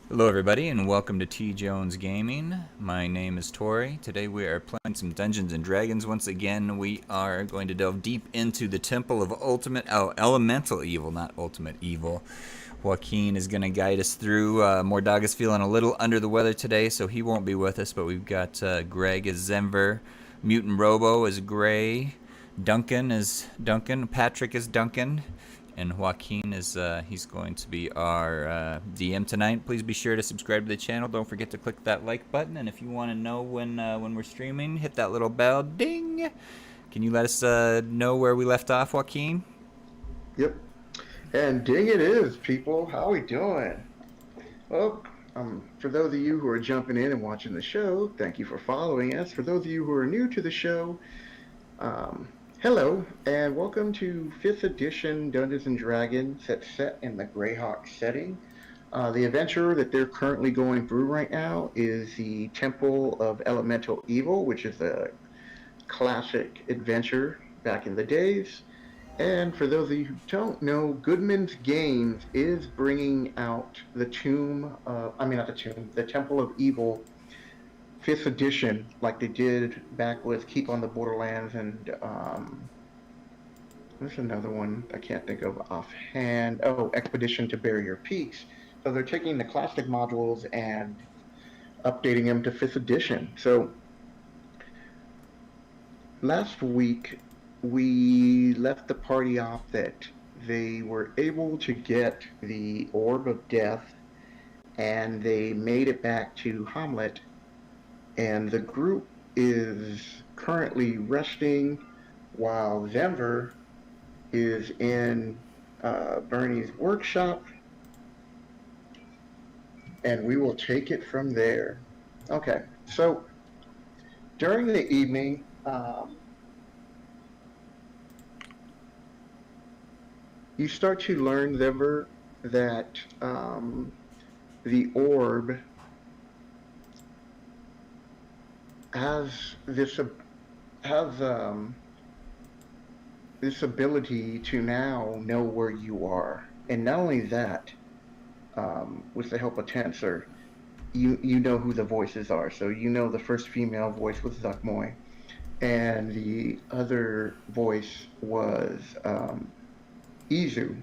Hello everybody and welcome to TJonesGaming. My name is Tori. Today we are playing some Dungeons and Dragons. Once again, we are going to delve deep into the Temple of Elemental Evil, not Ultimate Evil. Joaquin is going to guide us through. Mordag is feeling a little under the weather today, so he won't be with us, but we've got Greg as Zenver, Mutant Robo as Gray, Duncan is Duncan, Patrick is Duncan, and Joaquin is he's going to be our DM tonight. Please be sure to subscribe to the channel. Don't forget to click that like button, and if you want to know when we're streaming, hit that little bell. Ding! Can you let us know where we left off, Joaquin? Yep. And ding it is, people. How we doing? Well, for those of you who are jumping in and watching the show, thank you for following us. For those of you who are new to the show, hello, and welcome to 5th edition Dungeons & Dragons that's set in the Greyhawk setting. The adventure that they're currently going through right now is the Temple of Elemental Evil, which is a classic adventure back in the days. And for those of you who don't know, Goodman's Games is bringing out the the Temple of Evil 5th edition, like they did back with Keep on the Borderlands and there's another one I can't think of offhand. Oh, Expedition to Barrier Peaks. So they're taking the classic modules and updating them to 5th edition. So last week we left the party off that they were able to get the Orb of Death and they made it back to Hamlet, and the group is currently resting while Zenver is in Bernie's workshop, and we will take it from there. Okay, so during the evening, you start to learn, Zenver, that the orb has this ability to now know where you are, and not only that, with the help of Tensor, you know who the voices are. So you know the first female voice was Zuckmoy, and the other voice was Izu.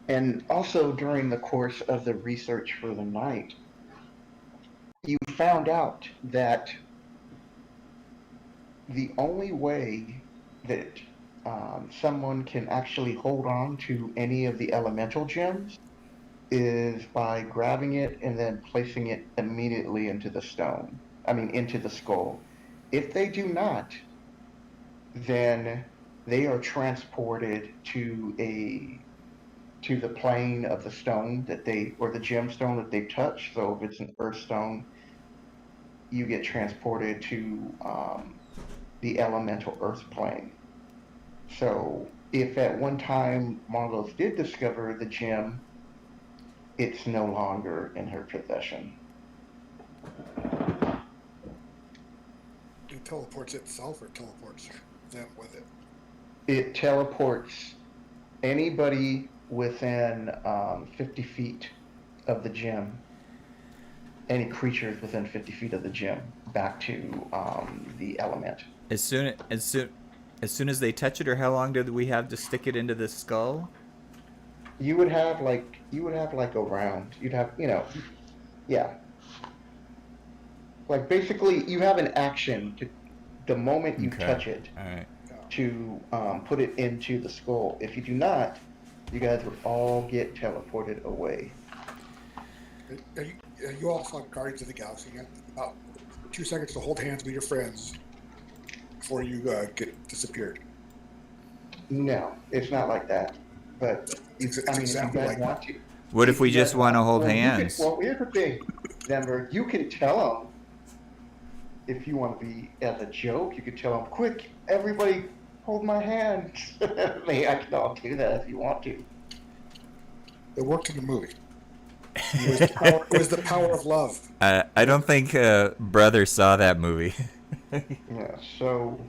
And also during the course of the research for the night, you found out that the only way that someone can actually hold on to any of the elemental gems is by grabbing it and then placing it immediately into the into the skull. If they do not, then they are transported to the plane of the stone or the gemstone that they touch. So if it's an earth stone, you get transported to the elemental earth plane. So if at one time Marlos did discover the gem, it's no longer in her possession. It teleports itself or teleports them with it? It teleports anybody within 50 feet of the gem, any creatures within 50 feet of the gem, back to the element. As soon as they touch it, or how long do we have to stick it into the skull? You would have like a round. You'd have yeah. Like basically, you have an action to the moment you touch it. All right. To put it into the skull. If you do not, you guys would all get teleported away. You all saw Guardians of the Galaxy. You got about 2 seconds to hold hands with your friends before you get disappeared. No, it's not like that. But if you guys want to. What if we just want to hold hands? Here's the thing, Denver. You can tell them, if you want to be as a joke, you could tell them, quick, everybody hold my hand. I can all do that if you want to. It worked in the movie. It was the power of love. I don't think Brother saw that movie. Yeah, so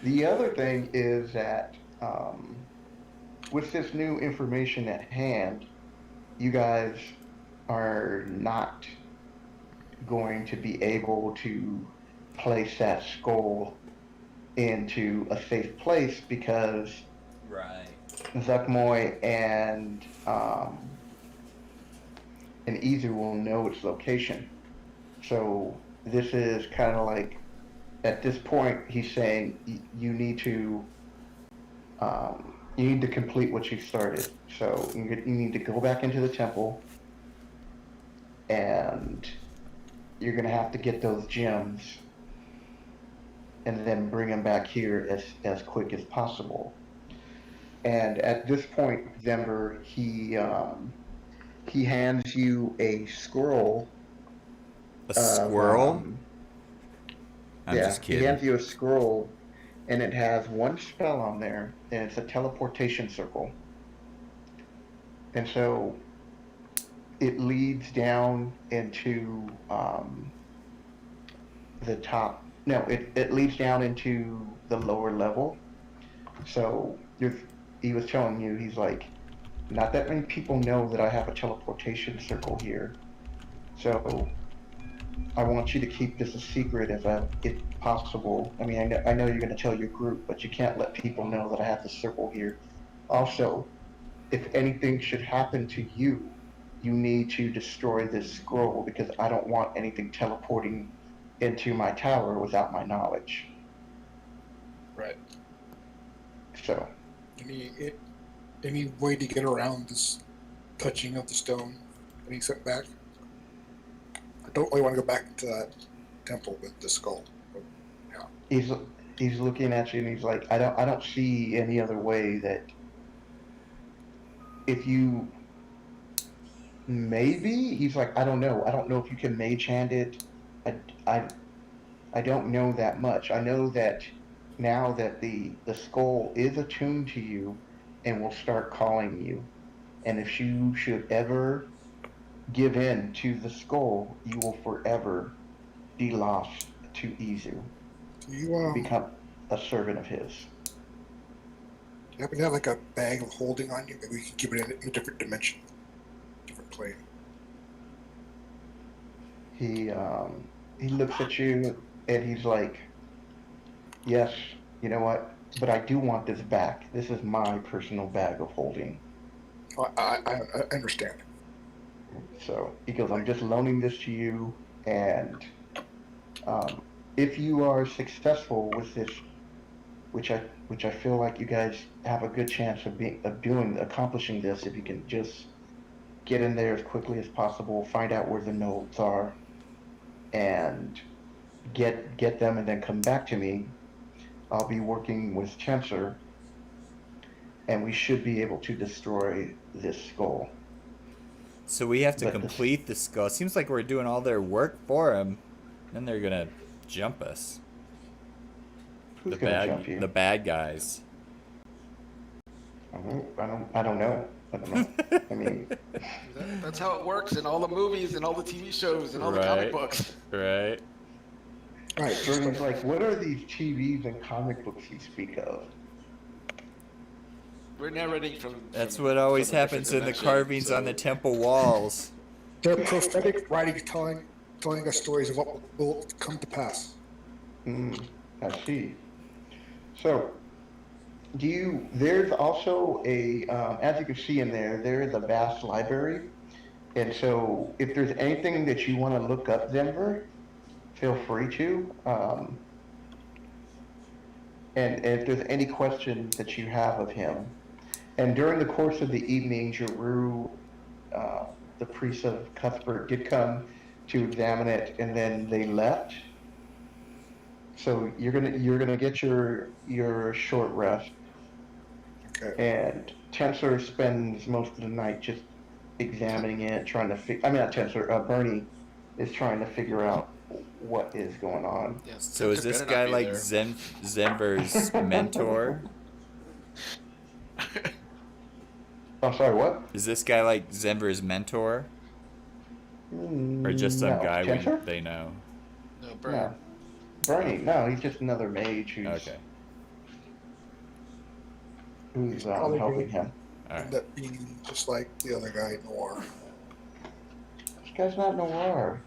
the other thing is that with this new information at hand, you guys are not going to be able to place that skull into a safe place because Right. Zuckmoy and Izu will know its location. So this is kind of like, at this point, he's saying you need to complete what you started. So you need to go back into the temple, and you're gonna have to get those gems, and then bring them back here as quick as possible. And at this point, Zember, he hands you a scroll. A Of squirrel? I'm Yeah, just he kidding. hands you a scroll, and it has one spell on there, and it's a teleportation circle. And so it leads down into the top. No, it leads down into the lower level. So he was telling you, he's like, not that many people know that I have a teleportation circle here. So I want you to keep this a secret if possible. I mean, I know you're going to tell your group, but you can't let people know that I have the circle here. Also, if anything should happen to you, you need to destroy this scroll because I don't want anything teleporting into my tower without my knowledge. Right. So, Any way to get around this touching of the stone? Any setback? I don't really want to go back into that temple with the skull. But, yeah. he's looking at you and he's like, I don't see any other way that if you maybe he's like, I don't know. I don't know if you can mage hand it. I, I, I don't know that much. I know that now that the skull is attuned to you and will start calling you. And if you should ever give in to the skull, you will forever be lost to Izu. Do you Become a servant of his. happen to have like a bag of holding on you? Maybe we can keep it in a different dimension, different plane. He looks at you and he's like, yes, you know what? But I do want this back. This is my personal bag of holding. Oh, I understand. So he goes, I'm just loaning this to you, and if you are successful with this, which I feel like you guys have a good chance of accomplishing this, if you can just get in there as quickly as possible, find out where the nodes are, and get them, and then come back to me. I'll be working with Chancellor, and we should be able to destroy this skull. So we have to But complete the skull. It seems like we're doing all their work for them. Then they're gonna jump us. Who's gonna jump you? The bad guys. I don't know. I mean, That's how it works in all the movies and all the TV shows and all the comic books. Right. right. Jordan's like, what are these TVs and comic books you speak of? We're narrating from. That's what always from a different happens in the dimension, carvings on the temple walls. They're prophetic writings telling us stories of what will come to pass. I see. So, there's also as you can see in there is a vast library. And so if there's anything that you want to look up Denver, feel free to. And if there's any questions that you have of him. And during the course of the evening, Jeru, the priest of Cuthbert, did come to examine it, and then they left. So you're gonna get your short rest. Okay. And Tensor spends most of the night just examining it, trying to not Tensor, Bernie is trying to figure out what is going on. Yes, So is this guy like Zenver's mentor? I'm sorry, what? Is this guy like Zenver's mentor? Or just some No. guy Tensor? they know? No, Bert. No. Bernie, no, he's just another mage who's Probably helping him. All right. End up being just like the other guy, Noir. This guy's not Noir.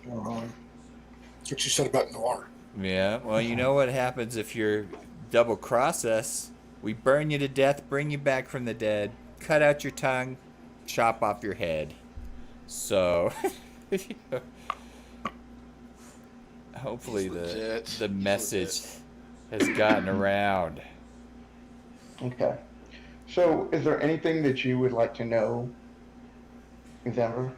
That's what you said about Noir. Yeah, well, you know what happens if you're double cross us? We burn you to death, bring you back from the dead, cut out your tongue, chop off your head. So, hopefully He's legit. the He's message legit. has gotten around. Okay. So, is there anything that you would like to know, Denver?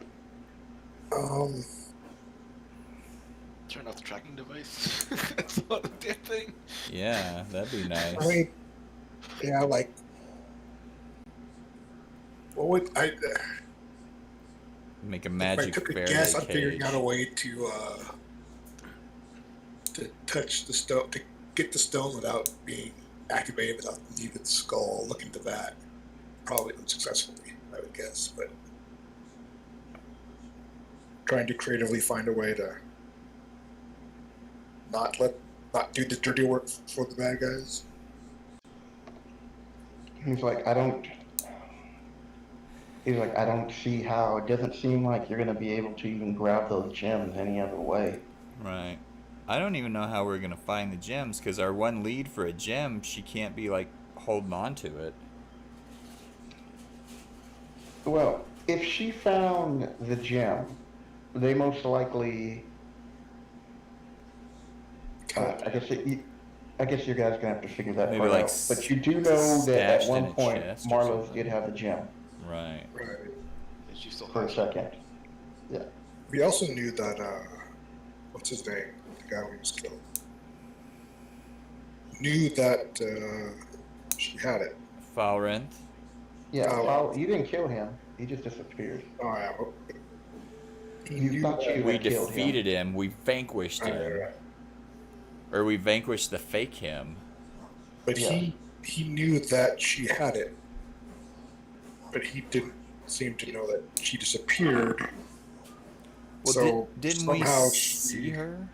Turn off the tracking device. That's not a damn thing. Yeah, that'd be nice. I mean, yeah, like, what would I? Make a If I magic took a Faraday guess, I'm cage. figuring out a way to touch the stone, to get the stone without being activated, without leaving the skull. Look into that. Probably unsuccessfully, I would guess, but trying to creatively find a way to not do the dirty work for the bad guys. He's like, I don't see how. It doesn't seem like you're going to be able to even grab those gems any other way. Right. I don't even know how we're gonna find the gems, because our one lead for a gem, she can't be like holding on to it. Well, if she found the gem, they most likely. I guess you guys gonna have to figure that Maybe part like out. But you do know that at stashed in one a point chest or Marlowe's something. did have the gem Right. Right. And she still for a has it. second. Yeah. We also knew that what's his name? The guy we just killed. Knew that she had it. Falrenth. Yeah. Oh. Well, you didn't kill him. He just disappeared. Oh yeah. Well, he You knew thought that- you We had killed defeated him. We vanquished Right, him. right, right. Or we vanquished the fake him. But Yeah. he knew that she had it, but he didn't seem to know that she disappeared. Well, So didn't we somehow see her?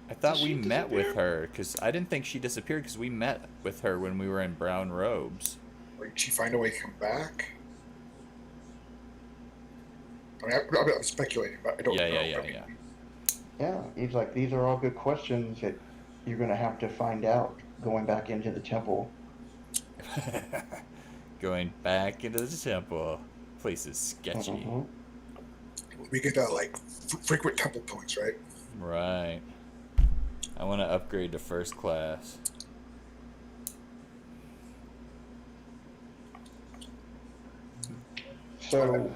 I thought Did we she met with disappear? her, because I didn't think she disappeared, because we met with her when we were in brown robes. Or did she find a way to come back? I mean, I'm speculating, but I don't know. Yeah. I mean, Yeah. He's like, these are all good questions that you're gonna have to find out going back into the temple. Going back into the temple. Place is sketchy. Mhm. we get like frequent temple points, right? Right. I want to upgrade to first class. So,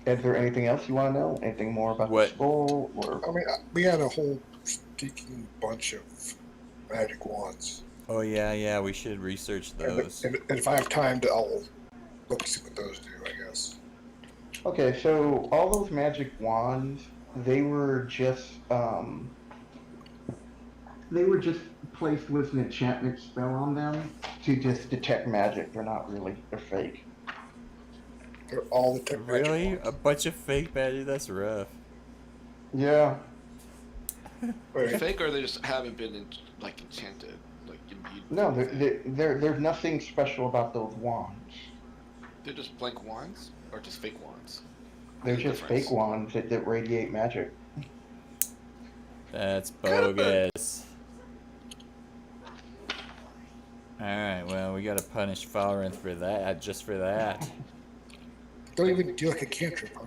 is there anything else you want to know? Anything more about What- the skull? Or I mean, we had a whole stinking bunch of magic wands. Oh yeah, we should research those. And if I have time, I'll look and see what those do, I guess. okay, so all those magic wands, they were just placed with an enchantment spell on them to just detect magic. They're not really. They're fake. They're all the tech magic Really? wands. A bunch of fake magic? That's rough. Yeah. Wait, Fake, or they just haven't been enchanted, like imbued. No, there's nothing special about those wands. They're just blank wands, or just fake wands. They're What's the just difference? fake wands that radiate magic. That's bogus. Alright, well, we gotta punish Falrenth for that, just for that. don't even do like a cantrip, huh?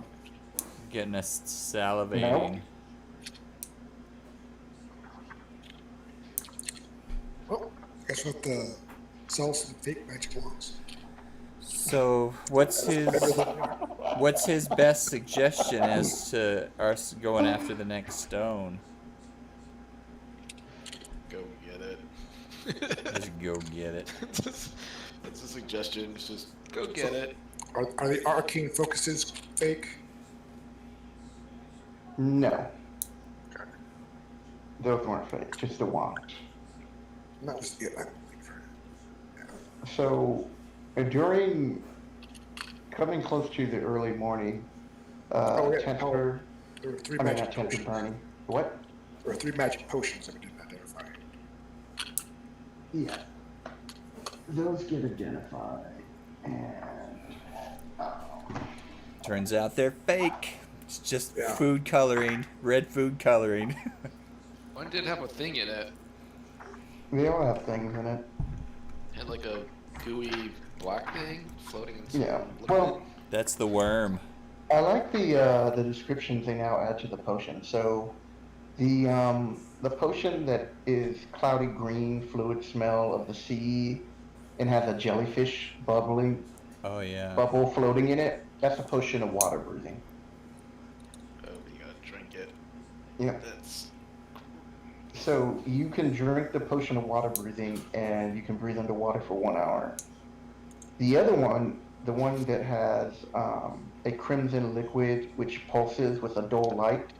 Getting us salivating. Well, I guess we'll have to sell some fake magic wands. So, what's his best suggestion as to us going after the next stone? Go get it. Just go get it. That's a suggestion. It's just go get it. Are the arcane focuses fake? No. Those weren't fake, just the wands. Not just the So, during coming close to the early morning, Oh, yeah. Templar, There were three I mean, magic not Templar potions. burning. What? There were 3 magic potions that we didn't identify. Yeah. Those get identified, and Turns out they're fake. It's just Yeah. food coloring, red food coloring. One did have a thing in it. They all have things in it. Had like a gooey black thing floating in some Yeah. liquid. Well, That's the worm. I like the descriptions they now add to the potion. So the potion that is cloudy green fluid smell of the sea and has a jellyfish Oh yeah. bubble floating in it, that's a potion of water breathing. Oh, you gotta drink it. Yeah. That's So you can drink the potion of water breathing and you can breathe underwater for 1 hour. The other one, the one that has a crimson liquid which pulses with a dull light,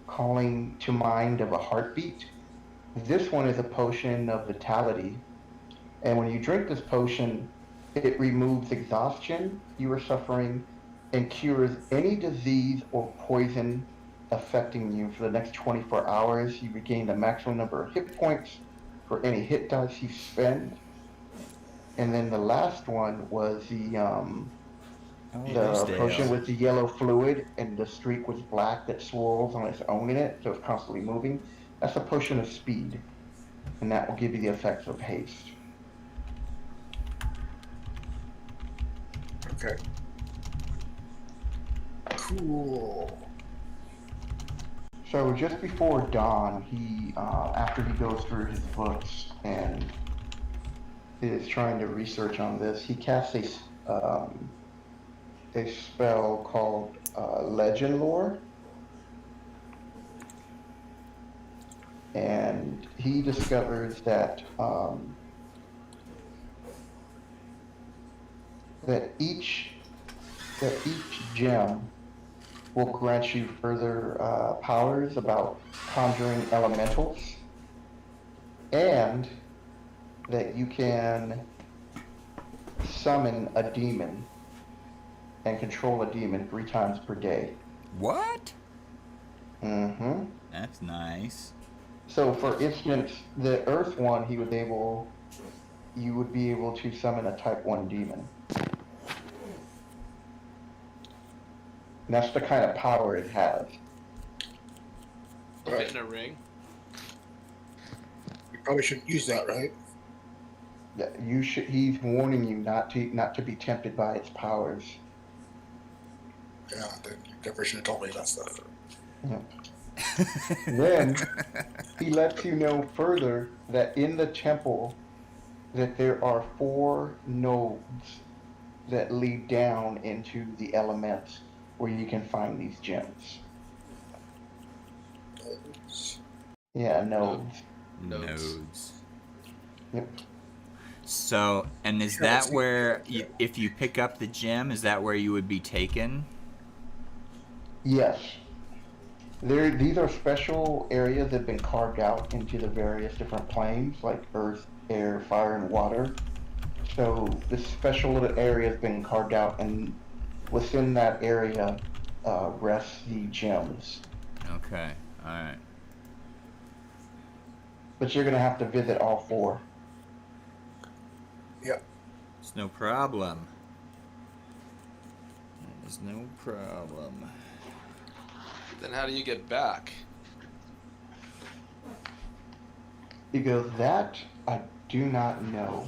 calling to mind of a heartbeat. This one is a potion of vitality. And when you drink this potion, it removes exhaustion you are suffering and cures any disease or poison affecting you for the next 24 hours. You regain the maximum number of hit points for any hit dice you spend. And then the last one was the potion with the yellow fluid and the streak was black that swirls on its own in it, so it's constantly moving. That's a potion of speed, and that will give you the effects of haste. Okay. Cool. So just before dawn, he, after he goes through his books and is trying to research on this, he casts a spell called Legend Lore. And he discovers that that each gem will grant you further powers about conjuring elementals, and that you can summon a demon and control a demon 3 times per day. What? Mm-hmm. That's nice. So, for instance, the Earth one, you would be able to summon a Type 1 demon. And that's the kind of power it has. fit in a ring. You probably shouldn't use that, right? Yeah, you should. He's warning you not to be tempted by its powers. Yeah, then you never should have told me that stuff. Yeah. Then he lets you know further that in the temple that there are 4 nodes that lead down into the elements where you can find these gems. Yeah, nodes. Nodes. Yep. So, and is that where, if you pick up the gem, is that where you would be taken? Yes. These are special areas that have been carved out into the various different planes, like earth, air, fire, and water. So this special little area has been carved out, and within that area rests the gems. Okay, alright. But you're going to have to visit all 4. Yep. It's no problem. It's no problem. Then how do you get back? He goes, that I do not know.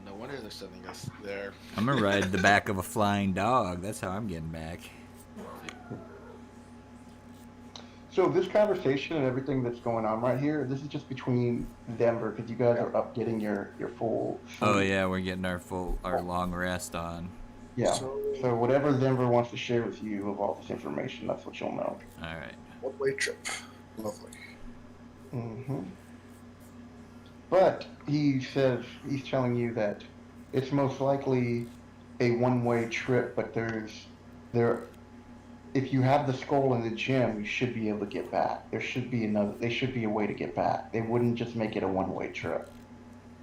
No wonder they're sending us there. I'm gonna ride the back of a flying dog. That's how I'm getting back. So this conversation and everything that's going on right here, this is just between Denver, because you guys are up getting your full sleep. Oh yeah, we're getting our long rest on. Yeah. So whatever Denver wants to share with you of all this information, that's what you'll know. Alright. One-way trip. Lovely. Mm-hmm. But he says, he's telling you that it's most likely a one-way trip, but if you have the skull in the gym, you should be able to get back. There should be a way to get back. They wouldn't just make it a one-way trip.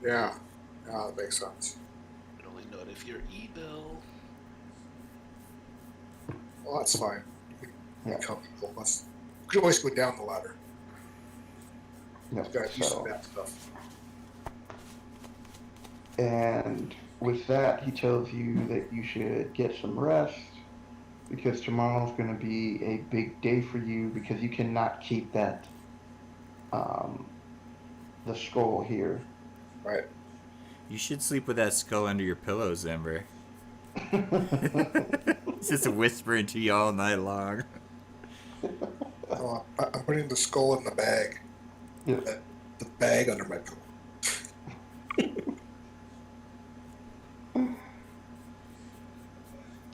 Yeah. Yeah, that makes sense. But only note if you're e-bill. Well, that's fine. Yeah. Comfortable. We can always go down the ladder. Yeah, Got to use some so, of that stuff. and with that, he tells you that you should get some rest because tomorrow's going to be a big day for you because you cannot keep that um, the skull here. Right. You should sleep with that skull under your pillows, Ember. It's just whispering to you all night long. Oh, I'm putting the skull in the bag. Yeah. The bag under my pillow.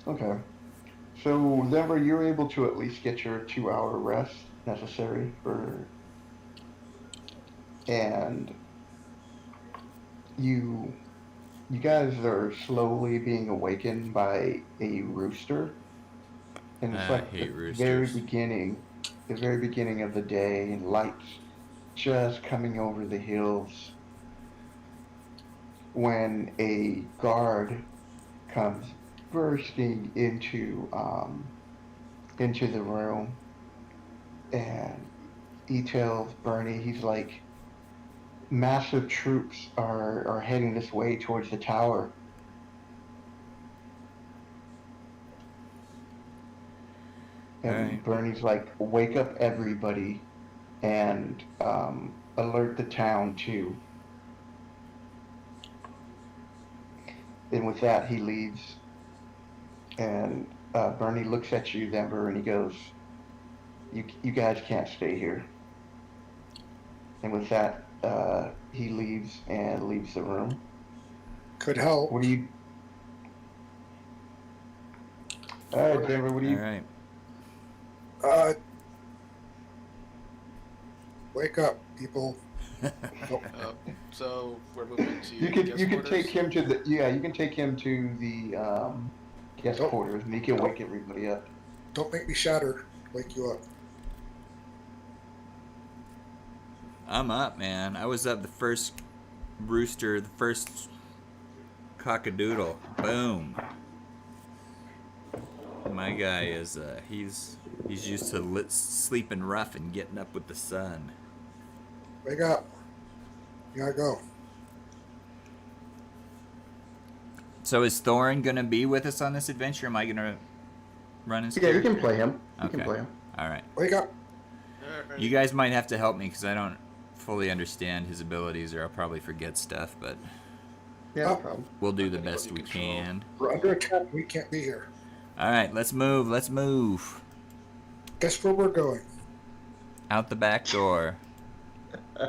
Okay. So, Denver, you're able to at least get your 2 hour rest necessary and you you guys are slowly being awakened by a rooster, and it's I like hate the roosters. very beginning of the day, and lights just coming over the hills when a guard comes bursting into the room, and he tells Bernie, he's like, massive troops are heading this way towards the tower. All And right. Bernie's like, wake up everybody and alert the town too. And with that, he leaves. And Bernie looks at you, Denver, and he goes, you guys can't stay here. And with that, he leaves and leaves the room. Could help. What do you? All right, Denver. What do All you? right. Wake up, people. So we're moving to You can guest you can quarters? take him to the you can take him to the guest Nope. quarters, and he can Nope. wake everybody up. Don't make me shatter. Wake you up. I'm up, man. I was up the first rooster, the first cockadoodle. Boom. My guy is he's used to sleeping rough and getting up with the sun. Wake up. You gotta go. So is Thorin gonna be with us on this adventure? Am I gonna run his Yeah, you character? can play him. You Okay. can play him. All right. Wake up. Alright. You guys might have to help me because I don't fully understand his abilities, or I'll probably forget stuff. But Yeah, no Oh. problem. we'll do I'm the gonna best go we to control. can. We're under attack. We can't be here. All right, let's move. Let's move. Guess where we're going? Out the back door.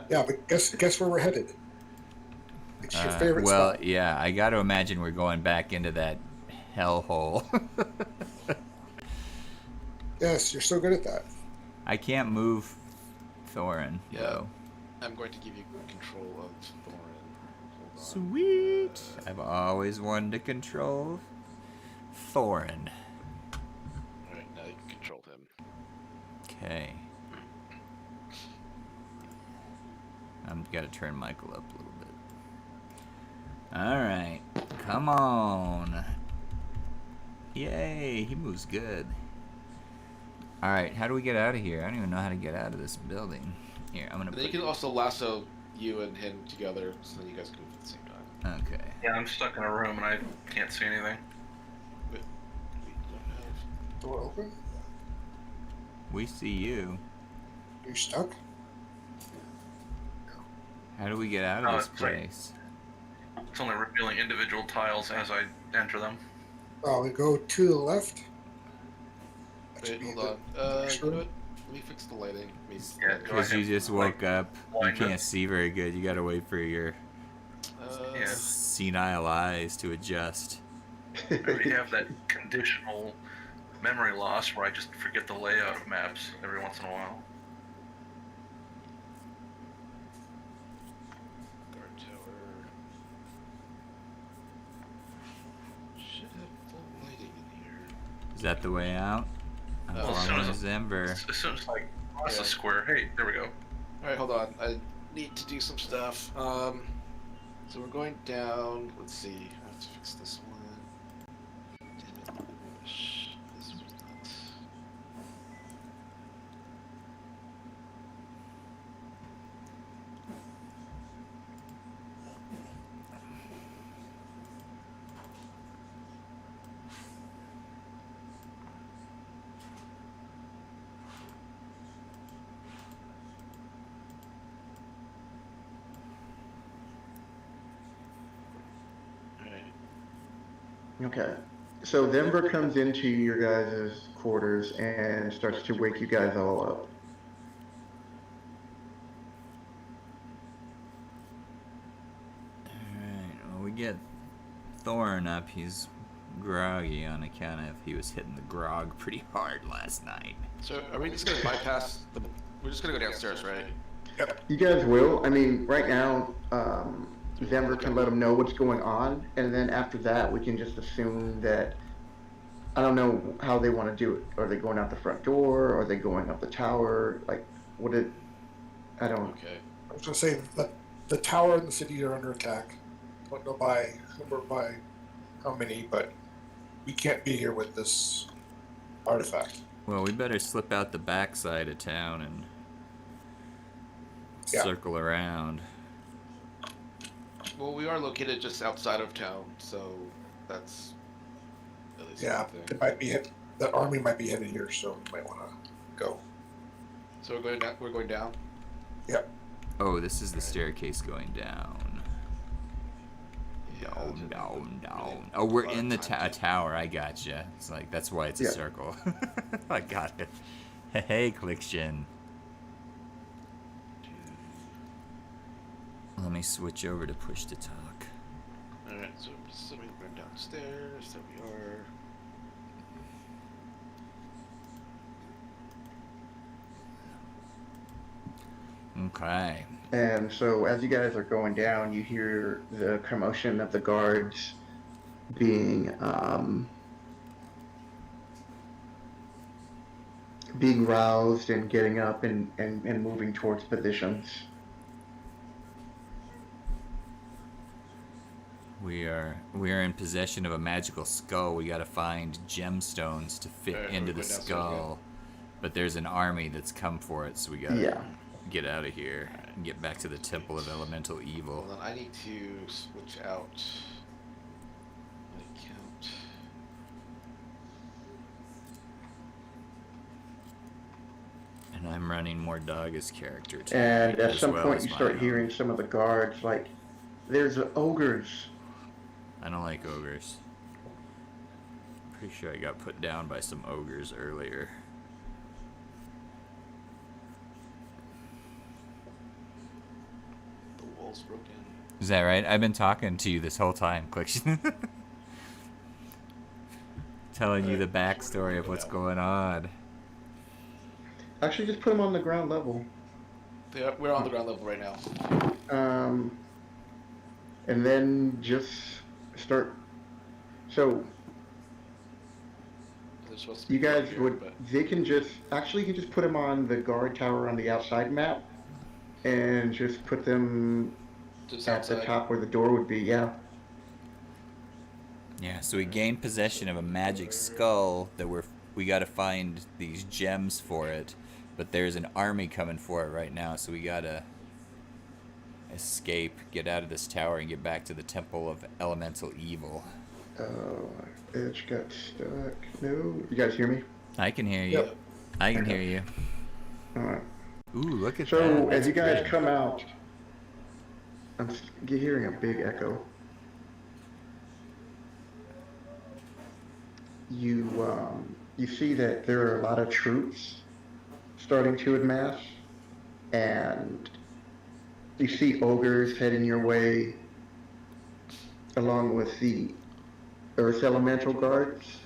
Yeah, but guess where we're headed? It's your favorite Well, spot. yeah, I got to imagine we're going back into that hellhole. Yes, you're so good at that. I can't move Thorin, Yeah. though. I'm going to give you control of Thorin. Hold on. Sweet. I've always wanted to control Thorin. Alright, now you can control him. Okay. I've got to turn Michael up a little bit. Alright. Come on. Yay, he moves good. Alright, how do we get out of here? I don't even know how to get out of this building. Here, I'm gonna And then you put... can also lasso you and him together so then you guys can move at the same time. Okay. Yeah, I'm stuck in a room and I can't see anything. But we don't have... Door open. We see you. You stuck? How do we get out of Oh, this it's like- place? It's only revealing individual tiles as I enter them. Oh, we go to the left. That should Wait, be hold the on. next You know room. what? Let me fix the lighting. Maybe Yeah, lighting. go Because you ahead. just woke up. You blindness. can't see very good. You gotta wait for your Yeah. senile eyes to adjust. I already have that conditional memory loss where I just forget the layout of maps every once in a while. Guard tower. Should have full lighting in here. Is that the way out? I'm Well, as soon following as- Ember. As soon as I cross Yeah. the square, hey, there we go. Alright, hold on. I need to do some stuff. So we're going down. Let's see. I have to fix this one. Damn it. Shh, this was nuts. Okay. So Denver comes into your guys' quarters and starts to wake you guys all up. Alright, well, we get Thorn up. He's groggy on account of he was hitting the grog pretty hard last night. So are we just gonna bypass the? We're just gonna go downstairs, right? You guys will. I mean, right now, Denver can let them know what's going on, and then after that, we can just assume that. I don't know how they want to do it. Are they going out the front door? Are they going up the tower? Like, what it? I don't. Okay. I was gonna say that the tower and the city are under attack. Don't know by how many, but we can't be here with this artifact. Well, we better slip out the backside of town and Yeah. circle around. Well, we are located just outside of town, so that's at least Yeah, one thing. it might be hit. The army might be headed here, so you might want to go. So we're going down. We're going down. Yep. Oh, this is the staircase going down. Yeah, Down. Oh, we're in the tower. I gotcha. It's like, that's why it's a Yeah. circle. I got it. Hey, Cliction. Let me switch over to push to talk. All right. So I'm assuming we're downstairs. There we are. Okay. And so, as you guys are going down, you hear the commotion of the guards being roused and getting up and moving towards positions. We are in possession of a magical skull. We gotta find gemstones to fit Alright, into we're the going downstairs skull. But there's an army that's come for it, so we gotta Yeah. get out of here and get back to the Temple of Elemental Evil. Well, then I need to switch out my account. And I'm running more Daga's character too. And at as some well point, as you my start own. hearing some of the guards like, "There's ogres." I don't like ogres. Pretty sure I got put down by some ogres earlier. The wall's broken. Is that right? I've been talking to you this whole time, Cliction. Telling you the backstory of what's going on. Actually, just put them on the ground level. Yeah, we're on the ground level right now. And then just start. So They're supposed to be you guys here, would. but They can just actually you can just put them on the guard tower on the outside map, and just put them just at the outside. top where the door would be. Yeah. Yeah, so we gained possession of a magic skull that we gotta find these gems for it. But there's an army coming for it right now, so we gotta escape, get out of this tower, and get back to the Temple of Elemental Evil. Oh, my edge got stuck. No, you guys hear me? I can hear you. Yep. I can hear you. All right. Ooh, look at that. So as That's you guys good. come out, I'm hearing a big echo. You see that there are a lot of troops starting to amass, and you see ogres heading your way, along with the Earth Elemental guards.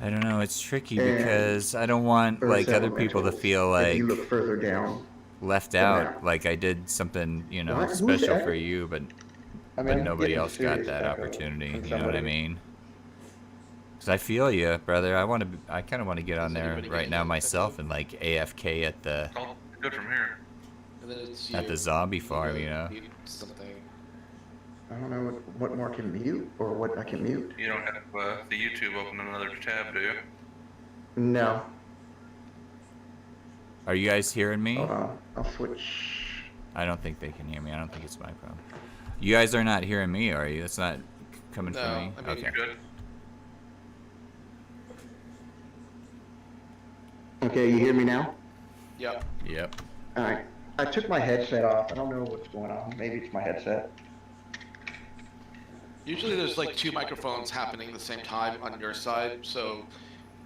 I don't know, it's tricky And because I don't want like Earth other people to Elementals. feel If like you look further down. left the out, map. like I did something, you know, What? Who's special that? for you, but I mean, I'm nobody getting else got serious that echo opportunity. from You know what I somebody. mean? Because I feel you, brother. I kind of want to get on Does there anybody right get now any myself echo? and like AFK at the All good from here. And then it's at the you. zombie You farm, go you know. mute something. I don't know what more can mute or what I can mute. You don't have the YouTube open in another tab, do you? No. Are you guys hearing me? Hold on. I'll switch. I don't think they can hear me. I don't think it's my problem. You guys are not hearing me, are you? That's not coming No, from me. I mean, Okay. You're good. Okay, you hear me now? Yeah. Yep. All right. I took my headset off. I don't know what's going on. Maybe it's my headset. Usually there's like two microphones happening at the same time on your side, so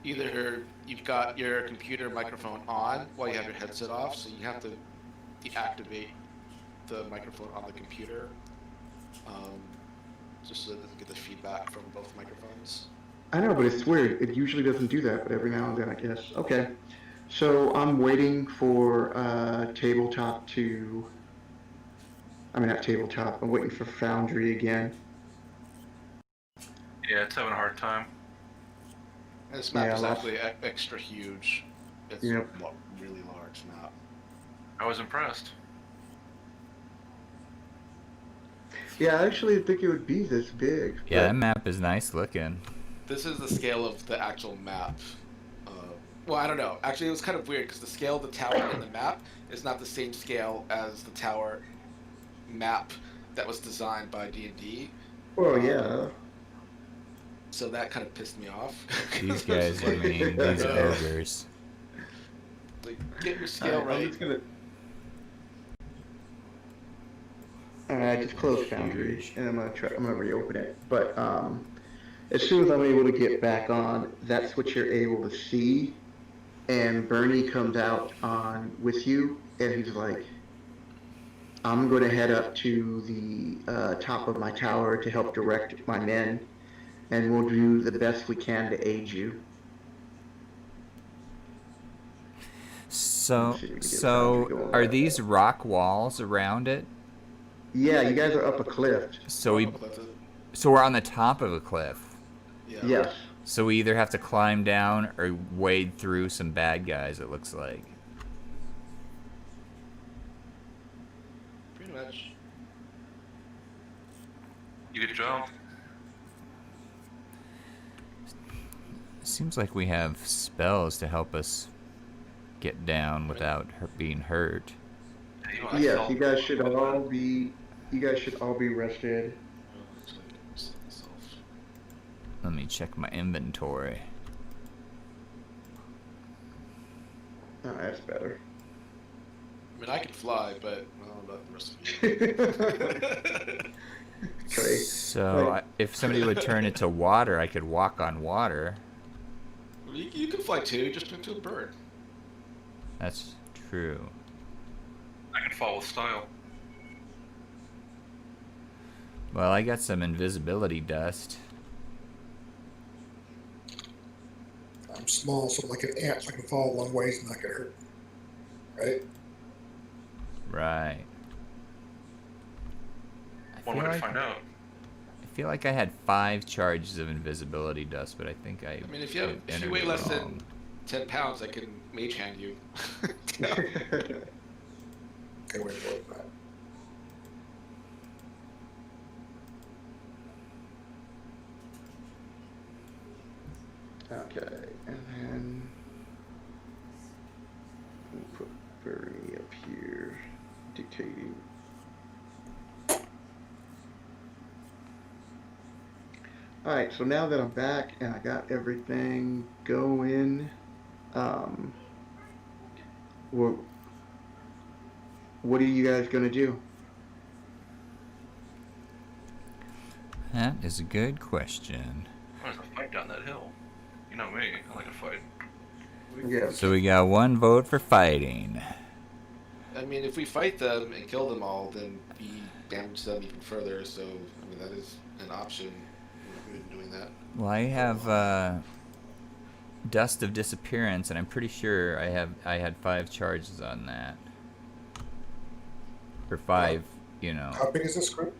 either you've got your computer microphone on while you have your headset off, so you have to deactivate the microphone on the computer, just so that it doesn't get the feedback from both microphones. I know, but it's weird. It usually doesn't do that, but every now and then, I guess. Okay. So I'm waiting for tabletop to. I mean, not tabletop. I'm waiting for Foundry again. Yeah, it's having a hard time. And this map Yeah, is lots- actually extra huge. It's Yep. a really large map. I was impressed. Yeah, I actually think it would be this big. Yeah, but- that map is nice looking. This is the scale of the actual map. Well, I don't know. Actually, it was kind of weird because the scale of the tower in the map is not the same scale as the tower map that was designed by D&D. Well, yeah. So that kind of pissed me off. These guys, I mean, these ogres. Like, get your scale I'm right. just gonna. Alright, I just closed Foundry, and I'm gonna reopen it. But as soon as I'm able to get back on, that's what you're able to see. And Bernie comes out on with you, and he's like, "I'm going to head up to the top of my tower to help direct my men, and we'll do the best we can to aid you." So, Let's see if we can get so Foundry going. are these rock walls around it? Yeah, you guys are up a cliff. So we, That's it. so we're on the top of a cliff. Yeah. Yes. So we either have to climb down or wade through some bad guys, it looks like. Pretty much. You could jump. Seems like we have spells to help us get down without being hurt. You know, I Yes, felt- you guys should all be. You guys should all be rested. Let me check my inventory. Oh, that's better. I mean, I can fly, but I don't know about the rest of you. Okay. So if somebody would turn it to water, I could walk on water. You can fly too, just turn into a bird. That's true. I can fall with style. Well, I got some invisibility dust. I'm small, so I'm like an ant, so I can fall a long ways and not get hurt. Right? Right. One way to find out. I feel like I had 5 charges of invisibility dust, but I think I. I mean, if you entered weigh it less wrong. than 10 pounds, I can mage hand you. Good way to go with that. Okay, and then we'll put Bernie up here, dictating. Alright, so now that I'm back and I got everything going, what are you guys gonna do? That is a good question. There's a fight down that hill. You know me, I like a fight. Yeah. So we got 1 vote for fighting. I mean, if we fight them and kill them all, then we damage them even further. So, I mean, that is an option. We've been doing that. Well, I have Dust of Disappearance, and I'm pretty sure I had 5 charges on that. Or 5, you know. How big is this group?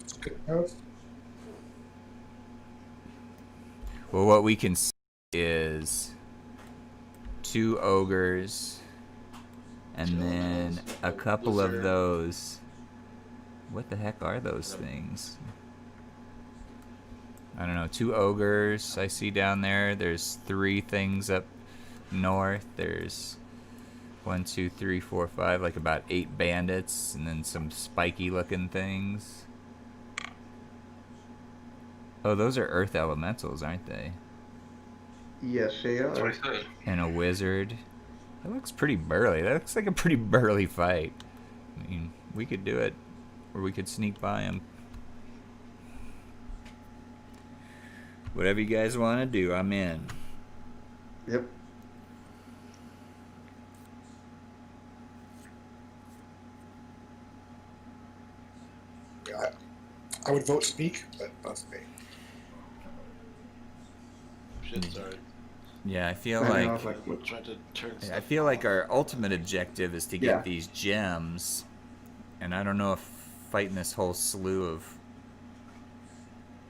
Well, what we can see is 2 ogres, and then a couple of those. What the heck are those things? I don't know. 2 ogres I see down there. There's 3 things up north. There's 1, 2, 3, 4, 5, like about 8 bandits, and then some spiky looking things. Oh, those are earth elementals, aren't they? Yes, they That's what are. he said. And a wizard. That looks pretty burly. That looks like a pretty burly fight. I mean, we could do it, or we could sneak by him. Whatever you guys want to do, I'm in. Yep. Yeah, I would vote sneak, but that's me. Shit, sorry. Yeah, I feel I know, like like, I'm trying to turn I stuff feel like off. our ultimate objective is to get Yeah. these gems, and I don't know if fighting this whole slew of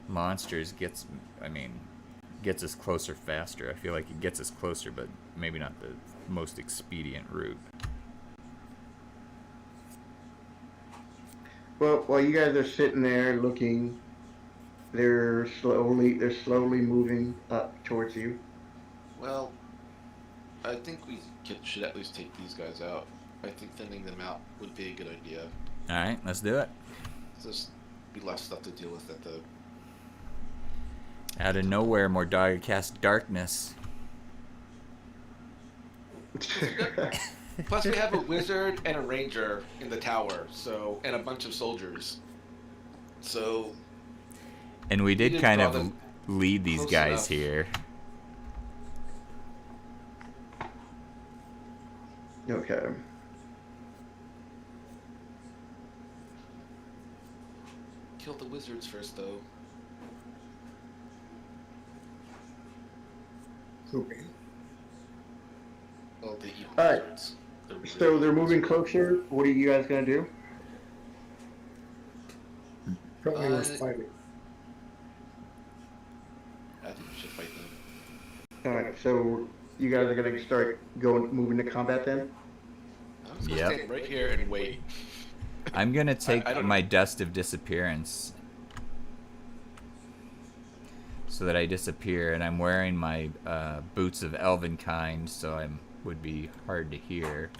monsters gets us closer faster. I feel like it gets us closer, but maybe not the most expedient route. Well, while you guys are sitting there looking, they're slowly moving up towards you. Well, I think we should at least take these guys out. I think thinning them out would be a good idea. All right, let's do it. There's be less stuff to deal with at the. Out of nowhere, more dog cast darkness. Plus, we have a wizard and a ranger in the tower, so and a bunch of soldiers. So. And we did didn't kind draw of them lead these close guys enough. here. Okay. Kill the wizards first, though. Who, me? Oh, the evil Alright. wizards. So they're moving closer. What are you guys gonna do? Probably worth fighting. I think we should fight them. All right. So you guys are gonna start moving to combat then. I'm just gonna Yep. stand right here and wait. I'm gonna take I don't my dust of disappearance so that I disappear, and I'm wearing my boots of elven kind, so I would be hard to hear.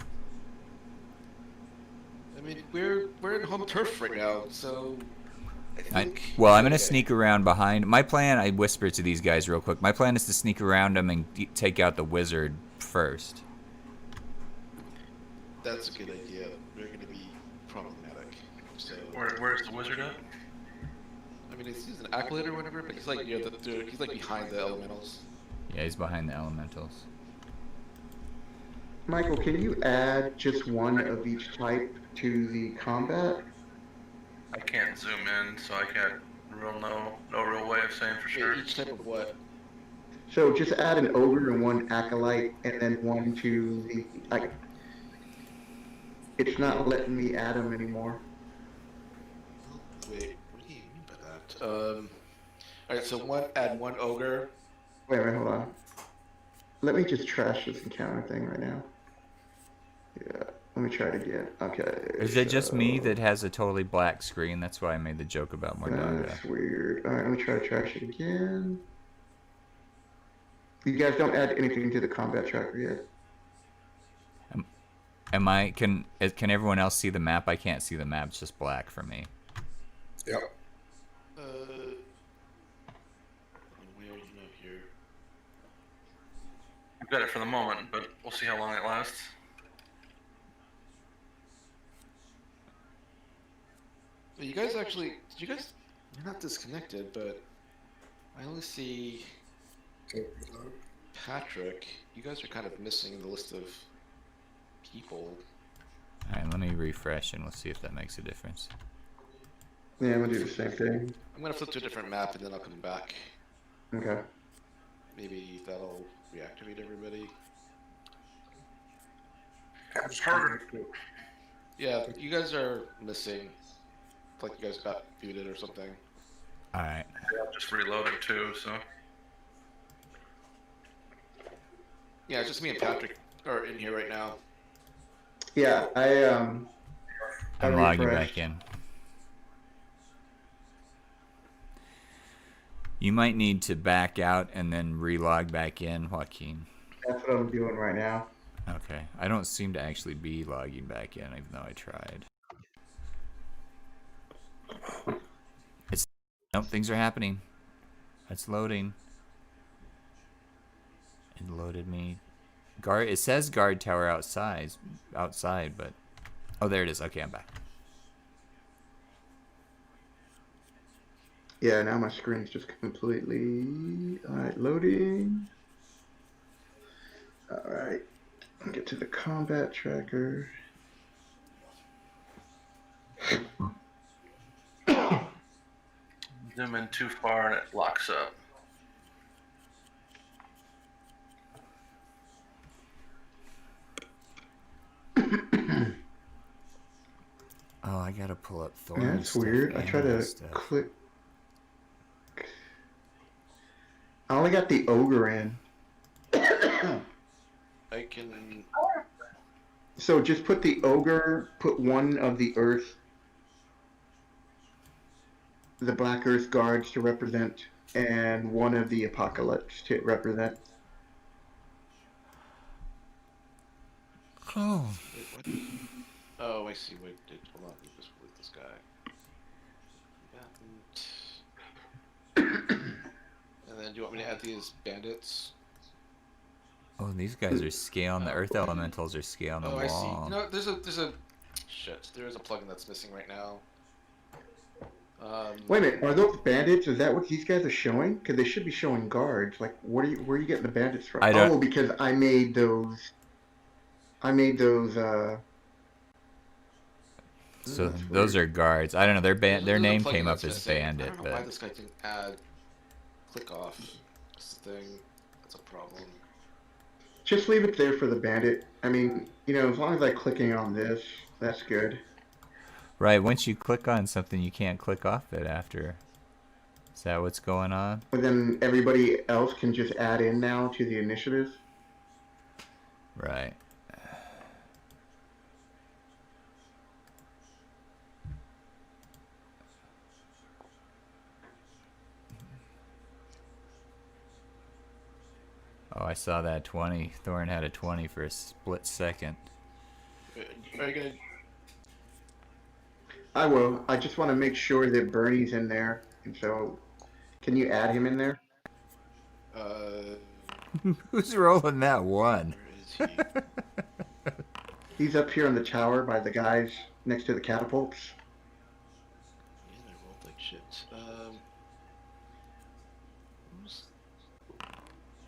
I mean, we're in home turf right now, so I think. Well, I'm gonna okay. sneak around behind. My plan, I whispered to these guys real quick. My plan is to sneak around them and take out the wizard first. That's a good idea. We're gonna be problematic. So. Where's the wizard at? I mean, he's an acolyte or whatever, but he's like near the. He's like behind the elementals. Yeah, he's behind the elementals. Michael, can you add just one of each type to the combat? I can't zoom in, so I can't no real way of saying for sure. Each type of what? So just add an ogre and one acolyte, and then one to the like. It's not letting me add them anymore. Wait, what do you mean by that? Alright, so add one ogre. Wait, hold on. Let me just trash this encounter thing right now. Yeah, let me try it again. Okay. Is it just me that has a totally black screen? That's why I made the joke about Mordaga. That's weird. Alright, let me try to trash it again. You guys don't add anything to the combat tracker yet. Can everyone else see the map? I can't see the map. It's just black for me. Yep. Where are you now here? I've got it for the moment, but we'll see how long it lasts. Well, you guys actually, you're not disconnected, but I only see Okay, reload. Patrick. You guys are kind of missing in the list of people. Alright, let me refresh and we'll see if that makes a difference. Yeah, I'm gonna do the same thing. I'm gonna flip to a different map and then I'll come back. Okay. Maybe that'll reactivate everybody. I'm just Harder. gonna do- Yeah, you guys are missing. It's like you guys got muted or something. Alright. Yeah, I'm just reloading too, so. Yeah, it's just me and Patrick are in here right now. Yeah, I'm logging refreshed. back in. You might need to back out and then relog back in, Joaquin. That's what I'm doing right now. Okay. I don't seem to actually be logging back in, even though I tried. Nope, things are happening. It's loading. It loaded me. It says guard tower outside, but oh, there it is. Okay, I'm back. Yeah, now my screen's just completely Alright, loading. Alright, get to the combat tracker. Zoom in too far and it locks up. Oh, I gotta pull up Thor. Yeah, that's weird. I try to click. I only got the ogre in. I can. So just put the ogre, put one of the earth, the black earth guards to represent, and one of the apocalypse to represent. Oh. Wait, what? Oh, I see. Wait, hold on. Let me just delete this guy. And then do you want me to add these bandits? Oh, these guys are scaling. The earth elementals are scaling the Oh, wall. I see. You know, there's a shit. There is a plugin that's missing right now. Wait a minute, are those bandits? Is that what these guys are showing? Because they should be showing guards. Like, where are you getting the bandits from? I don't... Oh, because I made those. So those are guards. I don't know. Their name came up as missing. bandit, I don't know but why this guy can add click off. That's the thing. That's a problem. Just leave it there for the bandit. I mean, you know, as long as I'm clicking on this, that's good. right. Once you click on something, you can't click off it after. Is that what's going on? But then everybody else can just add in now to the initiative. Right. Oh, I saw that 20. Thorn had a 20 for a split second. Are you gonna? I will. I just want to make sure that Bernie's in there. And so, can you add him in there? Who's rolling that one? Where is he? He's up here on the tower by the guys next to the catapults. Man, I rolled like shit.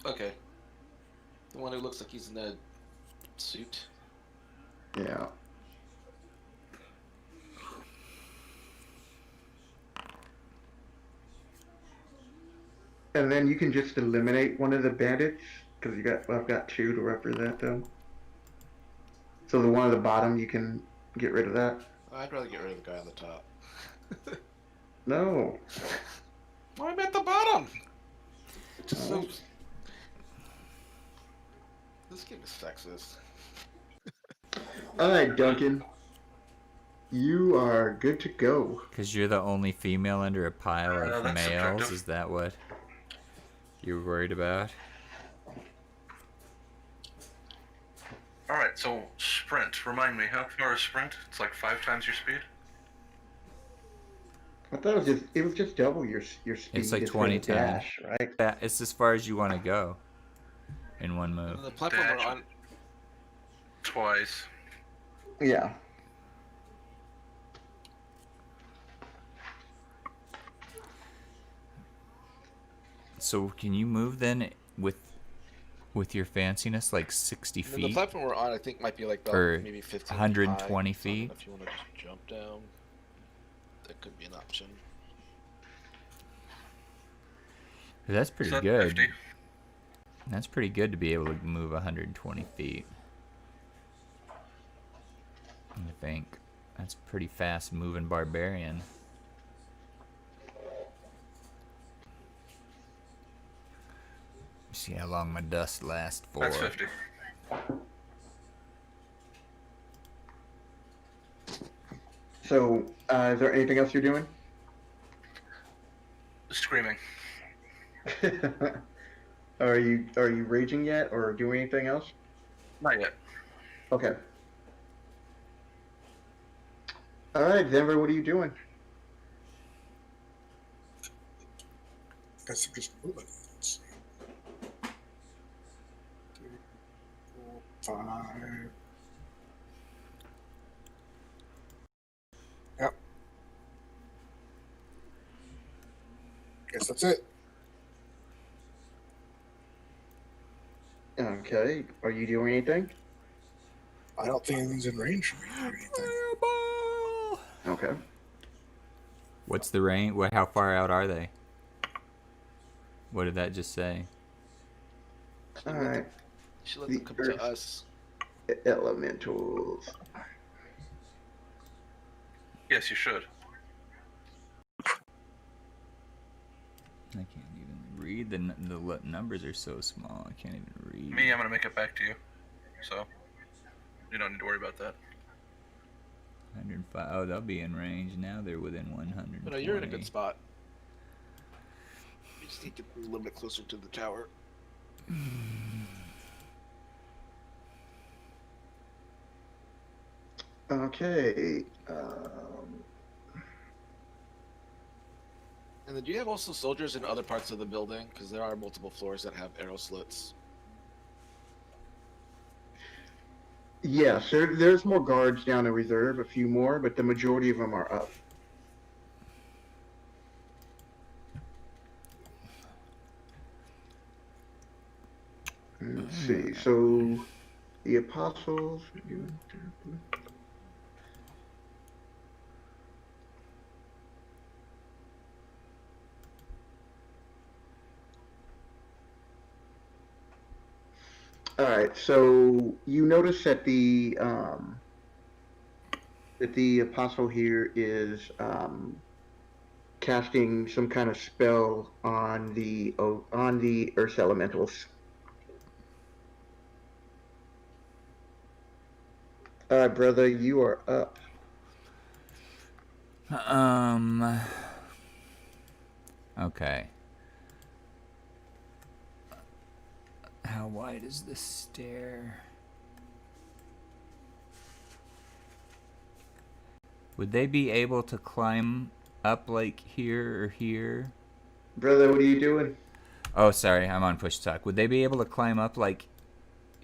Okay. The one who looks like he's in a suit. Yeah. And then you can just eliminate one of the bandits because I've got two to represent them. So the one at the bottom, you can get rid of that. I'd rather get rid of the guy on the top. No. Why am I at the bottom? It's just so... This game is sexist. All right, Duncan. You are good to go. Because you're the only female under a pile of that's males? subjective. Is that what you're worried about? Alright, so sprint. Remind me, how far is sprint? It's like 5 times your speed? I thought it was just double your speed. It's like for 20 the dash, right? Yeah, it's as far as you want to go in one move. And the platform we're Dash. on... Twice. Yeah. So can you move then with your fanciness like 60 And then the feet? platform we're on, I think, might be like about Or maybe 15 120 high. So I don't feet? know if you want to just jump down, that could be an option. That's pretty Is that good. 50? That's pretty good to be able to move 120 feet. I think. That's pretty fast moving barbarian. See how long my dust lasts for. That's 50. So, is there anything else you're doing? Screaming. Are you raging yet, or doing anything else? Not yet. Okay. All right, Denver. What are you doing? Guess I'm just moving. Let's see. 3, 4, 5. Yep. Guess that's it. Okay. Are you doing anything? I don't think anything's in range for me to do anything. Fireball! Okay. What's the range? How far out are they? What did that just say? All right. You should let The them come Earth to us. Elementals. Yes, you should. I can't even read. The numbers are so small. I can't even read. Me, I'm gonna make it back to you. So, you don't need to worry about that. 105. Oh, they'll be in range. Now they're within 100. But no, you're in a good spot. You just need to get a little bit closer to the tower. Okay. And then do you have also soldiers in other parts of the building? Because there are multiple floors that have arrow slits. Yes, there's more guards down in reserve, a few more, but the majority of them are up. Let's see. So, the apostles. All right. So you notice that the apostle here is casting some kind of spell on the earth elementals. All right, brother, you are up. Okay. How wide is this stair? Would they be able to climb up like here or here? Brother, what are you doing? Oh, sorry, I'm on push talk. Would they be able to climb up like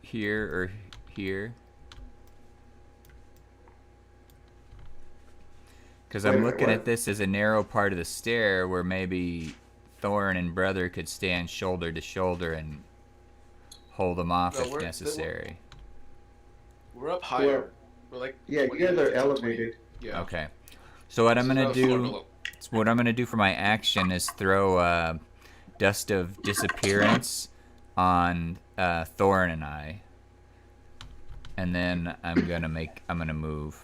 here or here? Because Wait a I'm minute, looking what? at this as a narrow part of the stair where maybe Thorn and Brother could stand shoulder to shoulder and hold them off No, if necessary. We're up higher. We're like Yeah, 20, you guys are 15, 20. elevated. Yeah. Okay. So what I'm This is gonna a floor do? below. What I'm gonna do for my action is throw Dust of Disappearance on Thorn and I, and then I'm gonna move.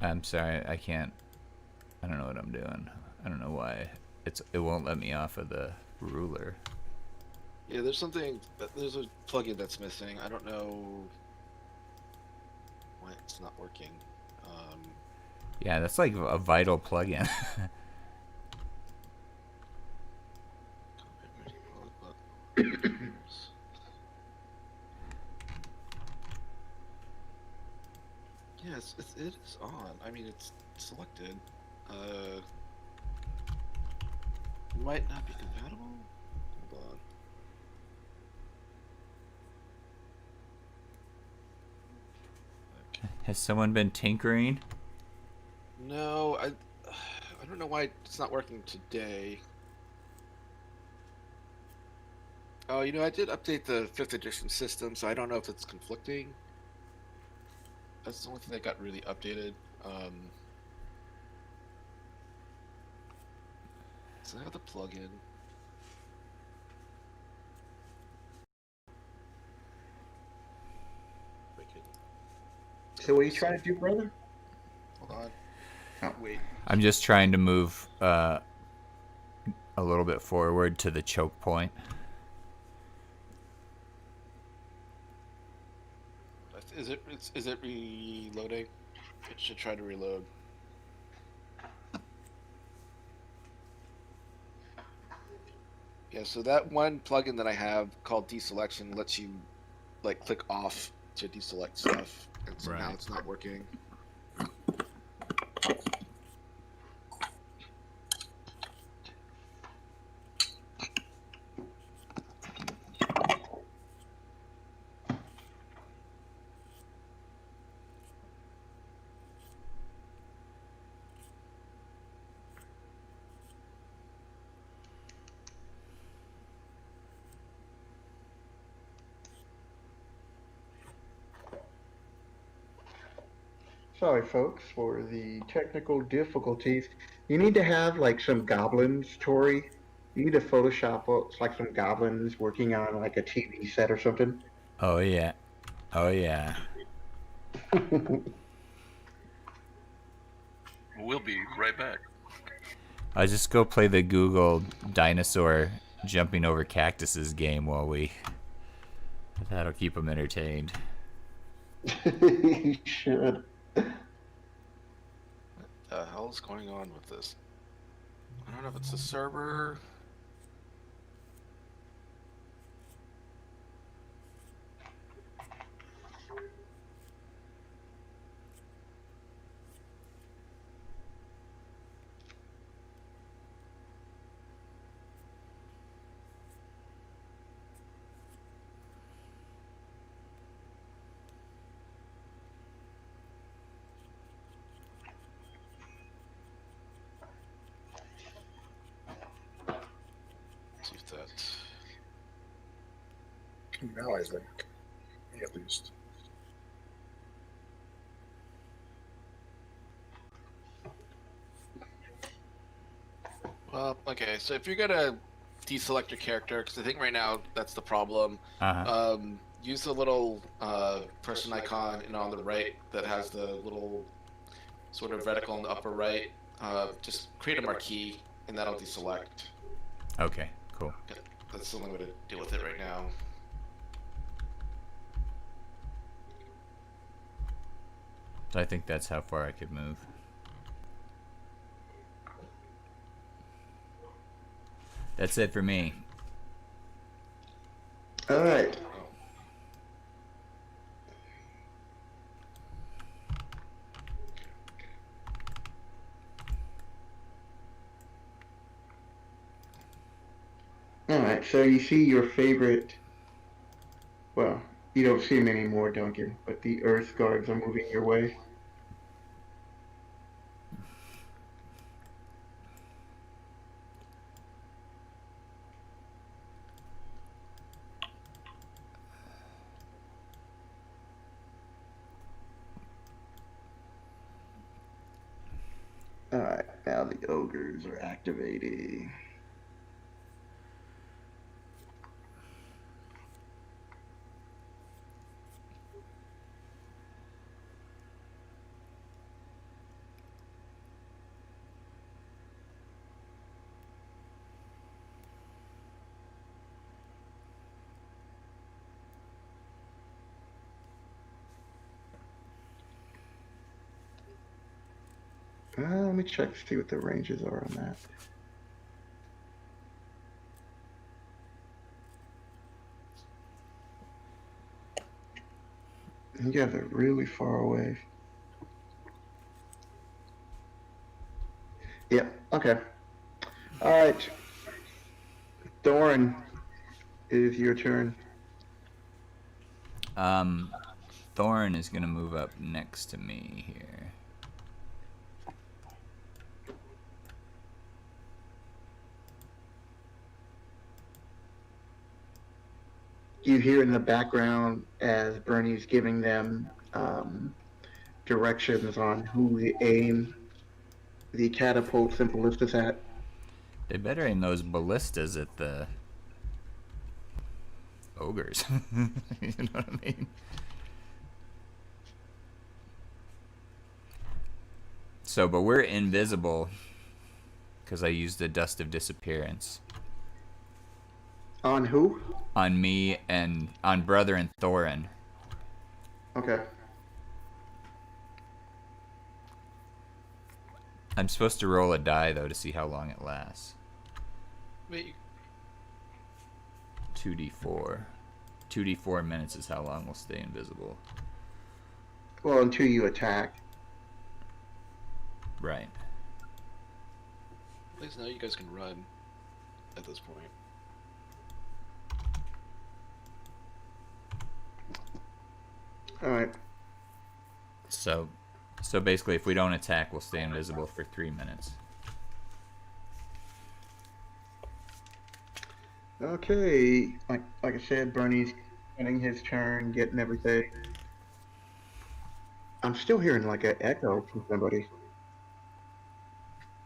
I'm sorry, I can't. I don't know what I'm doing. I don't know why it won't let me off of the ruler. Yeah, there's a plugin that's missing. I don't know why it's not working. Yeah, that's like a vital plugin. Yes, it is on. I mean, it's selected. Might not be compatible. Hold on. Okay. Has someone been tinkering? No, I don't know why it's not working today. Oh, I did update the 5th edition system, so I don't know if it's conflicting. That's the only thing that got really updated. So I have the plugin. So what are you trying to do, brother? Hold on. Oh. Wait. I'm just trying to move a little bit forward to the choke point. Is it reloading? It should try to reload. Yeah, so that one plugin that I have called deselection lets you like click off to deselect stuff, and so now Right. it's not working. Sorry, folks, for the technical difficulties. You need to have like some goblins, Tori. You need to Photoshop like some goblins working on like a TV set or something. Oh yeah. Oh yeah. We'll be right back. I'll just go play the Google dinosaur jumping over cactuses game while we. That'll keep them entertained. You should. What the hell's going on with this? I don't know if it's the server. See if that. Now I think, at least. Well, okay. So if you're gonna deselect your character, because I think right now that's the problem. Uh-huh. Use the little person icon on the right that has the little sort of reticle in the upper right. Just create a marquee, and that'll deselect. Okay, cool. That's the only way to deal with it right now. So I think that's how far I could move. That's it for me. All right. All right. So you see your favorite. Well, you don't see them anymore, Duncan, but the Earth Guards are moving your way. All right. Now the ogres are activating. Let me check to see what the ranges are on that. You guys are really far away. Yep, okay. Alright. Thorn, it is your turn. Thorn is gonna move up next to me here. You hear in the background as Bernie's giving them directions on who to aim the catapults and ballistas at. They better aim those ballistas at the ogres. You know what I mean? So, but we're invisible because I used the Dust of Disappearance. On who? On me and on Brother and Thorin. Okay. I'm supposed to roll a die, though, to see how long it lasts. Wait. 2d4. 2d4 minutes is how long we'll stay invisible. Well, until you attack. Right. Please know you guys can run at this point. Alright. So basically, if we don't attack, we'll stay invisible for 3 minutes. Okay. Like I said, Bernie's getting his turn, getting everything. I'm still hearing like an echo from somebody.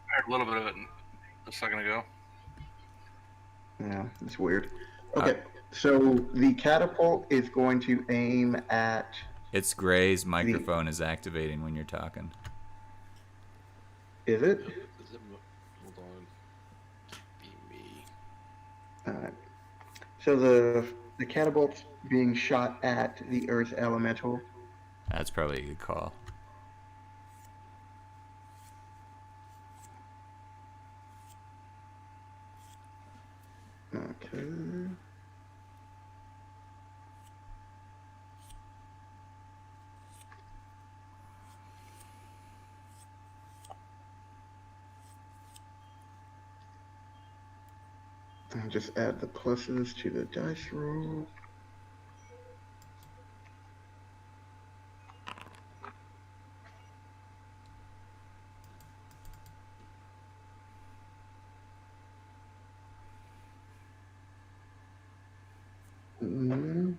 I heard a little bit of it a second ago. Yeah, it's weird. Okay, so the catapult is going to aim at. It's Gray's microphone is activating when you're talking. Is it? Is it hold on. Be me. Alright. So the catapult's being shot at the Earth Elemental. That's probably a good call. Okay. I'll just add the pluses to the dice roll.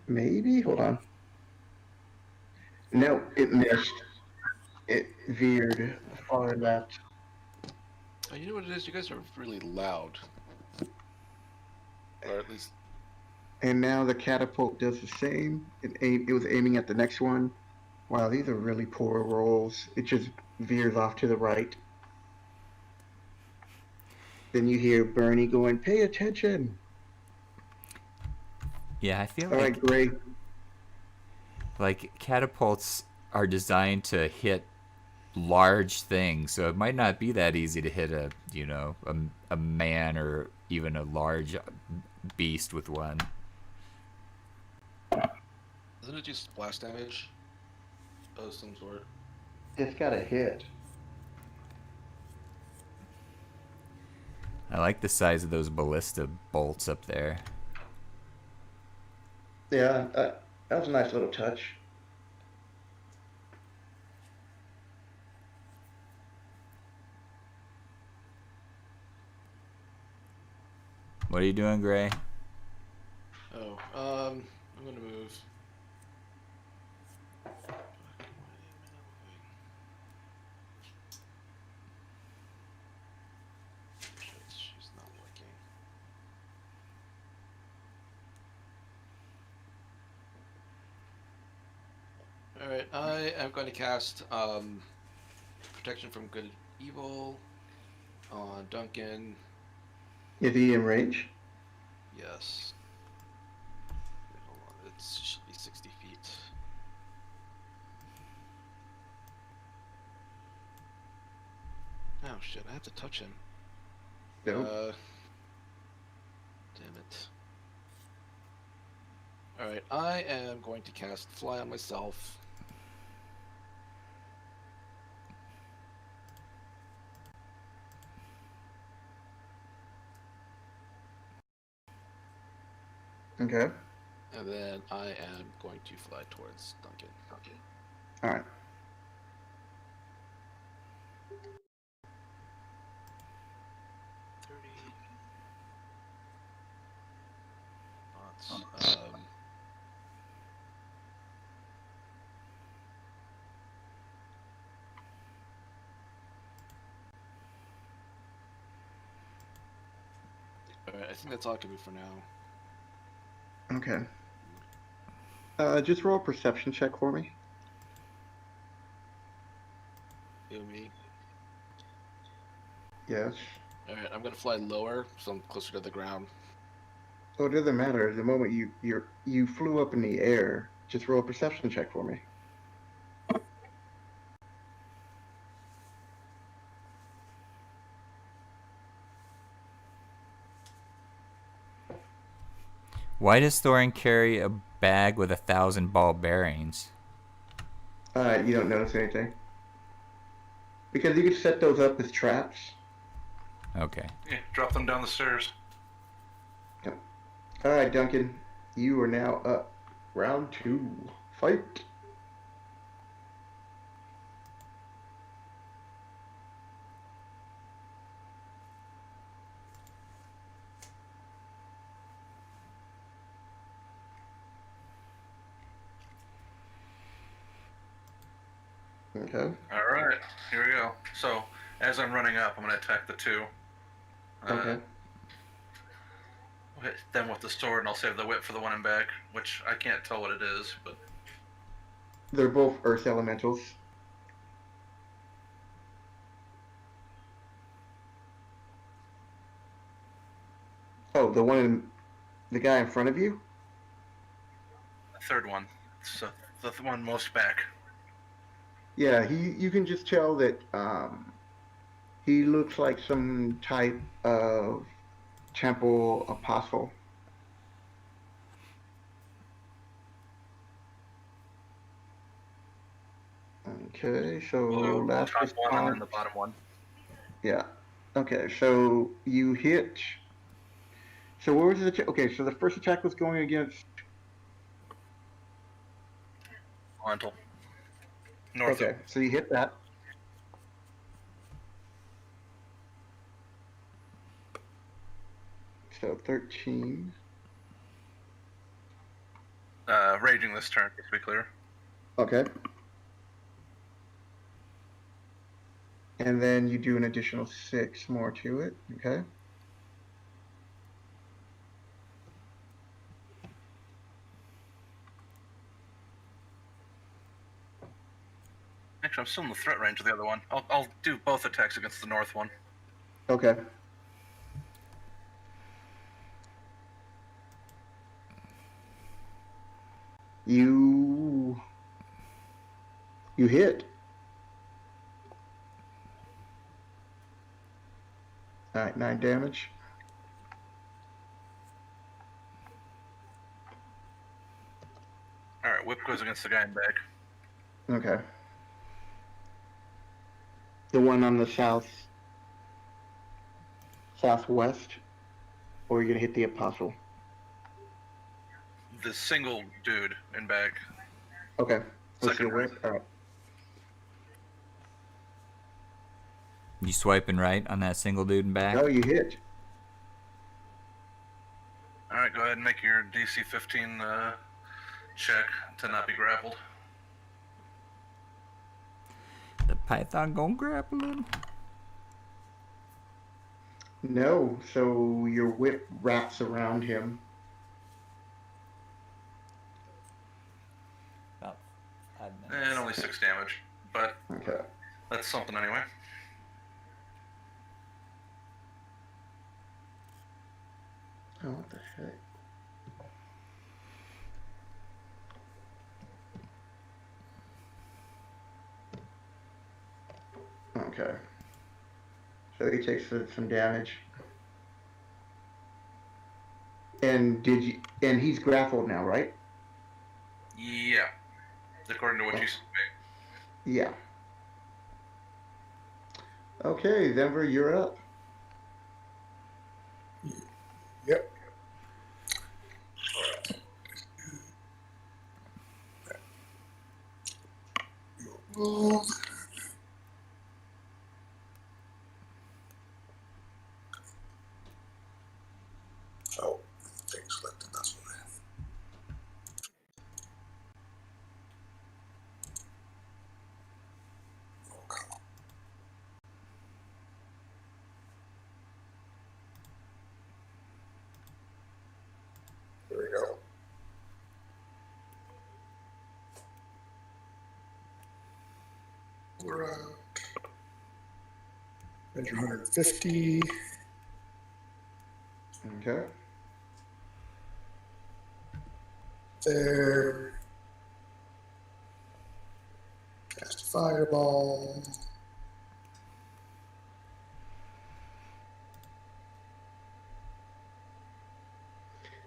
Maybe? Hold on. No, it missed. It veered far left. Oh, you know what it is? You guys are really loud. Or at least. And now the catapult does the same. It was aiming at the next one. Wow, these are really poor rolls. It just veers off to the right. Then you hear Bernie going, "Pay attention." Yeah, I feel All right, Gray. like catapults are designed to hit large things, so it might not be that easy to hit a man or even a large beast with one. Doesn't it do splash damage of some sort? It's got a hit. I like the size of those ballista bolts up there. Yeah, that was a nice little touch. What are you doing, Gray? Oh, I'm gonna move. She's not working. Alright, I am going to cast Protection from Good and Evil on Duncan. Is he in range? Yes. Wait, hold on. It should be 60 feet. Oh shit, I have to touch him. Nope. Damn it. Alright, I am going to cast Fly on myself. Okay. And then I am going to fly towards Duncan. All right. Alright, I think that's all I can do for now. Okay. Just roll a perception check for me. You and me. Yes. Alright, I'm gonna fly lower, so I'm closer to the ground. Oh, it doesn't matter. The moment you flew up in the air, just roll a perception check for me. Why does Thorin carry a bag with 1,000 ball bearings? You don't notice anything. Because you could set those up as traps. Okay. Yeah, drop them down the stairs. Yep. All right, Duncan. You are now up. Round 2. Fight. Okay. All right, here we go. So as I'm running up, I'm going to attack the two. Okay. Hit them with the sword, and I'll save the whip for the one in back, which I can't tell what it is, but They're both earth elementals. Oh, the guy in front of you? the third one. So the one most back. Yeah, you can just tell that he looks like some type of temple apostle. Okay, so Blue, last top one, and then response. the bottom one. Yeah. Okay, so you hit. So what was the okay? So the first attack was going against. Lentil. North Okay, of. so you hit that. So 13. Raging this turn, just to be clear. Okay. And then you do an additional 6 more to it. Okay. Actually, I'm still in the threat range of the other one. I'll do both attacks against the north one. Okay. You hit. All right, 9 damage. All right, whip goes against the guy in back. Okay. The one on the southwest, or you're gonna hit the apostle. The single dude in back. Okay. What's Second your whip? All right. You swiping right on that single dude in back? No, you hit. All right, go ahead and make your DC 15 check to not be grappled. The python gonna grapple him? No, so your whip wraps around him. About 5 minutes. And only 6 damage, but Okay. that's something anyway. Oh, what the heck? Okay. So he takes some damage. And he's grappled now, right? Yeah, according to what you say. Yeah. Okay, Denver, you're up. Yep. Move. Oh, things selected. That's what I have. Okay. There we go. We're at measure 150. Okay. There. Cast a fireball.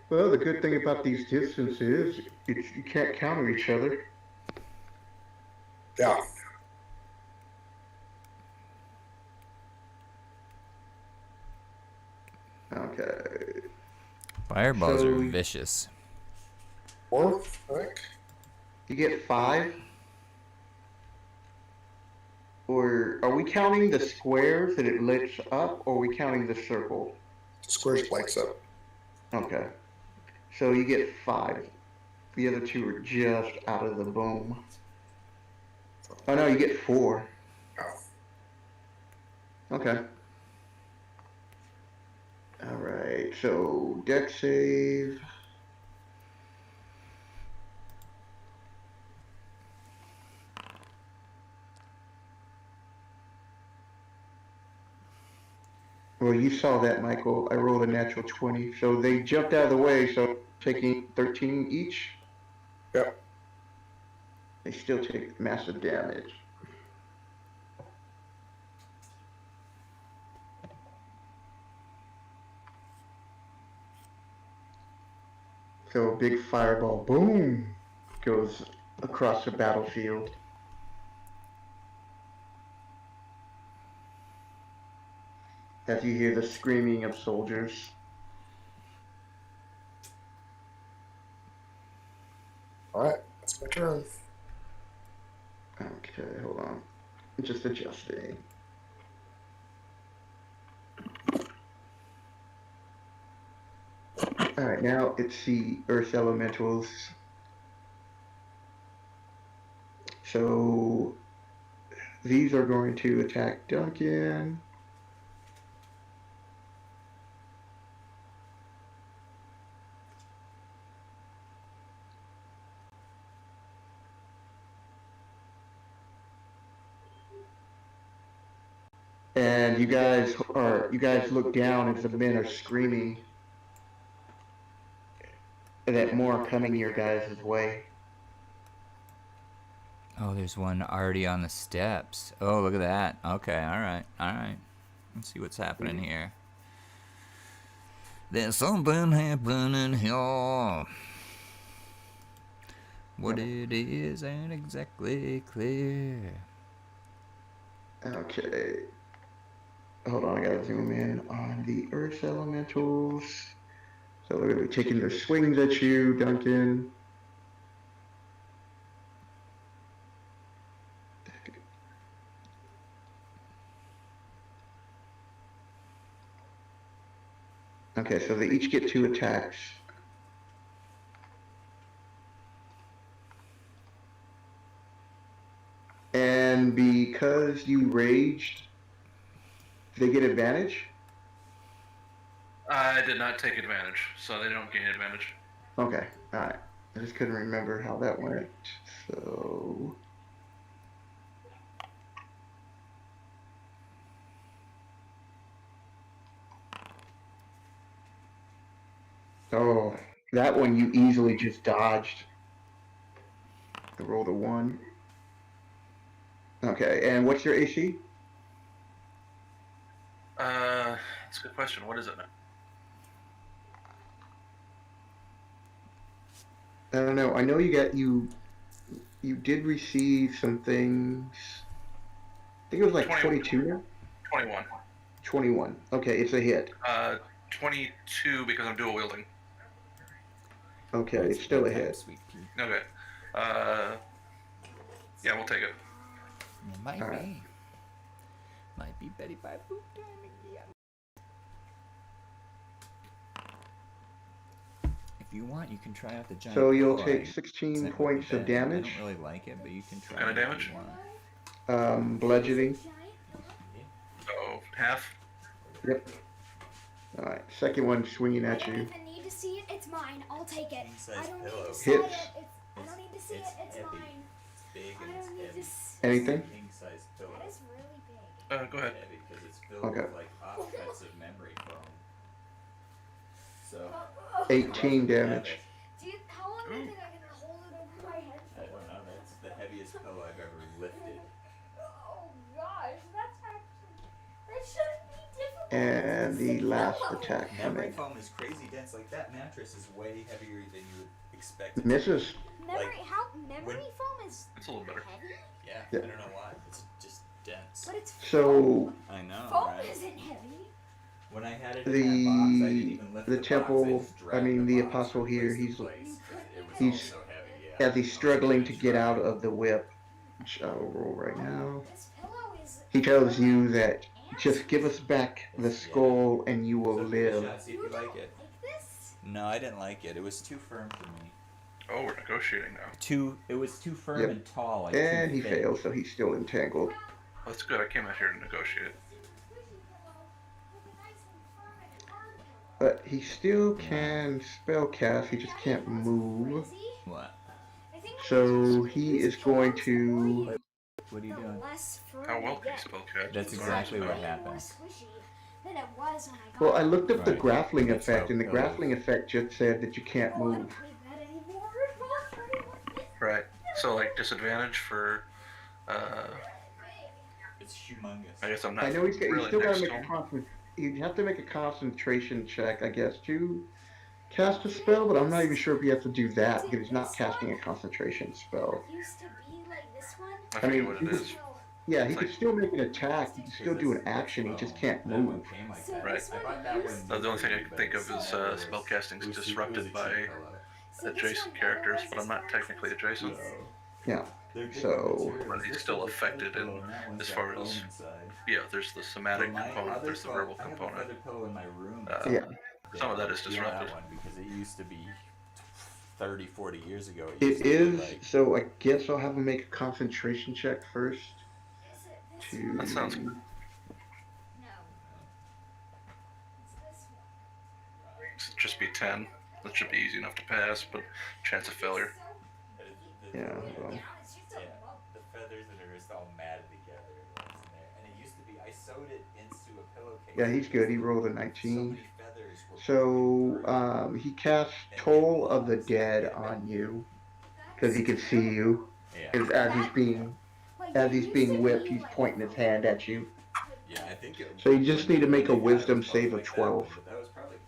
Well, the good thing about these distances, you can't counter each other. Yeah. Okay. Fireballs So- are vicious. 4, I think. You get 5. Or are we counting the squares that it lights up, or are we counting the circle? The squares lights up. Okay. So you get 5. The other 2 are just out of the boom. Oh no, you get 4. Oh. Okay. Alright, so deck save. Well, you saw that, Michael. I rolled a natural 20. So they jumped out of the way, so taking 13 each. Yep. They still take massive damage. So a big fireball, boom, goes across the battlefield. As you hear the screaming of soldiers. Alright, that's my turn. Okay, hold on. Just adjusting. Alright, now it's the Earth Elementals. So these are going to attack Duncan. And you guys look down as the men are screaming that more are coming your guys' way. Oh, there's one already on the steps. Oh, look at that. Okay, alright, alright. Let's see what's happening here. There's something happening here. What it is ain't exactly clear. Okay. Hold on, I gotta zoom in on the Earth Elementals. So they're gonna be taking their swings at you, Duncan. Okay, so they each get 2 attacks. And because you raged, they get advantage? I did not take advantage, so they don't gain advantage. Okay, alright. I just couldn't remember how that went. So... Oh, that one you easily just dodged. I rolled a 1. Okay, and what's your AC? That's a good question. What is it now? I don't know. I know you did receive some things. I think it was like 22 now? 21. 21. Okay, it's a hit. 22 because I'm dual wielding. Okay, it's still a hit. Sweet pea. Okay. Yeah, we'll take it. It might Alright. be. Might be Betty by Boop time again. If you want, you can try out the giant. So you'll pillow. take I 16 sent points with of the bed. I damage. don't really like it, but you can try What kind it of if you damage? want. Bludgeoning. So, half. Yep. Alright, second one swinging I at don't you. even need to see it. It's mine. I'll take it. King-size I don't need pillow. to see Hits. it. I don't need to see it. It's heavy. mine. It's big I and it's don't need heavy. to see Anything? King size pillow. That is really big. Go ahead. Heavy because it's filled Okay. with like offensive memory foam. So 18 damage. Do you, how long do you think I can hold it over my head I for? don't know. That's the heaviest pillow I've ever lifted. Oh gosh, that's actually, that shouldn't be difficult. And the It's a last pillow. attack Memory coming. foam is crazy dense. Like that mattress is way heavier than you would expect. It to Misses. Memory, Like, how memory foam is It's a little better. heavy, be. Yeah, Yeah. I don't know why. It's just dense. but it's So I know, foam right? isn't heavy. When I had it in that box, I didn't even lift the the temple, box. I just dragged the box apostle from here, place to he's place, 'cause it was he's- all so heavy, yeah. as he's struggling to get out of the whip, which I will roll right now. This pillow is. He tells you that just give us back the skull and you will So give it a live. shot, see if you like it. Like this? No, I didn't like it. It was too firm for me. Oh, we're negotiating now. It was too firm Yep. and tall. Like And too he thick. fails, so he's still entangled. That's good. I came out here to negotiate. But he still can spell cast, he just can't move. What? So he is going to... What are you doing? How well can you spell cast? That's exactly what happened. Well, I looked up the Right. grappling That's effect, how and the it grappling effect just said that you can't move. Right. So like disadvantage for. It's humongous. I guess I'm not. I know he's really still got next to to make a him. you have to make a concentration check, I guess, to cast a spell, but I'm not even sure if you have to do that because he's not casting a concentration spell. I I forget mean, what it is. yeah, he could still make an attack, he can still do an action, he just can't move. Right. The only thing I can think of is spellcasting is disrupted by adjacent characters, but I'm not technically adjacent. Yeah, so... But he's still affected in as far as there's the somatic component, there's the verbal component. Yeah. Some of that is disrupted. Because it used to be 30, 40 years ago. It is, so I guess I'll have him make a concentration check first. That sounds good. Just be 10. That should be easy enough to pass, but chance of failure. Yeah, well. The feathers that are just all matted together. And it used to be, I sewed it into a pillowcase. Yeah, he's good. He rolled a 19. So he casts Toll of the Dead on you because he can see you. Because as he's being whipped, he's pointing his hand at you. Yeah, I think it, so you just need to make a Wisdom save of 12. That was probably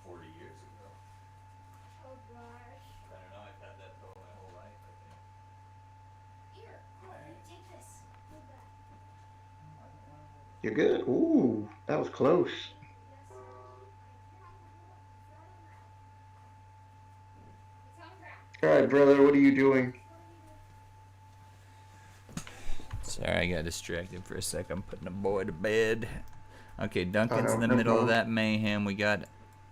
40 years ago. Oh gosh. I don't know. I've had that pill my whole life. I think. Here, take this. Move that. You're good. Ooh, that was close. All right, brother. What are you doing? Sorry, I got distracted for a sec. I'm putting a boy to bed. Okay, Duncan's no, in the no middle of problem. that mayhem. We got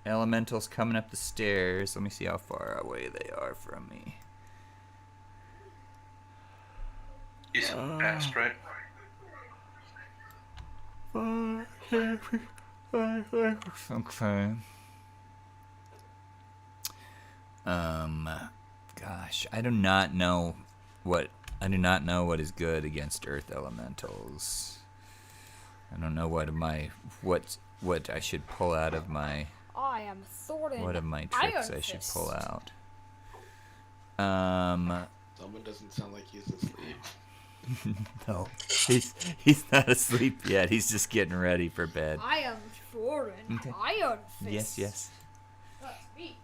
elementals coming up the stairs. Let me see how far away they are from me. He's passed, right? Okay. Gosh, I do not know what is good against earth elementals. I don't know what I should pull out of my I am Thorin. what of my tricks I should pull out. Someone doesn't sound like he's asleep. No, he's not asleep yet. He's just getting ready for bed. I am Thorin. Okay. Iron Fist. Yes. That's me.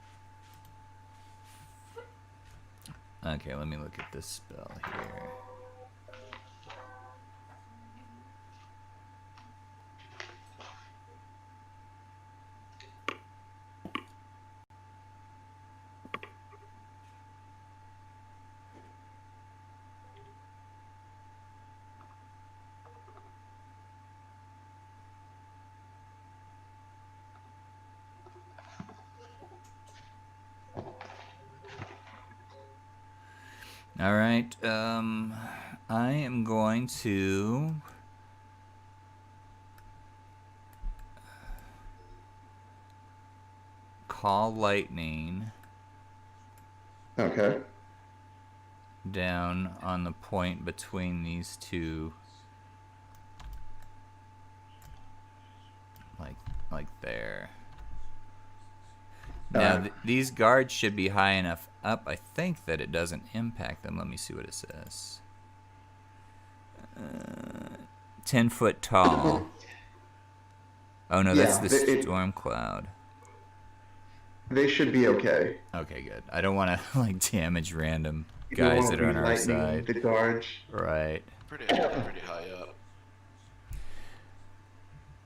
Okay, let me look at this spell here. All right, I am going to call lightning Okay. down on the point between these two, like there. Now, these guards should be high enough up, I think, that it doesn't impact them. Let me see what it says. 10 foot tall. Oh, no, that's the storm cloud. They should be okay. Okay, good. I don't want to, like, damage random You don't guys wanna that are on be our lightning side. The guards. Right. Pretty high up.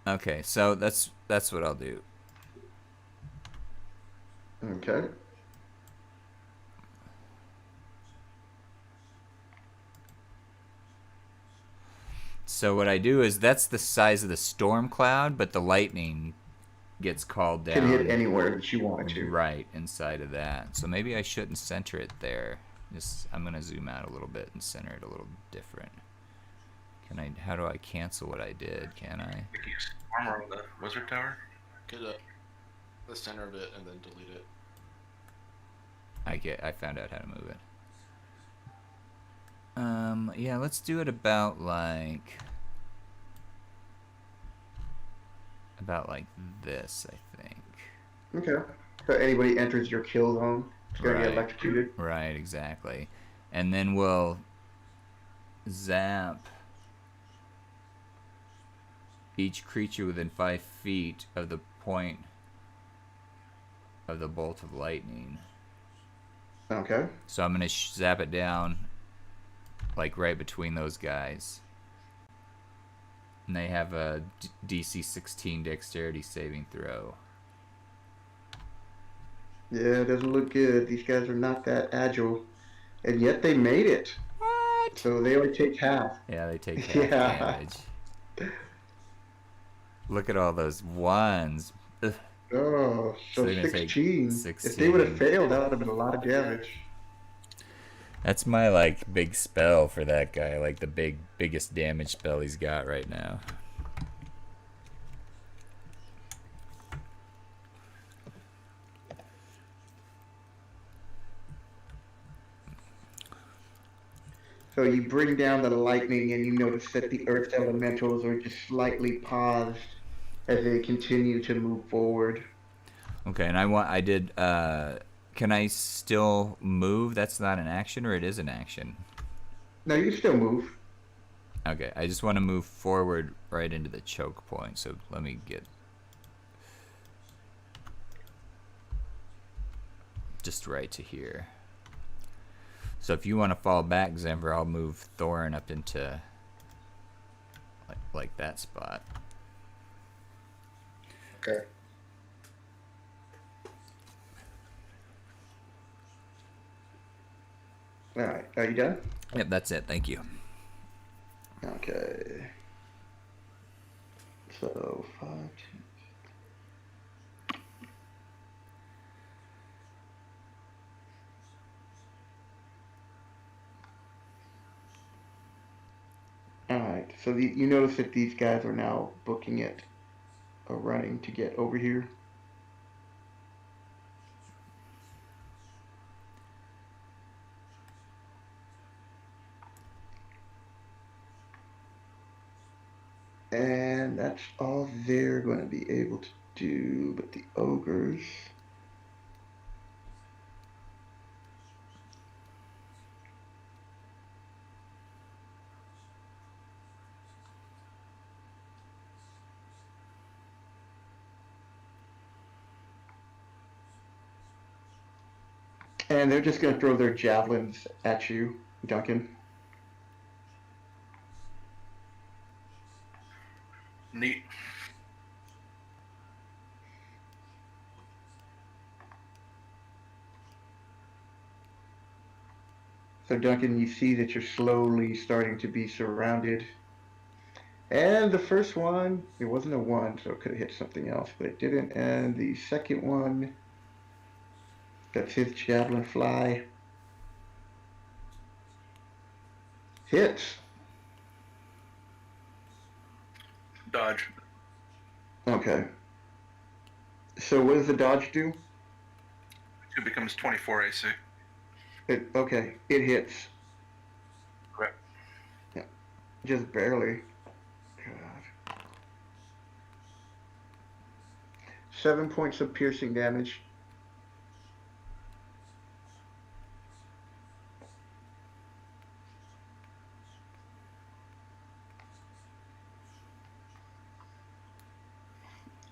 Okay, so that's what I'll do. Okay. So what I do is that's the size of the storm cloud, but the lightning gets called down. Can hit anywhere that you want it to. Right inside of that. So maybe I shouldn't center it there. I'm gonna zoom out a little bit and center it a little different. How do I cancel what I did? Can I? Armor on the wizard tower. Get the center of it and then delete it. I found out how to move it. Yeah, let's do it about like this, I think. Okay. So anybody enters your kill zone, it's gonna get electrocuted. Right, exactly. And then we'll zap each creature within 5 feet of the point of the bolt of lightning. Okay. So I'm gonna zap it down, like right between those guys. And they have a DC 16 dexterity saving throw. Yeah, it doesn't look good. These guys are not that agile, and yet they made it. What? So they only take half. Yeah, they take half Yeah. damage. Look at all those ones. Ugh. Oh, so they're gonna take 16. 16. If they would have failed, that would have been a lot of damage. That's my like big spell for that guy, like the biggest damage spell he's got right now. So you bring down the lightning and you notice that the earth elementals are just slightly paused as they continue to move forward. Okay, and can I still move? That's not an action, or it is an action? No, you can still move. Okay, I just want to move forward right into the choke point, so let me get just right to here. So if you want to fall back, Zember, I'll move Thorin up into like that spot. Okay. Alright, are you done? Yep, that's it. Thank you. Okay. So, 5, 10. Alright, so you notice that these guys are now booking it or running to get over here. And that's all they're going to be able to do, but the ogres. And they're just going to throw their javelins at you, Duncan. Neat. So Duncan, you see that you're slowly starting to be surrounded. And the first one, it wasn't a 1, so it could have hit something else, but it didn't. And the second one, that's his javelin fly. Hits. Dodge. Okay. So what does the dodge do? It becomes 24 AC. Okay, it hits. Correct. Yeah, just barely. God. 7 points of piercing damage.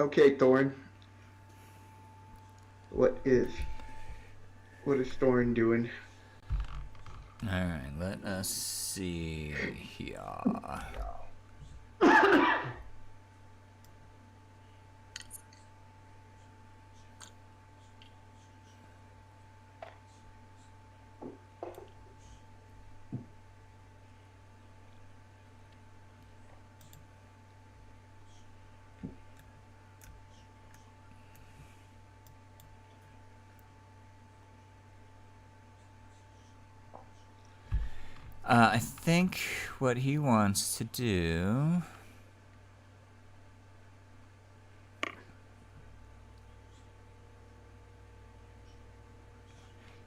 Okay, Thorin. What is Thorin doing? Alright, let us see here. I think what he wants to do...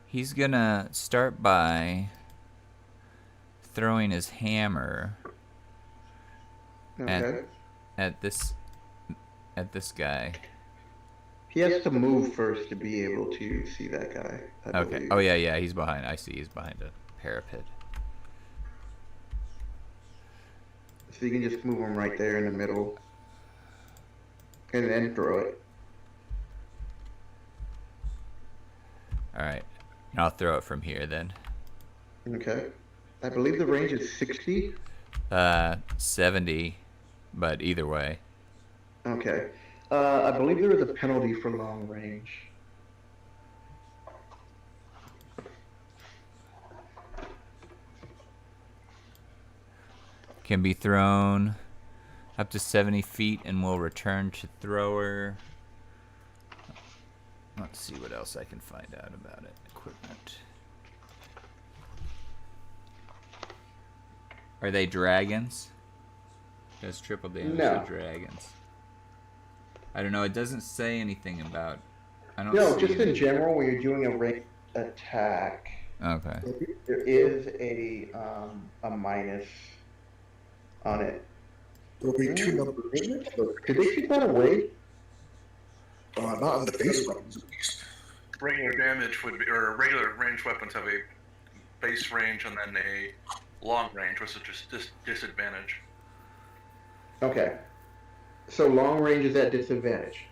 He's gonna start by throwing his hammer Okay. at this guy. He has to move first to be able to see that guy, I Okay. believe. Oh yeah, he's behind. I see. He's behind a parapet. So you can just move him right there in the middle. And then throw it. All right. And I'll throw it from here then. Okay. I believe the range is 60. 70, but either way. Okay. I believe there is a penalty for long range. Can be thrown up to 70 feet and will return to thrower. Let's see what else I can find out about it. Equipment. Are they dragons? Does triple damage to dragons? I don't know. It doesn't say anything about. I don't. No, see just in general, when you're doing a ranged attack, Okay. there is a minus on it. There'll be two numbers. Did they take that away? Not on the base weapons, at least. Regular damage would be, or regular ranged weapons have a base range and then a long range, which is just disadvantage. Okay. So long range is at disadvantage.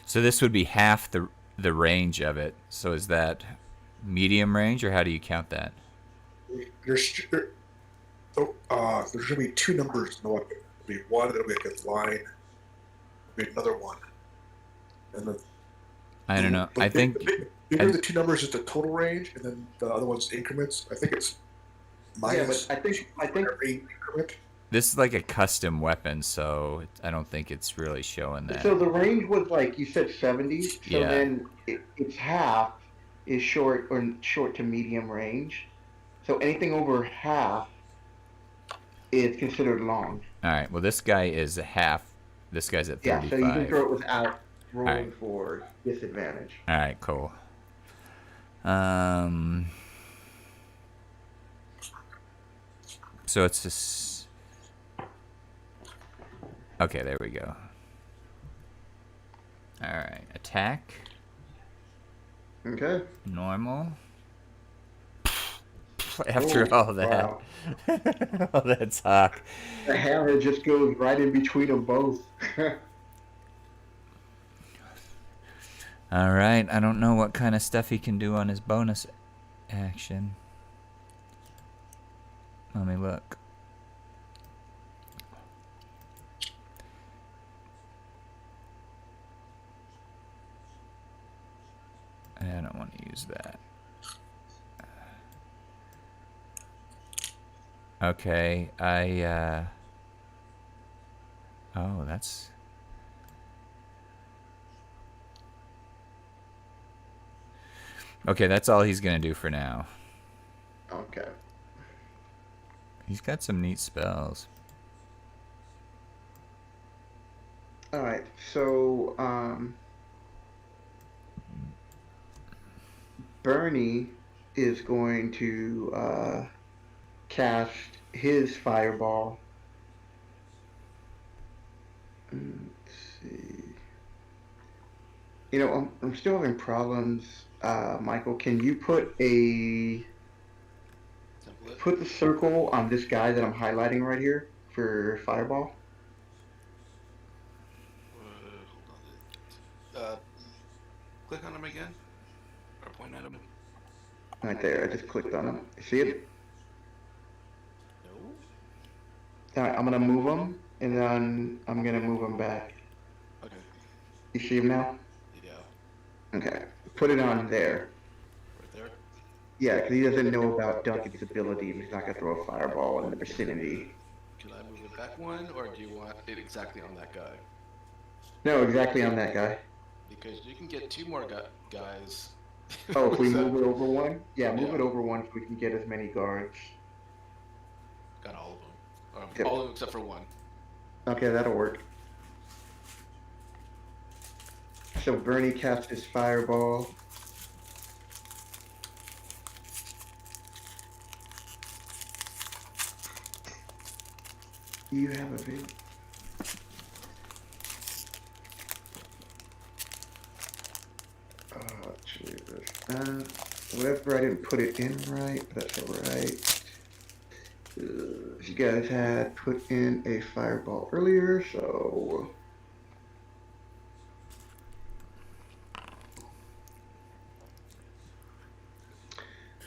So this would be half the range of it. So is that medium range, or how do you count that? There's going to be two numbers in the weapon. There'll be one that'll be like a line. There'll be another one. And then, I don't know. I think the two numbers is the total range, and then the other one's increments. I think it's minus. Yeah, but I think every increment. this is like a custom weapon, so I don't think it's really showing that. so. The range was like you said 70. So Yeah. then it's half is short to medium range. So anything over half is considered long. All right. Well, this guy is a half. This guy's at 35. Yeah. So you can throw it without rolling Alright. for disadvantage. All right. Cool. So it's just. Okay, there we go. All right. Attack. Okay. Normal. After all that. Wow. All that talk. The hammer just goes right in between them both. All right. I don't know what kind of stuff he can do on his bonus action. Let me look. I don't want to use that. Okay, oh, that's... Okay, that's all he's gonna do for now. Okay. He's got some neat spells. All right. So, Bernie is going to cast his fireball. Let's see. You know, I'm still having problems. Michael, can you put the circle on this guy that I'm highlighting right here for fireball? Hold on. Click on him again. Or point at him. Right there. I just clicked on him. See it? No. All right, I'm gonna move him, and then I'm gonna move him back. Okay. You see him now? Yeah. Okay. Put it on there. Right there. Yeah, because he doesn't know about Duncan's ability. He's not gonna throw a fireball in the vicinity. Can I move it back one, or do you want it exactly on that guy? No, exactly on that guy. Because you can get two more guys Oh, if we So, move it over one? Yeah, move Yeah. it over one so we can get as many guards. got all of them. Yep. All of them except for one. Okay, that'll work. So Bernie casts his fireball. You have a big... Oh, Jesus. Whatever, I didn't put it in right, but that's alright. You guys had put in a fireball earlier, so...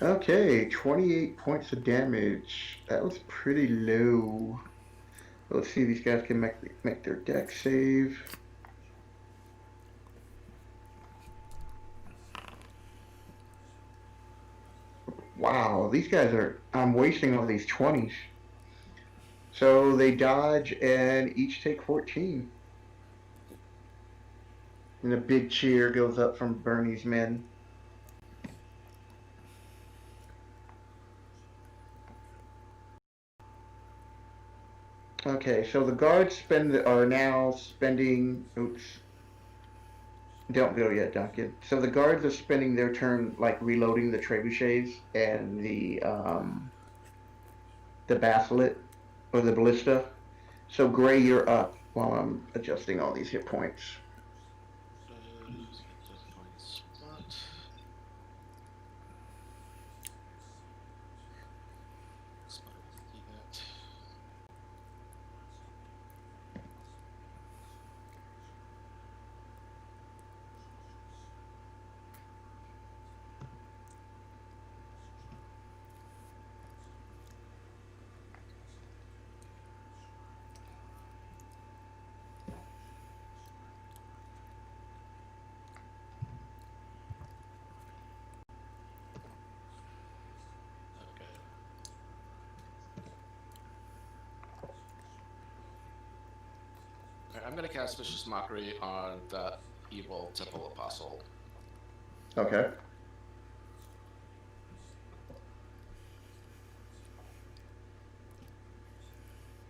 Okay, 28 points of damage. That was pretty low. Let's see if these guys can make their deck save. Wow, these guys are... I'm wasting all these 20s. So they dodge and each take 14. And a big cheer goes up from Bernie's men. Okay, so the guards are now spending... Oops. Don't go yet, Duncan. So the guards are spending their turn, like, reloading the trebuchets and the basilisk, or the ballista. So, Gray, you're up while I'm adjusting all these hit points. I'm gonna cast Vicious Mockery on the evil Temple Apostle. Okay.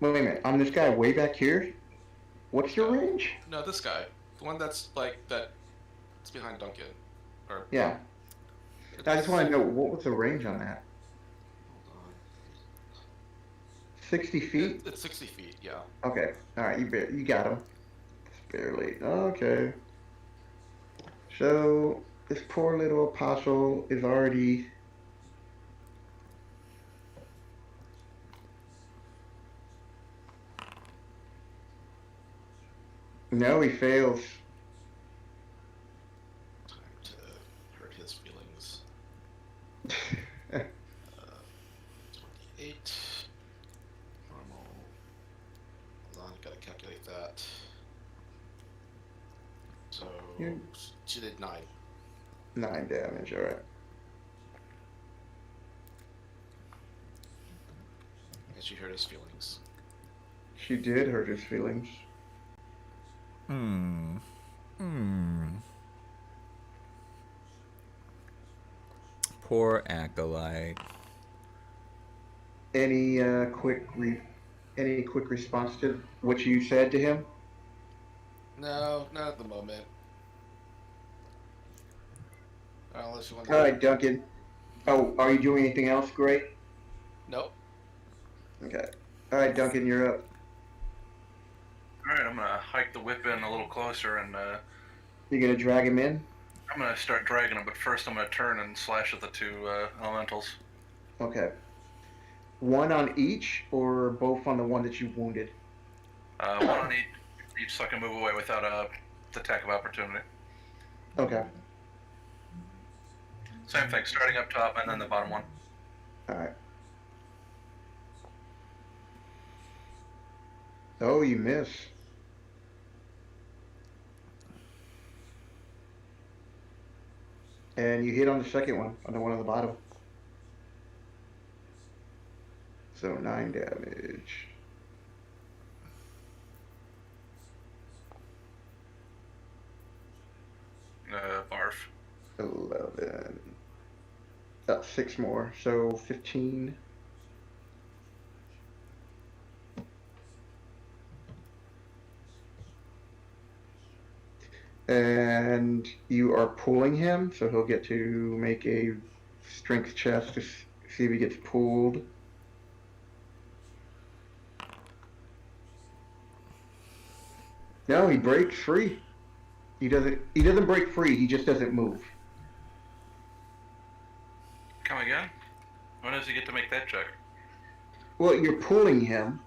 Wait a minute. On this guy way back here? What's your range? No, this guy. The one that's like that. It's behind Duncan. Or Yeah. I just want to know, what was the range on that? Hold on. 60 feet? It's 60 feet. Yeah. Okay. All right. You got him. Just barely. Okay. So this poor little apostle is already... No, he fails. Time to hurt his feelings. 28. Normal. Hold on, gotta calculate that. So she did 9. 9 damage, alright. And she hurt his feelings. She did hurt his feelings. Poor acolyte. Any quick response to what you said to him? No, not at the moment. Unless you want to. All right, Duncan. Oh, are you doing anything else, Gray? Nope. Okay. All right, Duncan, you're up. Alright, I'm gonna hike the whip in a little closer and You gonna drag him in? I'm gonna start dragging him, but first I'm gonna turn and slash at the two elementals. Okay. One on each, or both on the one that you wounded? One on each so I can move away without the attack of opportunity. Okay. Same thing, starting up top and then the bottom one. All right. Oh, you miss. And you hit on the second one, on the one on the bottom. So 9 damage. Barf. 11. 6 more, so 15. And you are pulling him, so he'll get to make a strength check to see if he gets pulled. No, he breaks free. He doesn't break free, he just doesn't move. Come again? When does he get to make that check? Well, you're pulling him.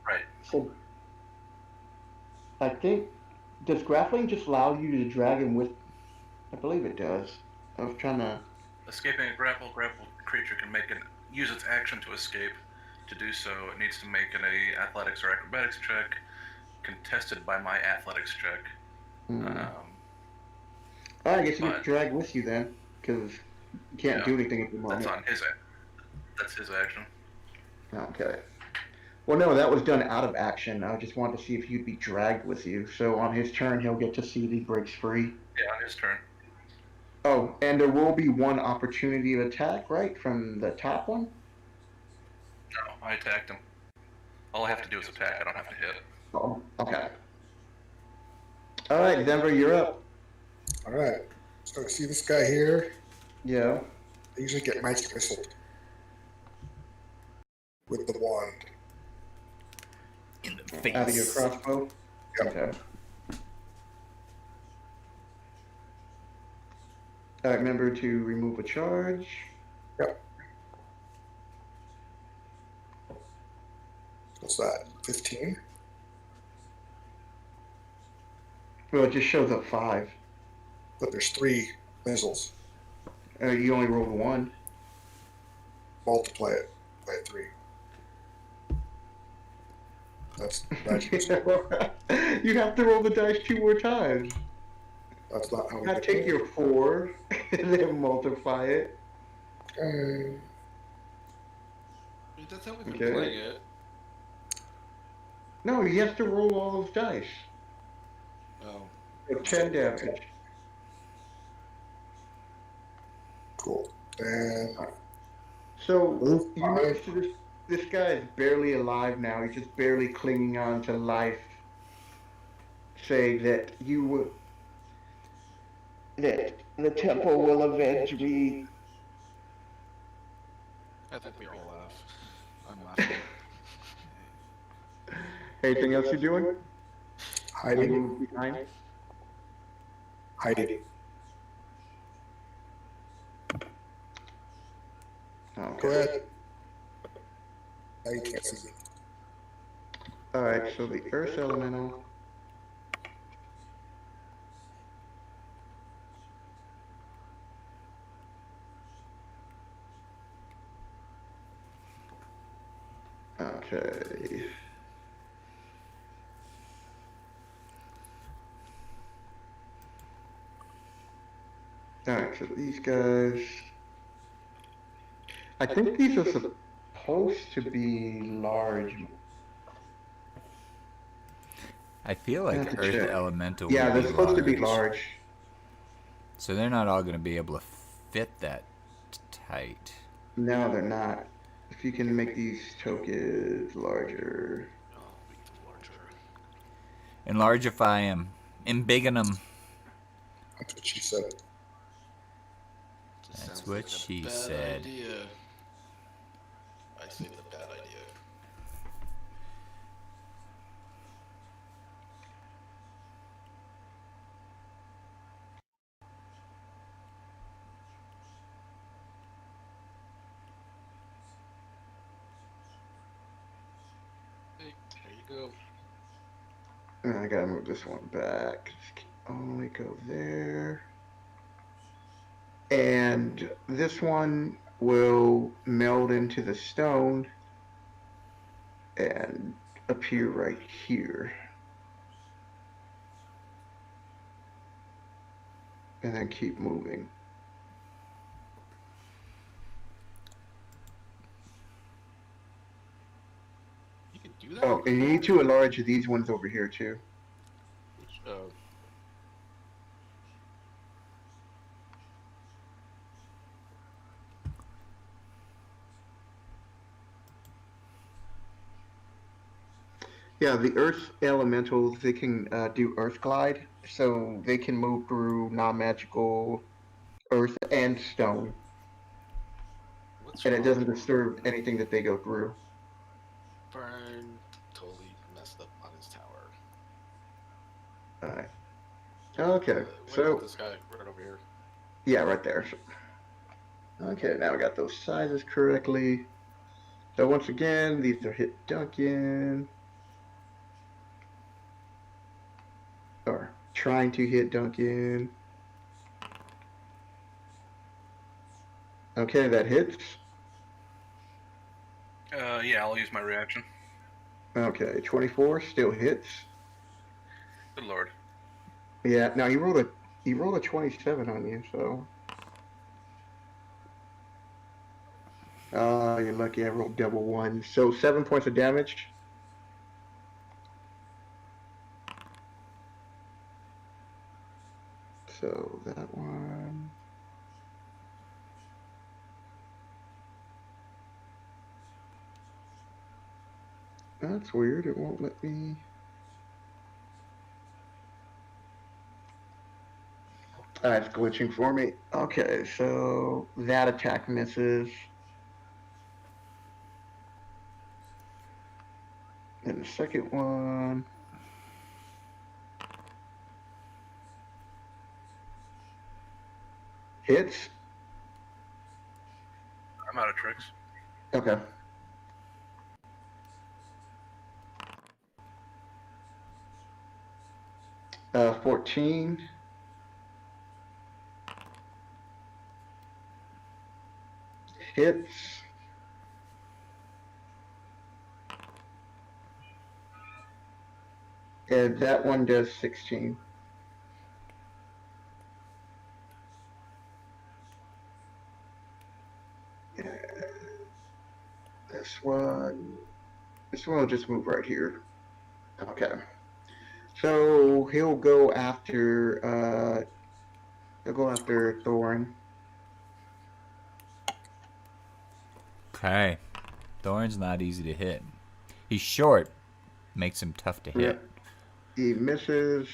Right. So I think, does grappling just allow you to drag him with? I believe it does. I was trying to. Escaping a grappled creature can use its action to escape. To do so, it needs to make an athletics or acrobatics check, contested by my athletics check. I guess you get to drag with you then, because you can't do anything at the moment. That's his action. Okay. Well, no, that was done out of action. I just wanted to see if you'd be dragged with you. So on his turn, he'll get to see if he breaks free. Yeah, on his turn. Oh, and there will be one opportunity of attack, right, from the top one? No, I attacked him. All I have to do is attack. I don't have to hit. Oh, okay. All right, Denver, you're up. All right. So see this guy here? Yeah. I usually get magic missile with the wand. In the face. Out of your crossbow? Yep. Okay. All right, remember to remove a charge. Yep. What's that? 15? Well, it just shows up 5. But there's 3 missiles. You only rolled 1. Multiply it by 3. That's magic missile. You'd have to roll the dice 2 more times. That's not how we I'd take your 4 and then multiply it. That's how we've been Okay. playing it. No, he has to roll all those dice. Oh. For 10 damage. Cool. And So you notice this guy is barely alive now. He's just barely clinging on to life. Say that that the temple will avenge me. I think we all laugh. I'm laughing. Anything else you're doing? hiding. Behind? Hiding. Okay. Go ahead. Now you can't see me. Alright, so the Earth Elemental. Okay. Alright, so these guys. I think these are supposed to be large. I feel I like have to Earth check. Elemental Yeah, would they're be supposed to be large. large. So they're not all going to be able to fit that tight. No, they're not. If you can make these tokens larger. Oh, make them larger. Enlargify them. Embiggen them. That's what she said. Just That's sounds what like a she bad said. Idea. I say the bad idea. Hey, there you go. And I gotta move this one back. This can only go there. And this one will meld into the stone and appear right here. And then keep moving. You can do that? Oh, and you need to enlarge these ones over here too. Yeah, the Earth elementals, they can do Earth Glide, so they can move through non-magical Earth and Stone, What's and it wrong? doesn't disturb anything that they go through. Burn totally messed up on his tower. Alright. Okay, What about so, this guy right over here? yeah, right there. Okay, now we got those sizes correctly. So once again, these are hit Duncan, or trying to hit Duncan. Okay, that hits. Yeah, I'll use my reaction. Okay, 24 still hits. Good lord. Yeah, now he rolled a 27 on you, so you're lucky I rolled double one. So 7 points of damage. So that one. That's weird. It won't let me. It's glitching for me. Okay, so that attack misses. And the second one. Hits. I'm out of tricks. Okay. 14. Hits. And that one does 16. This one. This one will just move right here. Okay. So he'll go after Thorn. Okay. Thorn's not easy to hit. He's short, makes him tough to hit. Yep. He misses.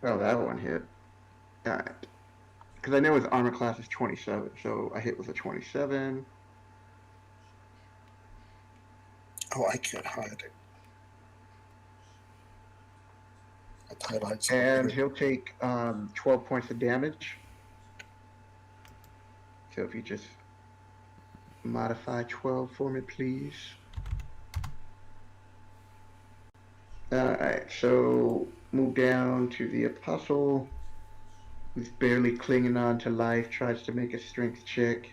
Oh, that one hit. Alright. Because I know his armor class is 27, so I hit with a 27. Oh, I can't hide it. I highlight something. And he'll take 12 points of damage. So if you just modify 12 for me, please. Alright, so move down to the Apostle, who's barely clinging on to life, tries to make a strength check.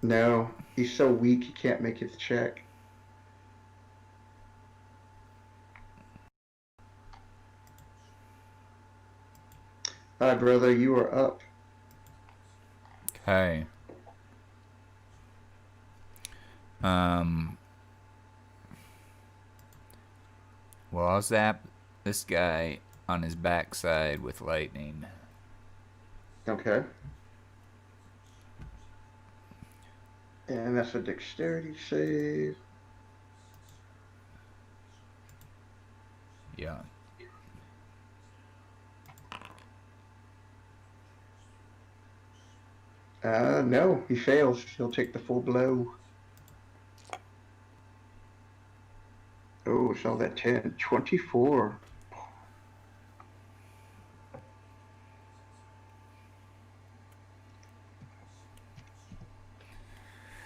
No, he's so weak he can't make his check. Hi, brother, you are up. Okay. Well, I'll zap this guy on his backside with lightning. Okay. And that's a dexterity save. Yeah. No, he fails. He'll take the full blow. Oh, saw that 10. 24.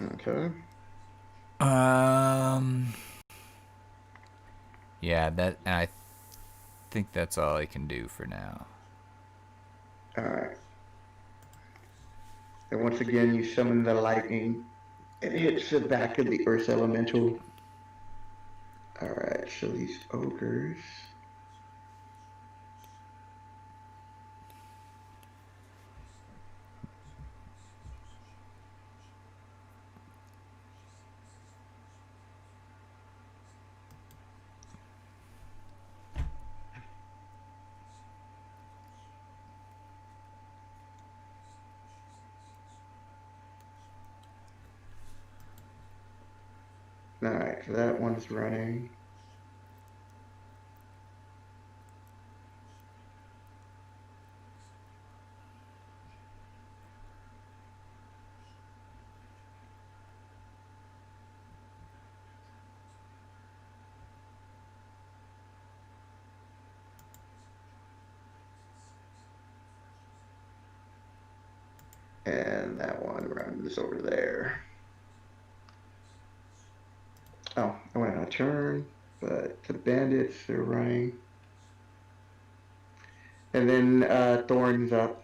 Okay. Yeah, that I think that's all I can do for now. Alright. And once again, you summon the lightning. It hits the back of the earth elemental. Alright, so these ogres. Alright, so that one's running. And that one runs over there. Oh, I went on a turn, but the bandits are running. And then Thorn's up.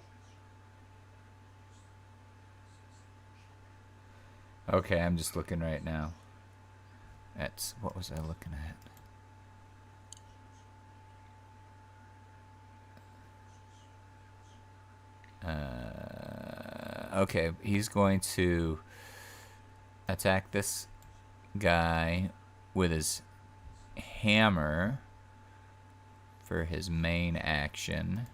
Okay, I'm just looking right now. That's what was I looking at? Okay, he's going to attack this guy with his hammer for his main action.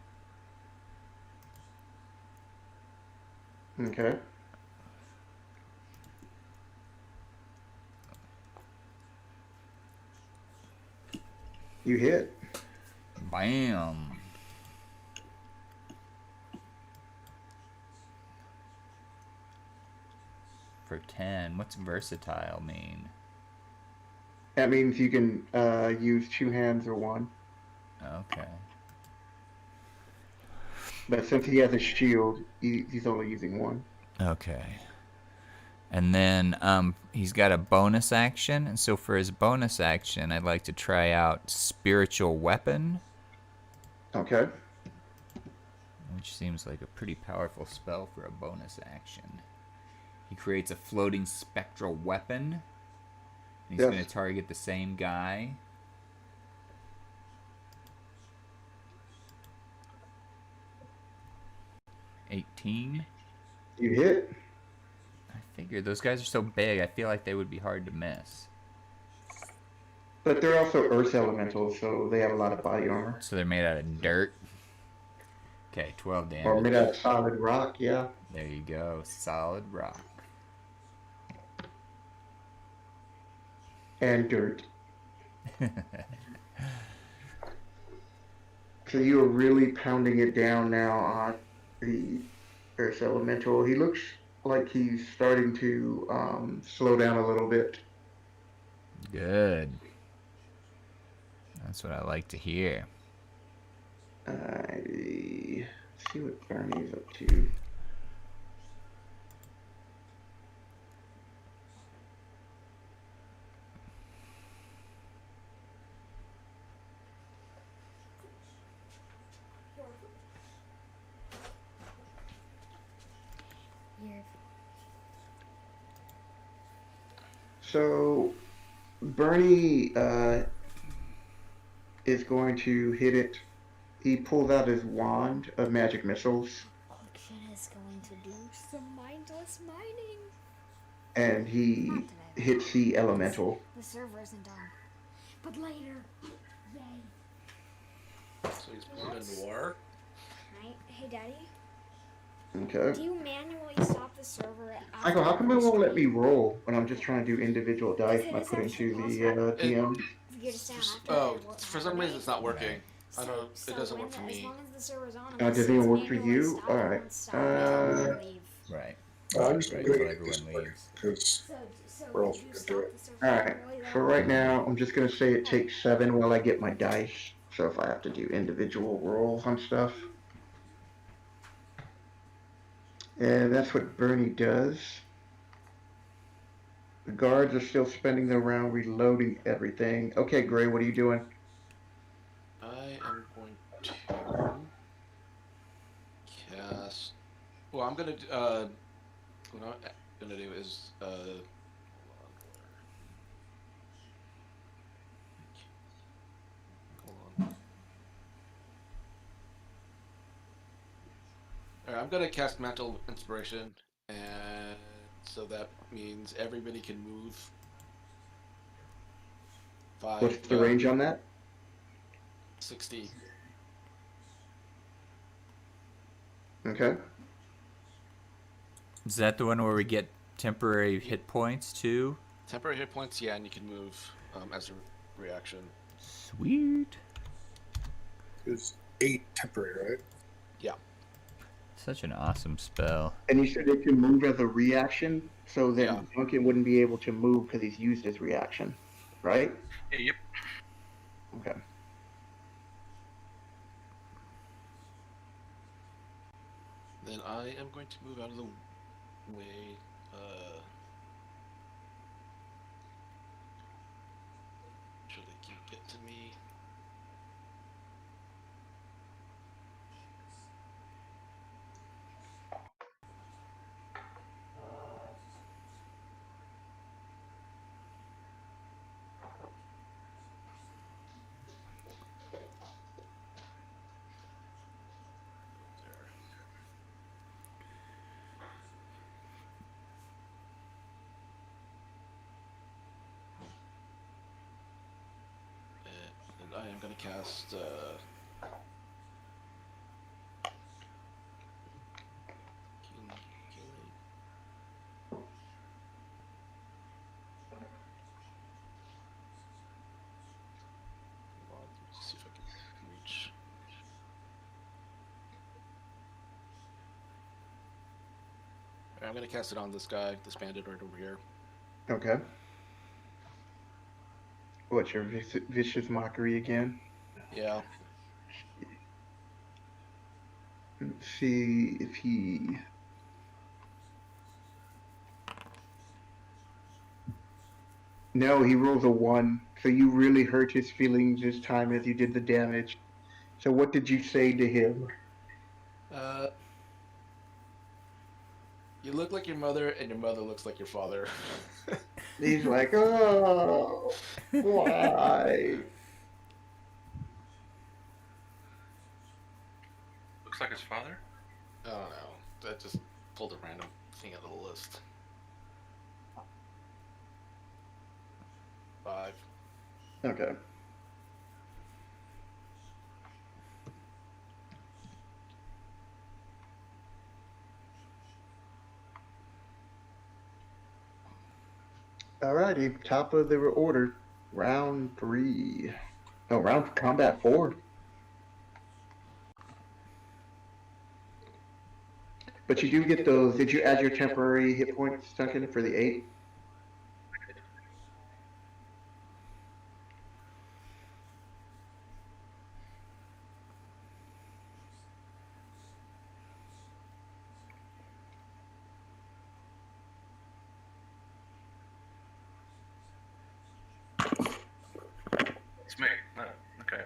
Okay. You hit. Bam. For 10. What's versatile mean? That means you can use 2 hands or 1. Okay. But since he has a shield, he's only using 1. Okay. And then he's got a bonus action. And so for his bonus action, I'd like to try out Spiritual Weapon. Okay. Which seems like a pretty powerful spell for a bonus action. He creates a floating spectral weapon. He's going to target the same guy. $18. You hit. I figured those guys are so big, I feel like they would be hard to miss. But they're also earth elementals, so they have a lot of body armor. So they're made out of dirt. Okay, 12 damage. Or made out of solid rock, yeah. There you go, solid rock. And dirt. So you are really pounding it down now on the earth elemental. He looks like he's starting to slow down a little bit. Good. That's what I like to hear. Let's see what Bernie's up to. So Bernie is going to hit it. He pulls out his wand of magic missiles. Joaquin is going to do some mindless mining. And he hits the elemental. The server isn't done. But later. Yay. So he's playing a noir. Right? Hey, Daddy. Okay. Do you manually stop the server? Michael, how come it won't let me roll when I'm just trying to do individual dice when I put into the DM? Oh, for some reason it's not working. I don't. It doesn't work for me. Does it even work for you? All right. Right. I'm just Right, going so to everyone leaves. because we're all going to do it. All right. For right now, I'm just gonna say it takes 7 while I get my dice. So if I have to do individual rolls on stuff. And that's what Bernie does. The guards are still spending their round reloading everything. Okay, Gray, what are you doing? I am going to cast. Well, I'm gonna. What I'm gonna do is. Hold on. Alright, I'm gonna cast Mental Inspiration, and so that means everybody can move. What's the range on that? 60. Okay. Is that the one where we get temporary hit points too? Temporary hit points, yeah, and you can move as a reaction. Sweet. It's 8 temporary, right? Yeah. Such an awesome spell. And you said it can move as a reaction, so then Yeah. Joaquin wouldn't be able to move because he's used his reaction, right? Yep. Okay. Then I am going to move out of the way. So they can't get to me. There. And I am going to cast Healing. Hold on, let me see if I can reach. Alright, I'm going to cast it on this guy, this bandit right over here. Okay. What's your vicious mockery again? Yeah. Let's see if he. No, he rolls a 1. So you really hurt his feelings this time as you did the damage. So what did you say to him? You look like your mother, and your mother looks like your father. He's like, oh, why? Looks like his father. I don't know. That just pulled a random thing out of the list. 5. Okay. Alrighty, top of the order, round 3. No, round combat 4. But you do get those. Did you add your temporary hit points stuck in for the 8? It's me. No, okay.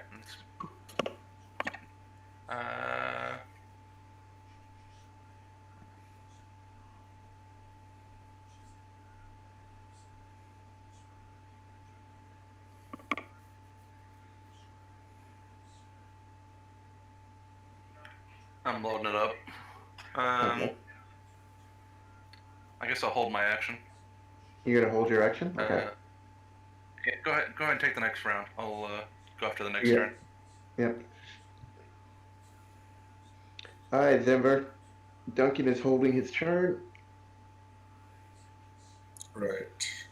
I'm loading it up. Okay. I guess I'll hold my action. You're gonna hold your action? Okay. Yeah, go ahead and take the next round. I'll go after the next Yeah. turn. Yep. Alright, Zember. Duncan is holding his turn. Right.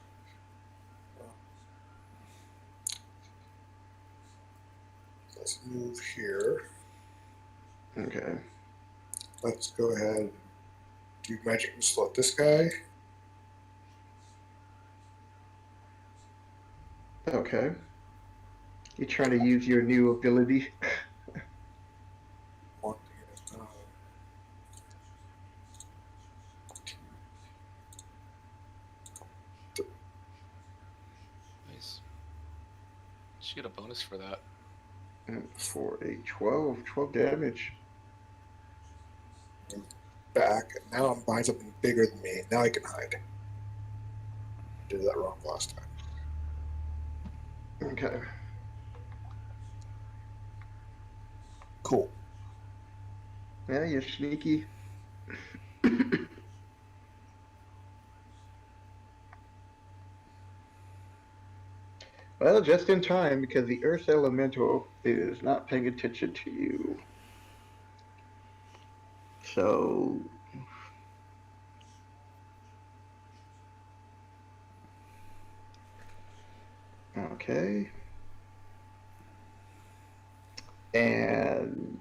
Let's move here. Okay. Let's go ahead and do magic and slot this guy. Okay. You're trying to use your new ability. One, Nice. Should get a bonus for that. For a 12 damage. back, and now I'm behind something bigger than me. Now I can hide. Did that wrong last time. Okay. Cool. Yeah, you're sneaky. Well, just in time, because the Earth Elemental is not paying attention to you. So... Okay. And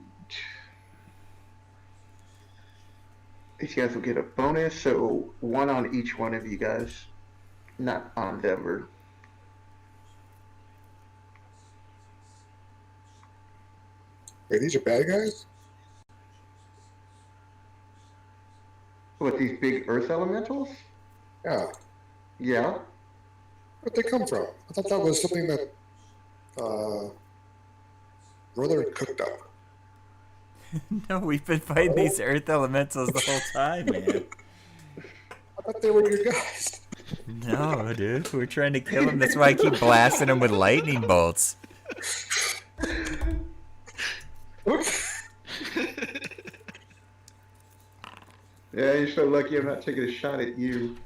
these guys will get a bonus, so one on each one of you guys, not on Denver. Wait, these are bad guys? What, these big earth elementals? Yeah. Yeah. Where'd they come from? I thought that was something that brother had cooked up. No, we've been fighting these earth elementals the whole time, man. I thought they were your guys. No, dude, we're trying to kill them. That's why I keep blasting them with lightning bolts. Yeah, you're so lucky I'm not taking a shot at you.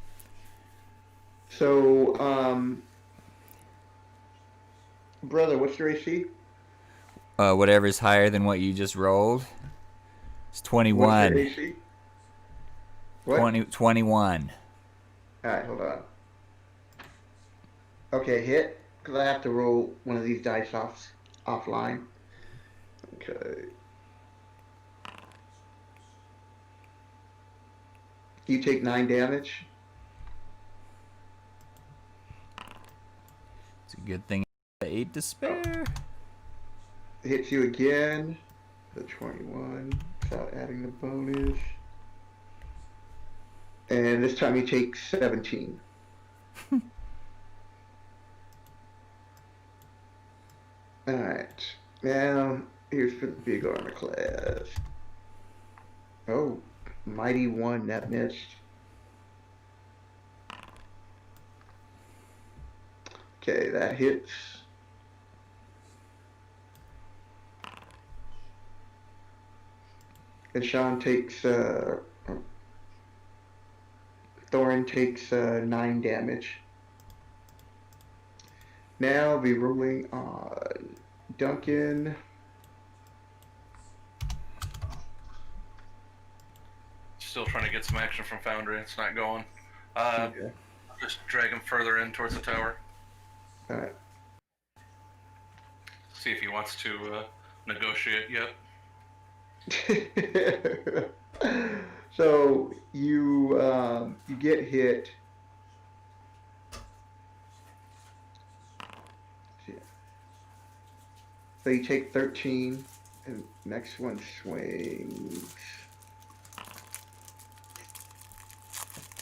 So, brother, what's your AC? Whatever's higher than what you just rolled. It's What's 21. your AC? What? 21. Alright, hold on. Okay, hit. Because I have to roll one of these dice offline. Okay. You take 9 damage. It's a good thing I had 8 to spare. Hits you again. The 21 without adding the bonus. And this time you take 17. Alright. Now, here's for the big armor class. Oh, mighty 1, that missed. Okay, that hits. And Sean takes, Thorin takes 9 damage. Now I'll be rolling on Duncan. Still trying to get some action from Foundry. It's not going. Okay. Just drag him further in towards the tower. Alright. See if he wants to negotiate yet. So you get hit. So you take 13, and next one swings.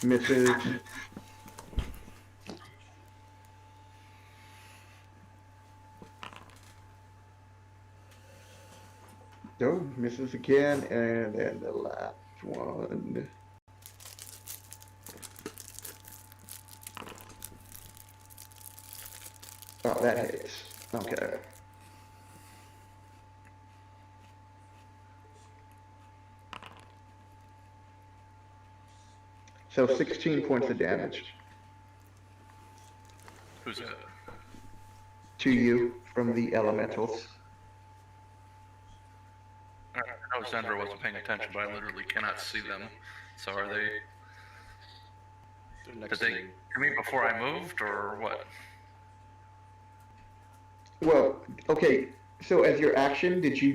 Misses. No, misses again, and then the last one. Oh, that hits. Okay. So 16 points of damage Who's that? to you from the elementals. I know Zendra wasn't paying attention, but I literally cannot see them. So are they? Did they hear me before I moved, or what? Well, okay. So as your action, did you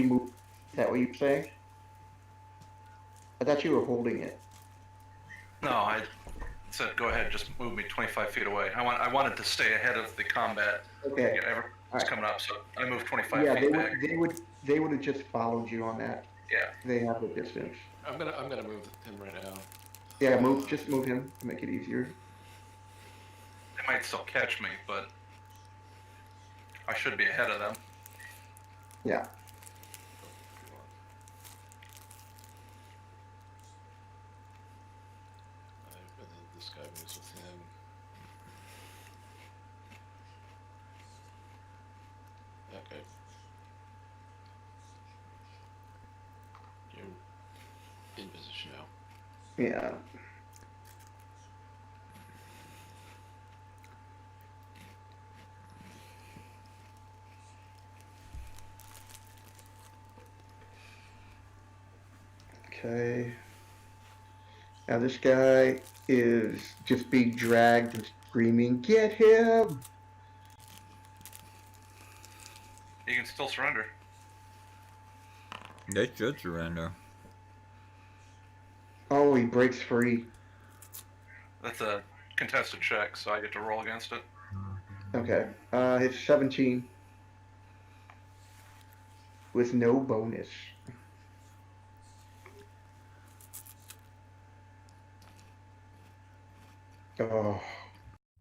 move? Is that what you're saying? I thought you were holding it. No, I said go ahead, just move me 25 feet away. I wanted to stay ahead of the combat. Okay. Yeah, everyone's Alright. coming up, so I moved 25 Yeah, feet back. they would have just followed you on that. Yeah. They have the distance. I'm gonna move him right now. Yeah, just move him to make it easier. They might still catch me, but I should be ahead of them. Yeah. And then this guy moves with him. Okay. You're in position now. Yeah. Okay. Now this guy is just being dragged and screaming, "Get him!" can still surrender. They should surrender. Oh, he breaks free. That's a contested check, so I get to roll against it. Okay. It's 17 with no bonus. Oh,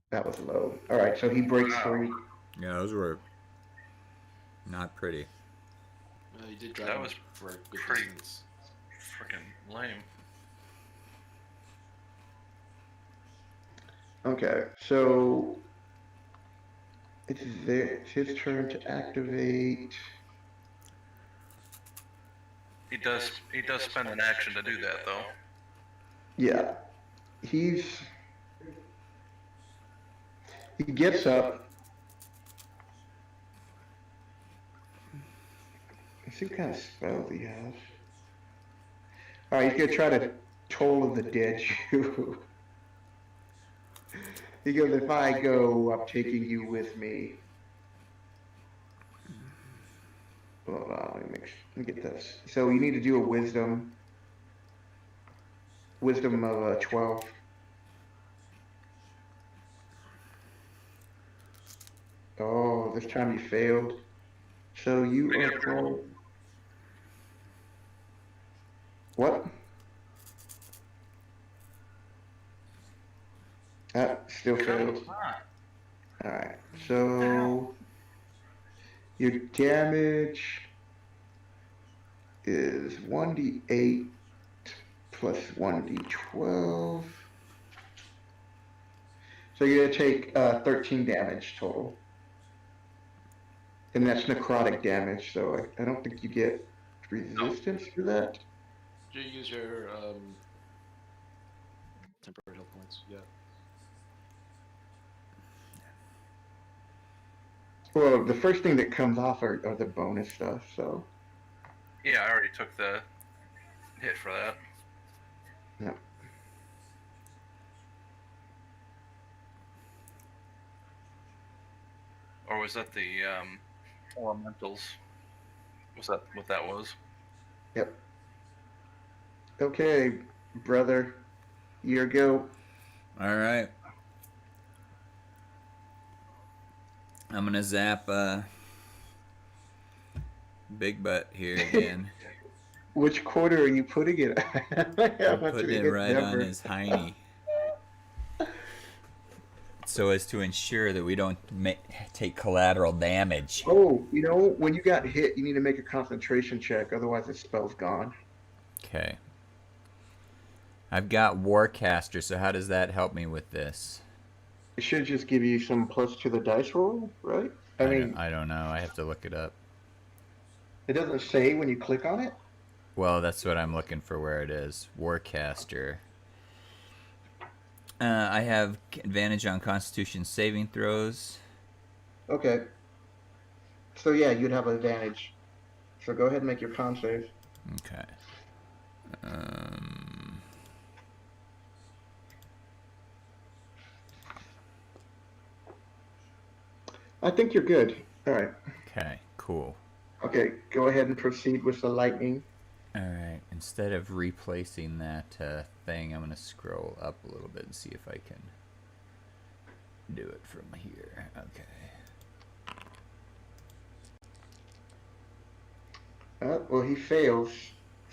that was low. All right, so he breaks free. Yeah, those were not pretty. You did drive That him was for a good pretty- distance. Freaking lame. Okay, so it's his turn to activate. He does spend an action to do that, though. Yeah, he gets up. Let's see what kind of spells he has. All right, he's gonna try to Toll of the Dead you. He goes, if I go, I'm taking you with me. Hold on, let me get this. So you need to do a wisdom. Wisdom of 12. Oh, this time you failed. So you are going. What? That still failed. Alright, so your damage is 1d8 plus 1d12. So you're gonna take 13 damage total. And that's necrotic damage, so I don't think you get resistance for that. Did you use your temporary health points? Yeah. Well, the first thing that comes off are the bonus stuff, so. Yeah, I already took the hit for that. Yeah. Or was that the elementals? Was that what that was? Yep. Okay, brother. Your go. All right. I'm gonna zap Big Butt here again. Which quarter are you putting it at? I'm putting it right on his hiney. So as to ensure that we don't take collateral damage. Oh, you know, when you got hit, you need to make a concentration check, otherwise the spell's gone. Okay. I've got Warcaster, so how does that help me with this? It should just give you some plus to the dice roll, right? I mean, I don't know. I have to look it up. it doesn't say when you click on it. Well, that's what I'm looking for, where it is. Warcaster. I have advantage on Constitution saving throws. Okay. So yeah, you'd have advantage. So go ahead and make your con save. Okay. I think you're good. All right. Okay, cool. Okay, go ahead and proceed with the lightning. Alright, instead of replacing that thing, I'm going to scroll up a little bit and see if I can do it from here. Okay. Well, he fails.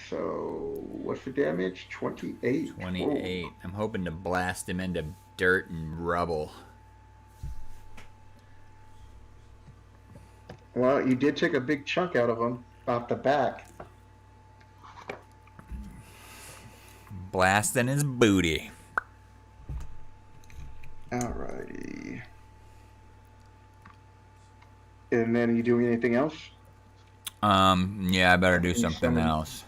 So, what's the damage? 28. 28. Whoa. I'm hoping to blast him into dirt and rubble. Well, you did take a big chunk out of him off the back. Blasting his booty. Alrighty. And then are you doing anything else? Yeah, I better do something else.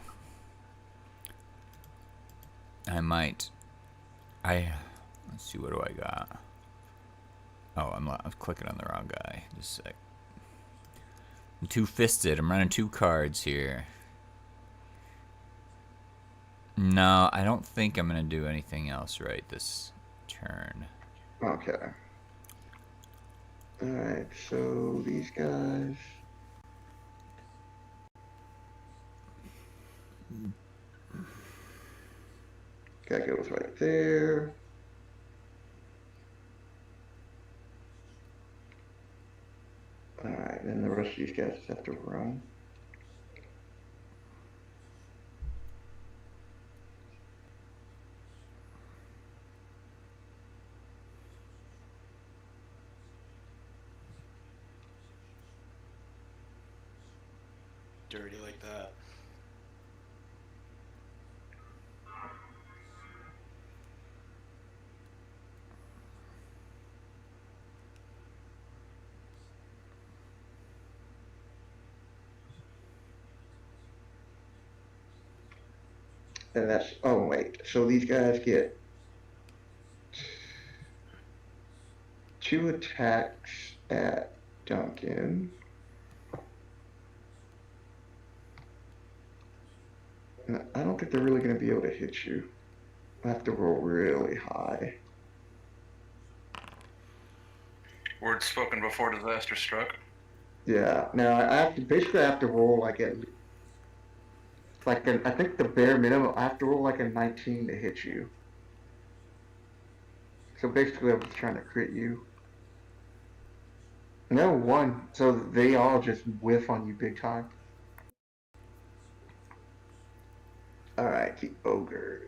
I might. Let's see, what do I got? Oh, I'm clicking on the wrong guy. Just a sec. I'm two-fisted. I'm running 2 cards here. No, I don't think I'm going to do anything else right this turn. Okay. Alright, so these guys. Guy goes right there. Alright, then the rest of these guys just have to run. Dirty like that. And that's, oh wait, so these guys get 2 attacks at Duncan. And I don't think they're really going to be able to hit you. I have to roll really high. Words spoken before disaster struck. Yeah, now I have to basically I have to roll like I think the bare minimum I have to roll like a 19 to hit you. So basically I'm just trying to crit you. No, 1. So they all just whiff on you big time. Alright, the ogres.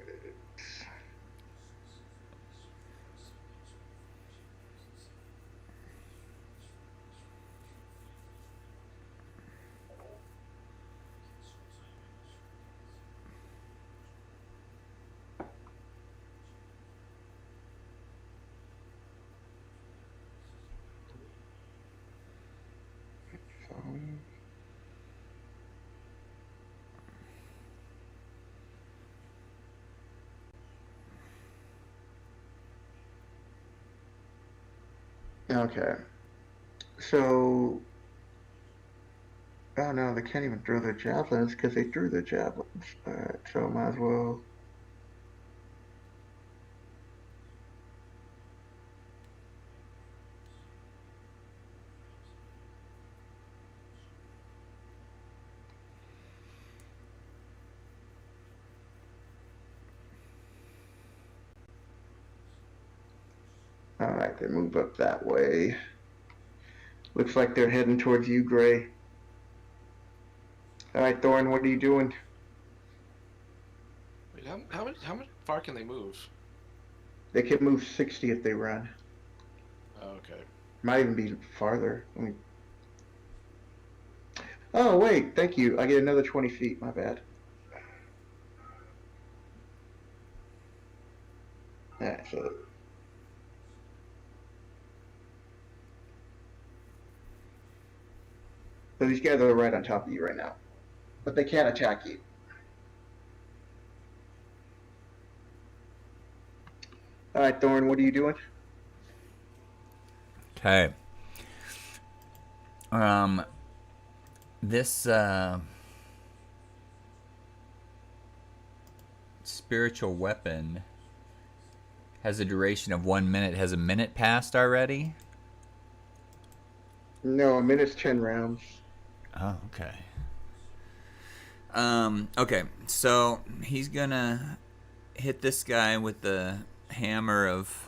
Okay. So, oh no, they can't even throw their javelins because they threw their javelins. Alright, so might as well. Alright, they move up that way. Looks like they're heading towards you, Gray. Alright, Thorn, what are you doing? Wait, how much far can they move? They can move 60 if they run. Oh, okay. Might even be farther. Oh, wait, thank you. I get another 20 feet, my bad. Alright, so these guys are right on top of you right now. But they can't attack you. Alright, Thorn, what are you doing? Okay. This spiritual weapon has a duration of 1 minute. Has a minute passed already? No, a minute's 10 rounds. Oh, okay. Okay, so he's gonna hit this guy with the hammer of...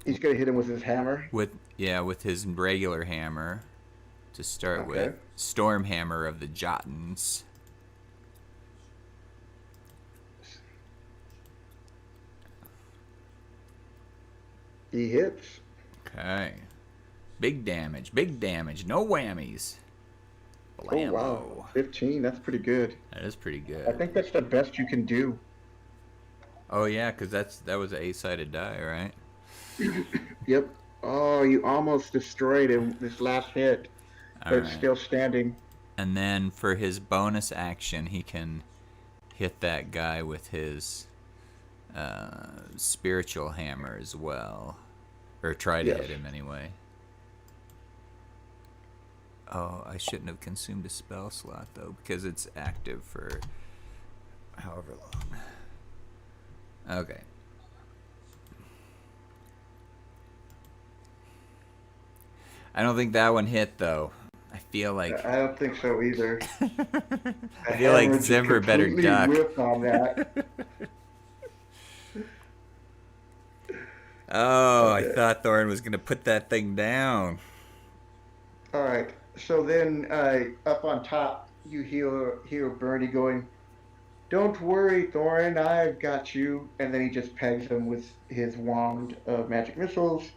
He's gonna hit him with his hammer? with his regular hammer to start Okay. with. Storm Hammer of the Jottons. He hits. Okay. Big damage, no whammies. Oh, wow. 15, that's pretty good. That is pretty good. I think that's the best you can do. Oh yeah, because that was an 8-sided die, right? Yep. Oh, you almost destroyed him this last hit, but it's Alright. still standing. And then for his bonus action, he can hit that guy with his spiritual hammer as well. Or try to Yes. hit him anyway. Oh, I shouldn't have consumed a spell slot, though, because it's active for however long. Okay. I don't think that one hit, though. I feel like I don't think so either. I feel like Hammer just Zimmer better completely duck. whiffed on that. Oh, I Okay. thought Thorin was gonna put that thing down. All right. So then, up on top, you hear Bernie going, "Don't worry, Thorin, I've got you." And then he just pegs him with his wand of magic missiles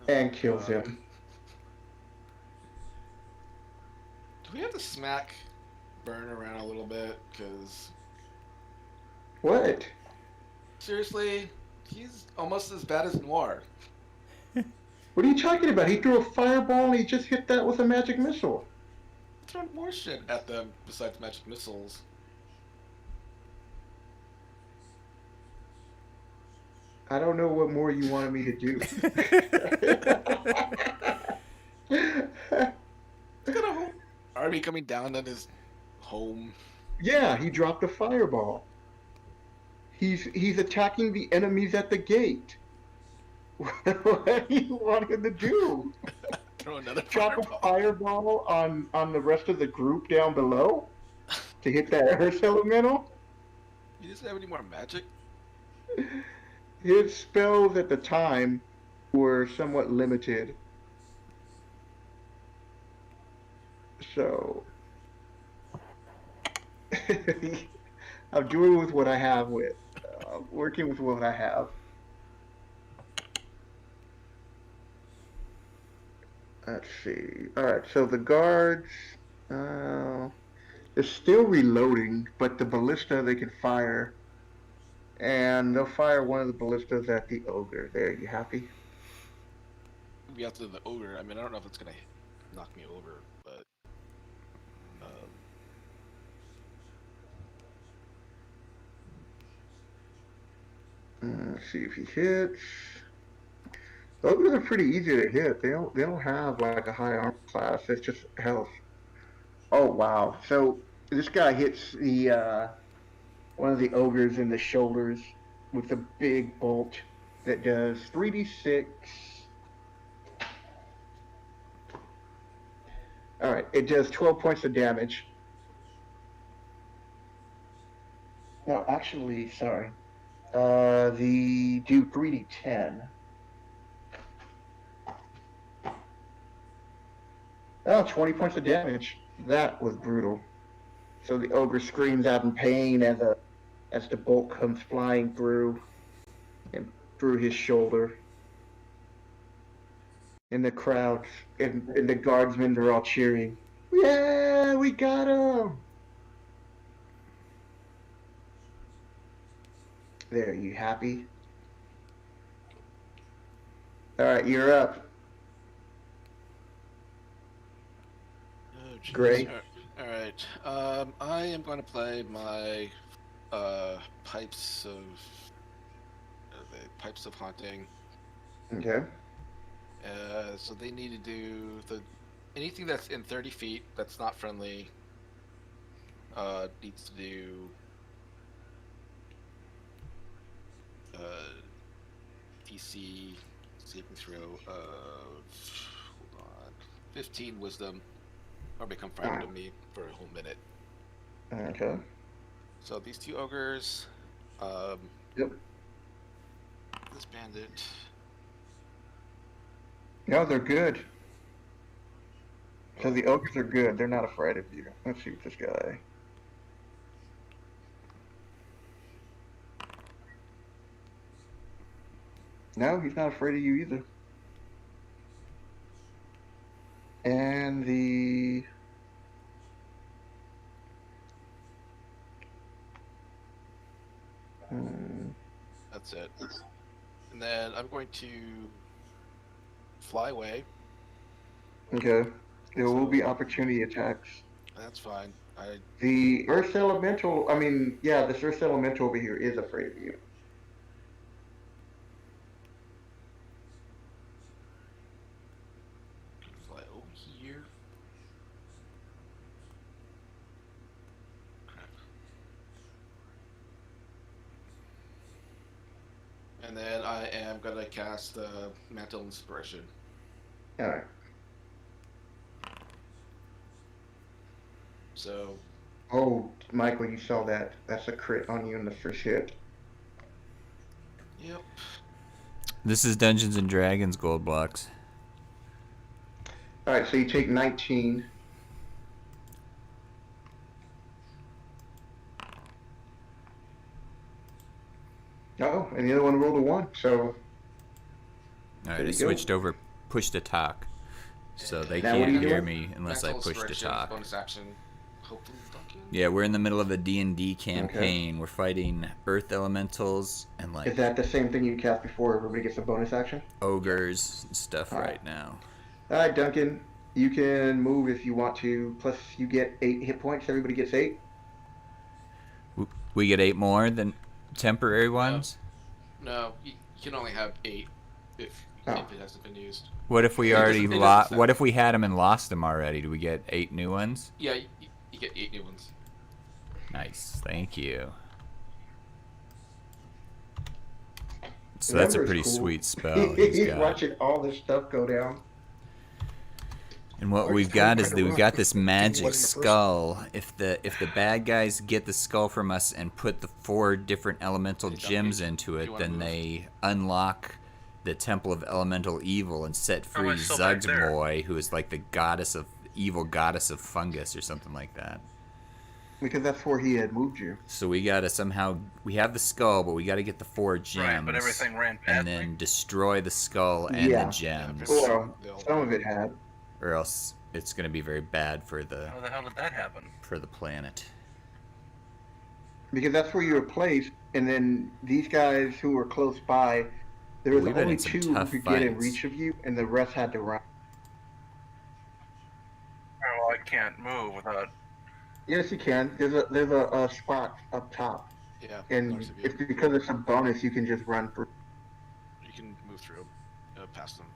Oh and kills god. him. Do we have to smack Burn around a little bit? Because What? seriously, he's almost as bad as Noir. What are you talking about? He threw a fireball and he just hit that with a magic missile. Throw more shit at them besides magic missiles. I don't know what more you wanted me to do. He's got a whole army coming down on his home. Yeah, he dropped a fireball. He's attacking the enemies at the gate. What do you want him to do? Throw another Drop a fireball. fireball on the rest of the group down below to hit that earth elemental? He doesn't have any more magic. His spells at the time were somewhat limited. So I'm doing with what I have with working with what I have. Let's see. All right, so the guards they're still reloading, but the ballista they can fire, and they'll fire one of the ballistas at the ogre. There, you happy? Maybe after the ogre. I mean, I don't know if it's gonna knock me over, but Let's see if he hits. Ogres are pretty easy to hit. They don't have like a high armor class. It's just health. Oh wow! So this guy hits the one of the ogres in the shoulders with a big bolt that does 3d6. All right, it does 12 points of damage. No, actually, sorry. The do 3d10. Oh, 20 points of damage. That was brutal. So the ogre screams out in pain as the bolt comes flying through and through his shoulder. And the crowd and the guardsmen are all cheering. Yeah, we got him! There, you happy? All right, you're up. oh jeez. Great. All right. I am going to play my pipes of the pipes of haunting. Okay. So they need to do anything that's in 30 feet that's not friendly. Needs to do DC saving throw of hold on 15 wisdom or become frightened of me for a whole minute. Okay. So these two ogres, Yep. this bandit. No, they're good. So the ogres are good. They're not afraid of you. Let's see what this guy. No, he's not afraid of you either. And the That's it. And then I'm going to fly away. okay. There will be opportunity attacks. That's fine. The Earth Elemental, I mean, yeah, this Earth Elemental over here is afraid of you. Fly over here. Crap. And then I am gonna cast Mantle Inspiration. Alright. So Oh, Michael, you saw that. That's a crit on you in the first hit. yep. This is Dungeons and Dragons gold blocks. Alright, so you take 19. Oh, and the other one rolled a 1, so All right, there I you switched go. over push to talk, so they Now what are can't you hear doing? me unless I Mental push to inspiration, talk. bonus action. Hopefully dunking. Yeah, we're in the middle of a D&D campaign. We're fighting earth elementals and like Is that the same thing you cast before everybody gets a bonus action? ogres and stuff Alright. right now. Alright, Duncan. You can move if you want to. Plus, you get 8 hit points. Everybody gets 8. We get 8 more than temporary ones? No, you can only have 8 if Oh. it hasn't been used. What if we It already doesn't- it doesn't lost? say. What if we had them and lost them already? Do we get 8 new ones? Yeah, you get 8 new ones. Nice, thank you. So The that's a number's pretty cool. sweet spell he's got. Watching all this stuff go down. And what Or we've just tell him got is how that to we've run. got this Wasn't magic the first skull. If the bad guys get the skull from us and put the 4 different elemental Hey, gems Duncan, into do it, you wanna then move? they unlock the Temple of Elemental Evil and set How am I free still back there? Zugsmoy, who is like the evil goddess of fungus or something like that. Because that's where he had moved you. So we gotta we have the skull, but we gotta get the 4 gems. Right, but everything ran past and then destroy the skull and Yeah. the gems, Well, some of it had. or else it's gonna be very bad for the How the hell did that happen? planet. Because that's where you were placed, and then these guys who were close by, there was We've been only in some 2 who tough could get in fights. reach of you, and the rest had to run. Oh, well, I can't move without. Yes, you can. There's a spot up top, Yeah, and north of you. it's because it's a bonus. You can just run through. You can move through past them.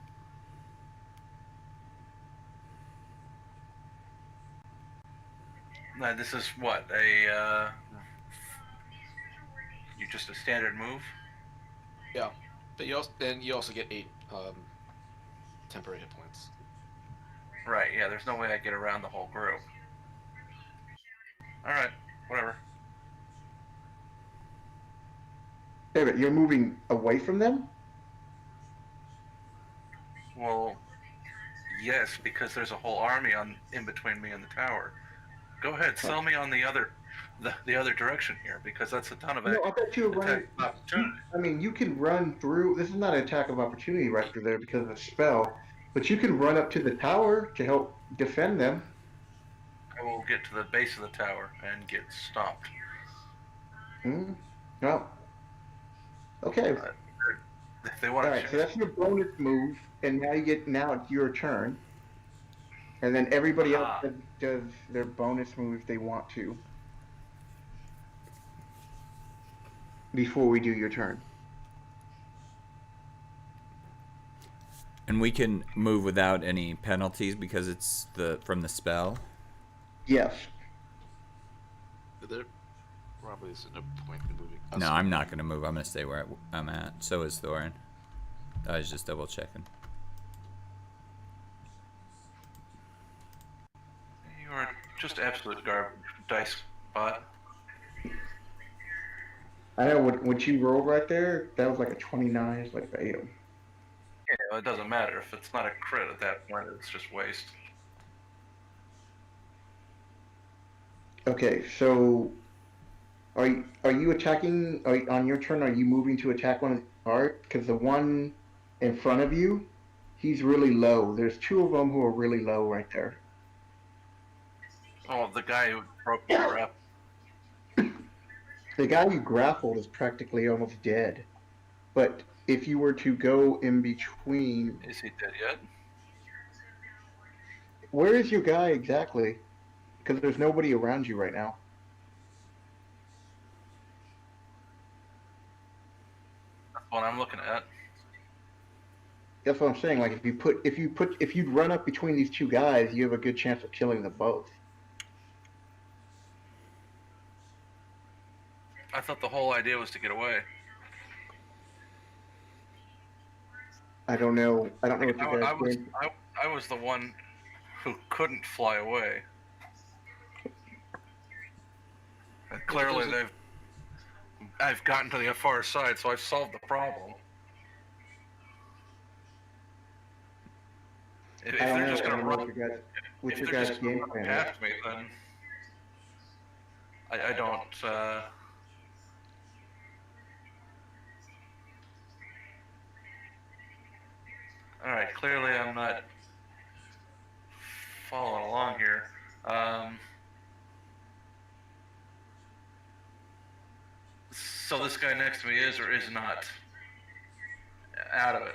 This is what you just a standard move. Yeah, but you also get 8 temporary hit points. Right. Yeah. There's no way I get around the whole group. All right. Whatever. David, you're moving away from them. Well, yes, because there's a whole army in between me and the tower. Go ahead, sell me on the other direction here, because that's a ton of No, I bet you were running. attack opportunity. I mean, you can run through. This is not an attack of opportunity right through there because of the spell, but you can run up to the tower to help defend them. I will get to the base of the tower and get stomped. Well, okay. If they want All to. right, so that's your bonus move, and now it's your turn, and then everybody else does their bonus move if they want to before we do your turn. And we can move without any penalties because it's from the spell. Yes. There probably isn't no point in moving. No, I'm not going to move. I'm going to stay where I'm at. So is Thorin. I was just double checking. You are just absolute garbage, dice bot. I know what you rolled right there. That was like a 29. It's like a Yeah, well, it doesn't matter if it's not a crit at that point. It's just waste. Okay, so are you attacking on your turn? Are you moving to attack one of the cards? Because the one in front of you, he's really low. There's 2 of them who are really low right there. Oh, the guy who broke the rep. The guy you grappled is practically almost dead. But if you were to go in between, Is he dead yet? where is your guy exactly? Because there's nobody around you right now. That's what I'm looking at. That's what I'm saying. Like if you'd run up between these 2 guys, you have a good chance of killing them both. I thought the whole idea was to get away. I don't know. I don't know what you guys think. I was the one who couldn't fly away. clearly I've gotten to the far side, so I've solved the problem. If I don't they're know. just I gonna don't know run, what if your they're guys' just gonna game run plan is. past me, then I don't. All right, clearly I'm not following along here. So this guy next to me is or is not out of it.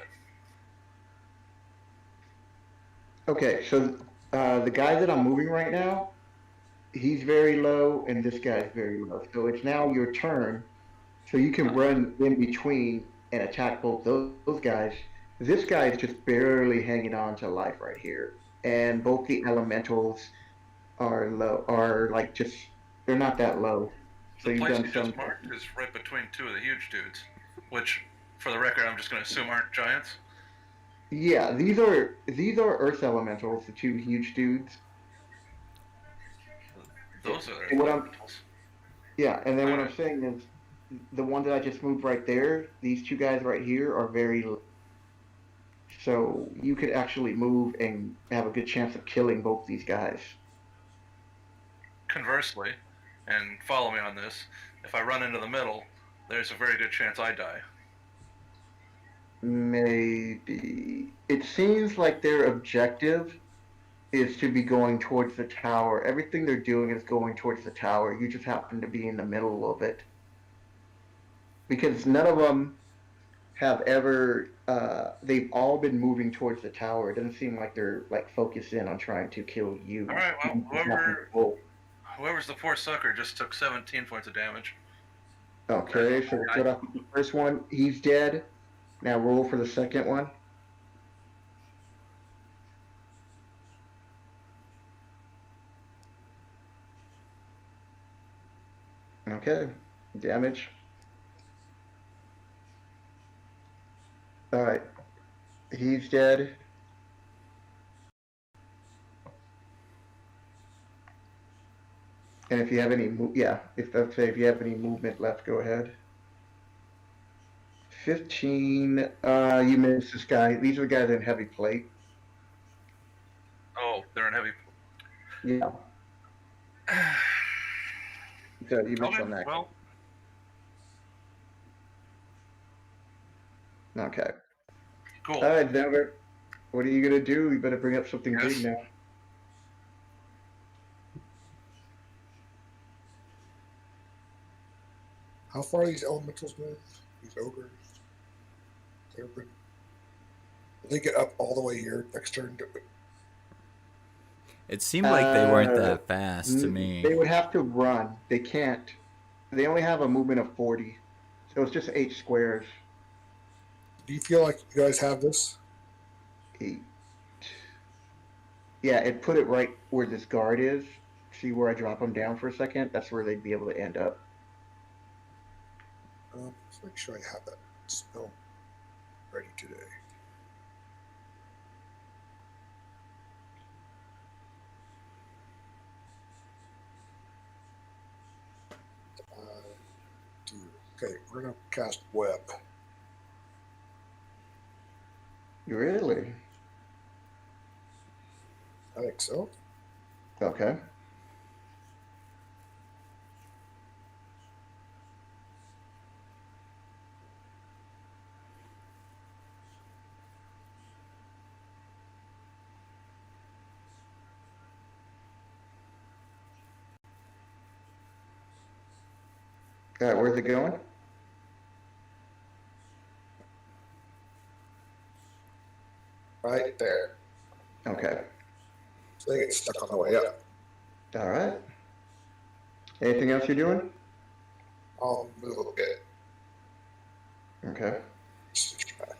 Okay, so the guy that I'm moving right now, he's very low, and this guy's very low. So it's now your turn. So you can run in between and attack both those guys. This guy is just barely hanging on to life right here. And both the elementals are low, are like just, they're not that low. So The you've place done you some. just marked is right between two of the huge dudes, which, for the record, I'm just going to assume aren't giants. Yeah, these are Earth elementals, the two huge dudes. Those are And the what I'm elementals. Yeah, and then what I'm Alright. saying is the one that I just moved right there, these two guys right here are very, so you could actually move and have a good chance of killing both these guys. Conversely, and follow me on this, if I run into the middle, there's a very good chance I die. Maybe. It seems like their objective is to be going towards the tower. Everything they're doing is going towards the tower. You just happen to be in the middle of it. Because none of them have ever they've all been moving towards the tower. It doesn't seem like they're like focused in on trying to kill you. Alright, well, whoever's the poor sucker just took 17 points of damage. Okay, so we'll start off with the first one. He's dead. Now roll for the second one. Okay, damage. All right, he's dead. And if you have any, if you have any movement left, go ahead. 15. You missed this guy. These are the guys in heavy plate. Oh, they're in heavy. Yeah. So you missed Okay, on that. well, Okay. cool. All right, Denver. What are you gonna do? You better bring up something Yes. big now. How far these elementals move? These ogres. They get up all the way here next turn. It seemed like they weren't that fast to me. They would have to run. They can't. They only have a movement of 40. So it's just 8 squares. Do you feel like you guys have this? 8. Yeah, it put it right where this guard is. See where I drop them down for a second? That's where they'd be able to end up. Let's make sure I have that spell ready today. Okay, we're gonna cast web. Really? I think so. Okay. All right, where's it going? Right there. Okay. So they get stuck on the way up. All right. Anything else you're doing? I'll move a little bit. Okay. Switch back.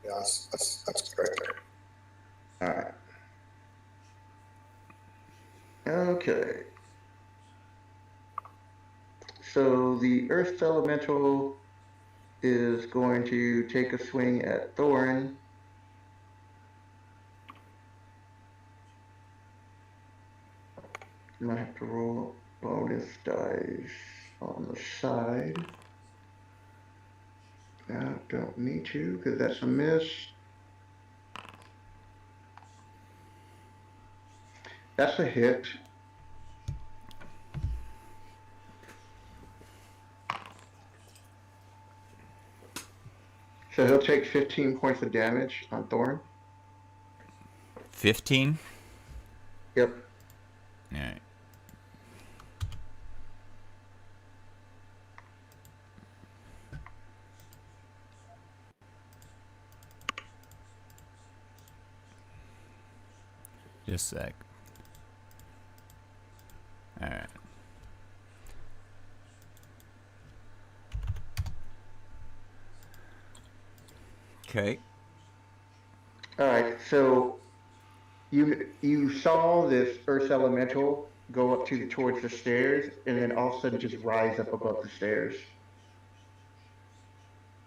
Yeah, that's right there. All right. Okay. So the Earth Elemental is going to take a swing at Thorn. I'm gonna have to roll bonus dice on the side. No, don't need to, because that's a miss. That's a hit. So he'll take 15 points of damage on Thorn. 15? Yep. Alright. Just a sec. Alright. Okay. All right. So you saw this Earth Elemental go up towards the stairs, and then all of a sudden just rise up above the stairs.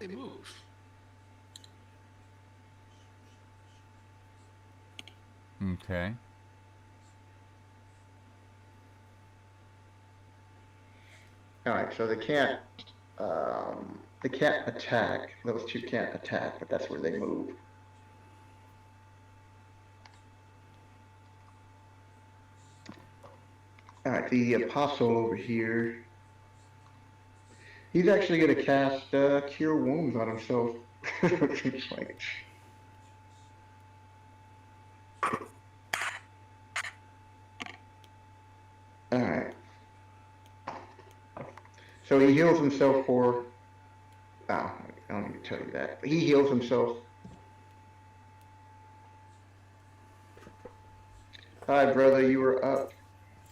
They move. Okay. All right. So they can't attack. Those two can't attack, but that's where they move. All right, the apostle over here. He's actually going to cast Cure Wounds on himself. Seems like. All right. So he heals himself for. Oh, I don't need to tell you that. But he heals himself. Hi, brother. You were up.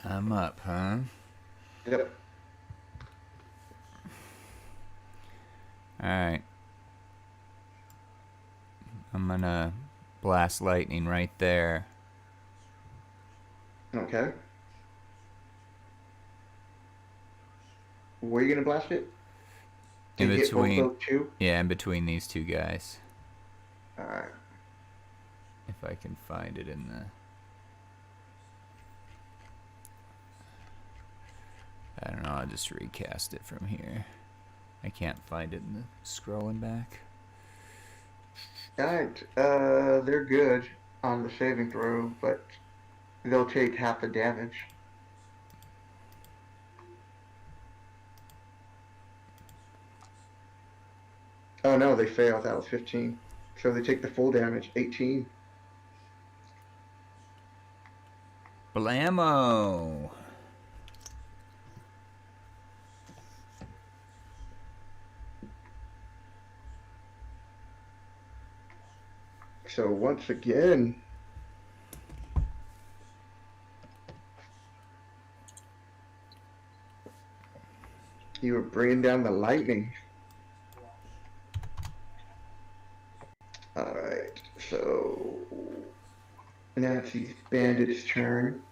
I'm up, huh? Yep. Alright. I'm gonna blast lightning right there. Okay. Where are you gonna blast it? In Hit both between. those two? Yeah, in between these two guys. All right. If I can find it in the. I don't know, I'll just recast it from here. I can't find it in the scrolling back. All right. They're good on the saving throw, but they'll take half the damage. Oh no, they failed. That was 15. So they take the full damage, 18. Blammo! So once again, you were bringing down the lightning. All right, so now it's these bandits' turn.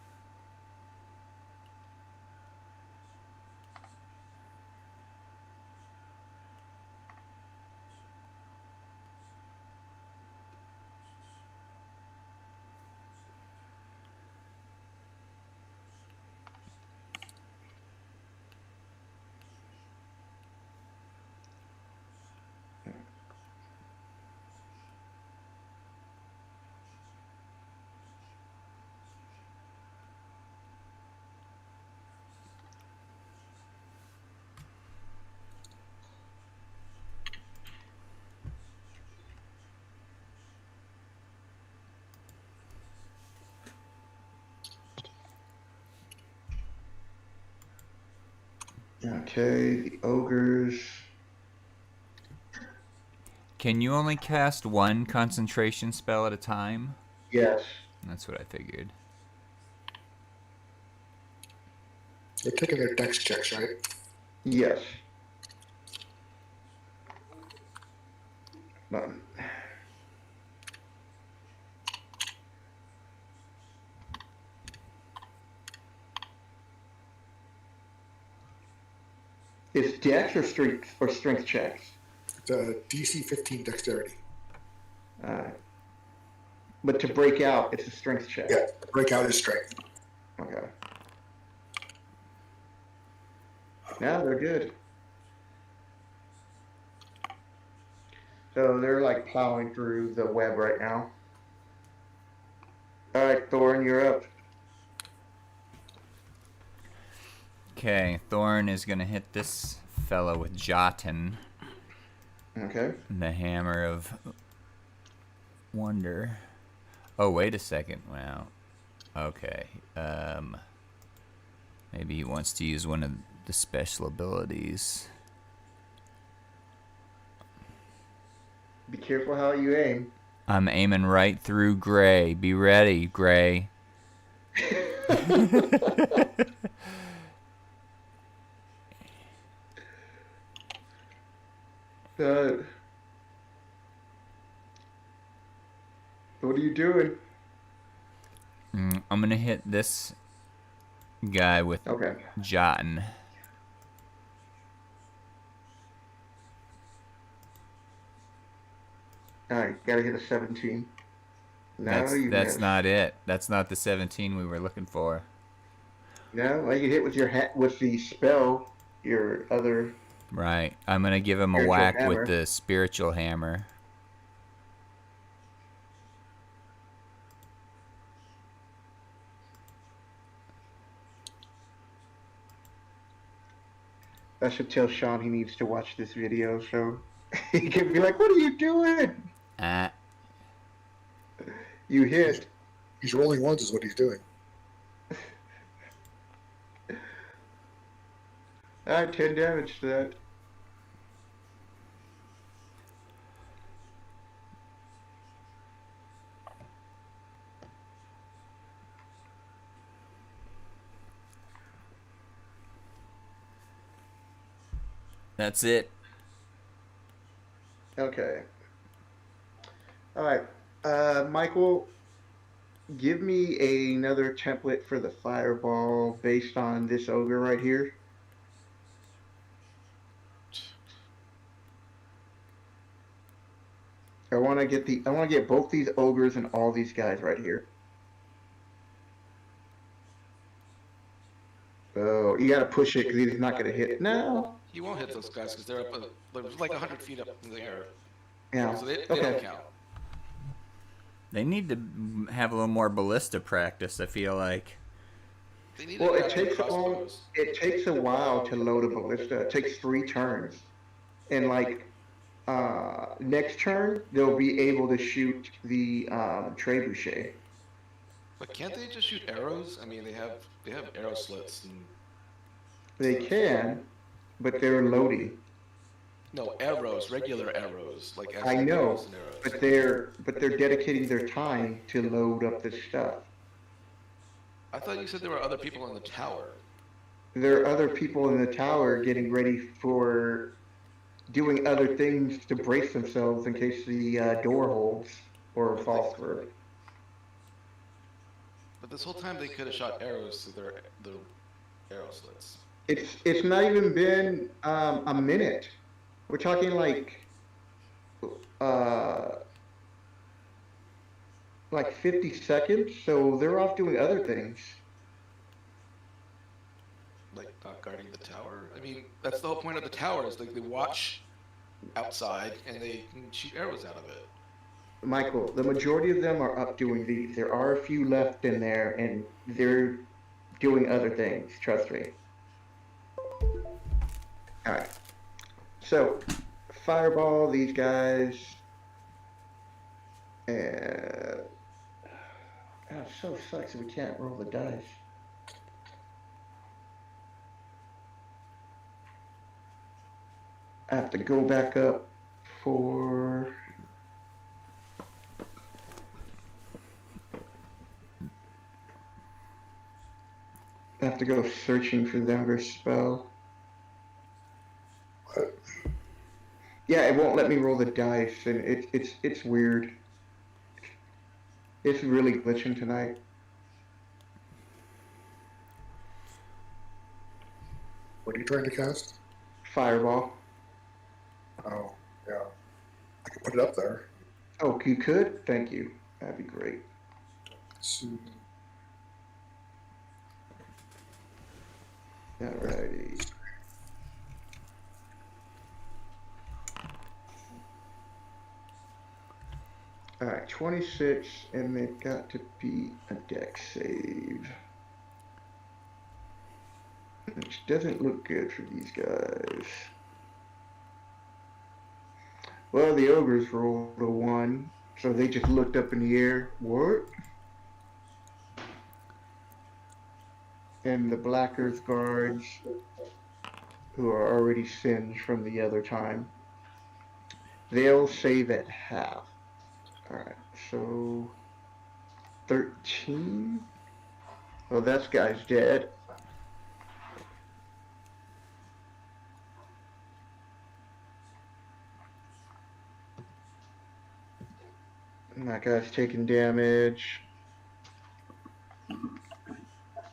Okay, the ogres. Can you only cast one concentration spell at a time? Yes. That's what I figured. They're taking their dex checks, right? Yes. But it's dex or strength checks. It's a DC 15 dexterity. But to break out, it's a strength check. Yeah, breakout is strength. Okay. Yeah, they're good. So they're like plowing through the web right now. All right, Thorin, you're up. Okay, Thorn is gonna hit this fellow with Jotin, Okay. the Hammer of Wonder. Oh, wait a second. Wow. Okay. Maybe he wants to use one of the special abilities. Be careful how you aim. I'm aiming right through Gray. Be ready, Gray. Uh, what are you doing? I'm gonna hit this guy with Okay. Jotin. All right, gotta hit a 17. No, you That's missed. not it. That's not the 17 we were looking for. No, well, you hit with your with the spell, your other. Right. I'm gonna give him a Spiritual whack hammer. with the spiritual hammer. I should tell Sean he needs to watch this video so he can be like, "What are you doing? Ah. You hit." He's rolling ones is what he's doing. All right, 10 damage to that. That's it. Okay. All right, Michael, give me another template for the fireball based on this ogre right here. I want to get both these ogres and all these guys right here. Oh, you gotta push it because he's not gonna hit. No. He won't hit those guys because they're up, they're like 100 feet up in the air. Yeah. So they Okay. don't count. They need to have a little more ballista practice, I feel like. They need Well, to it grab takes crossbows. it takes a while to load a ballista. It takes 3 turns, and like next turn they'll be able to shoot the trebuchet. But can't they just shoot arrows? I mean, they have arrow slits. And... They can, but they're loading. No, arrows, regular arrows, like I know, arrows and arrows. but they're dedicating their time to load up this stuff. I thought you said there were other people in the tower. There are other people in the tower getting ready for doing other things to brace themselves in case the door holds or falls through. But this whole time they could have shot arrows through the arrow slits. It's not even been a minute. We're talking like 50 seconds, so they're off doing other things. Like not guarding the tower. I mean, that's the whole point of the tower is like they watch outside and they can shoot arrows out of it. Michael, the majority of them are up doing these. There are a few left in there, and they're doing other things. Trust me. All right. So, fireball these guys, and it so sucks that we can't roll the dice. I have to go back up for. I have to go searching for their spell. Yeah, it won't let me roll the dice, and it's weird. It's really glitching tonight. What are you trying to cast? Fireball. Oh, yeah. I can put it up there. Oh, you could? Thank you. That'd be great. So, Alrighty. 26, and they've got to be a dex save. Which doesn't look good for these guys. Well, the ogres rolled a 1, so they just looked up in the air. What? And the Black Earth guards, who are already singed from the other time, they'll save at half. Alright, so 13? Well, that guy's dead. And that guy's taking damage.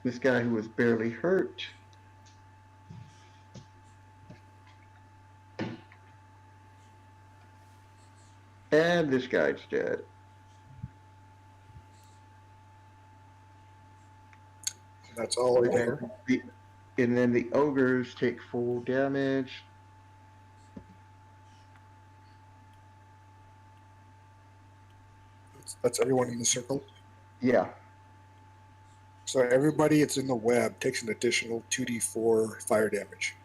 This guy who was barely hurt. And this guy's dead. That's all there. And then the ogres take full damage. That's everyone in the circle. Yeah. So everybody that's in the web takes an additional 2d4 fire damage.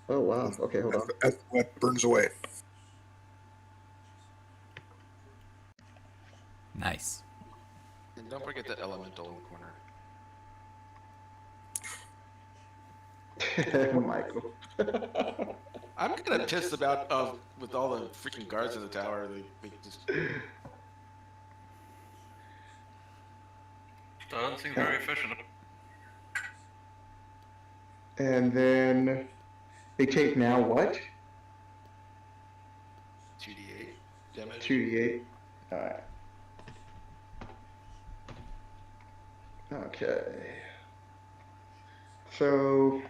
Oh, wow. Okay, hold on. As the web burns away. Nice. And don't forget the elemental in the corner. Michael. I'm kind of pissed about with all the freaking guards in the tower. They just Doesn't seem very efficient. And then they take now what? 2d8 damage. 2d8. Alright. Okay. So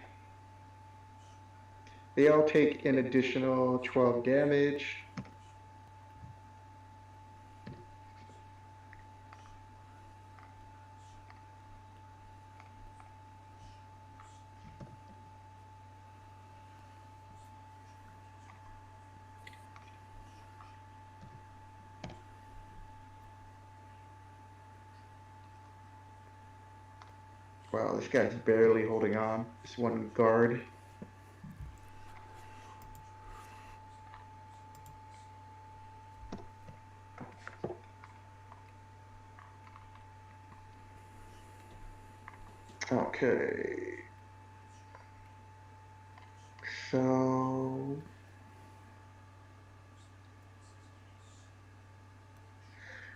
they all take an additional 12 damage. Wow, this guy's barely holding on. This one guard. Okay. So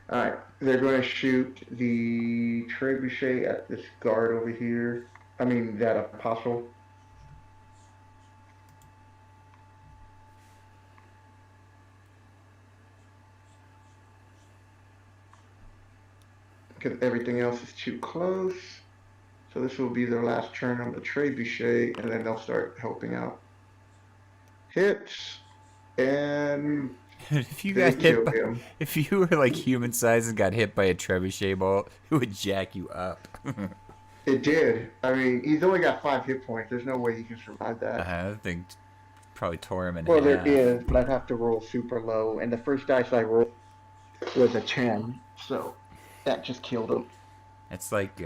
alright, they're going to shoot the trebuchet at this guard over here. I mean, that apostle. Because everything else is too close. So this will be their last turn on the trebuchet, and then they'll start helping out. Hits, and If you they got hit kill by, him. if you were like human sized and got hit by a trebuchet bolt, it would jack you up. It did. I mean, he's only got 5 hit points. There's no way he can survive that. I think probably tore him in Well, there half. is, but I'd have to roll super low, and the first dice I rolled was a 10, so that just killed him. It's like,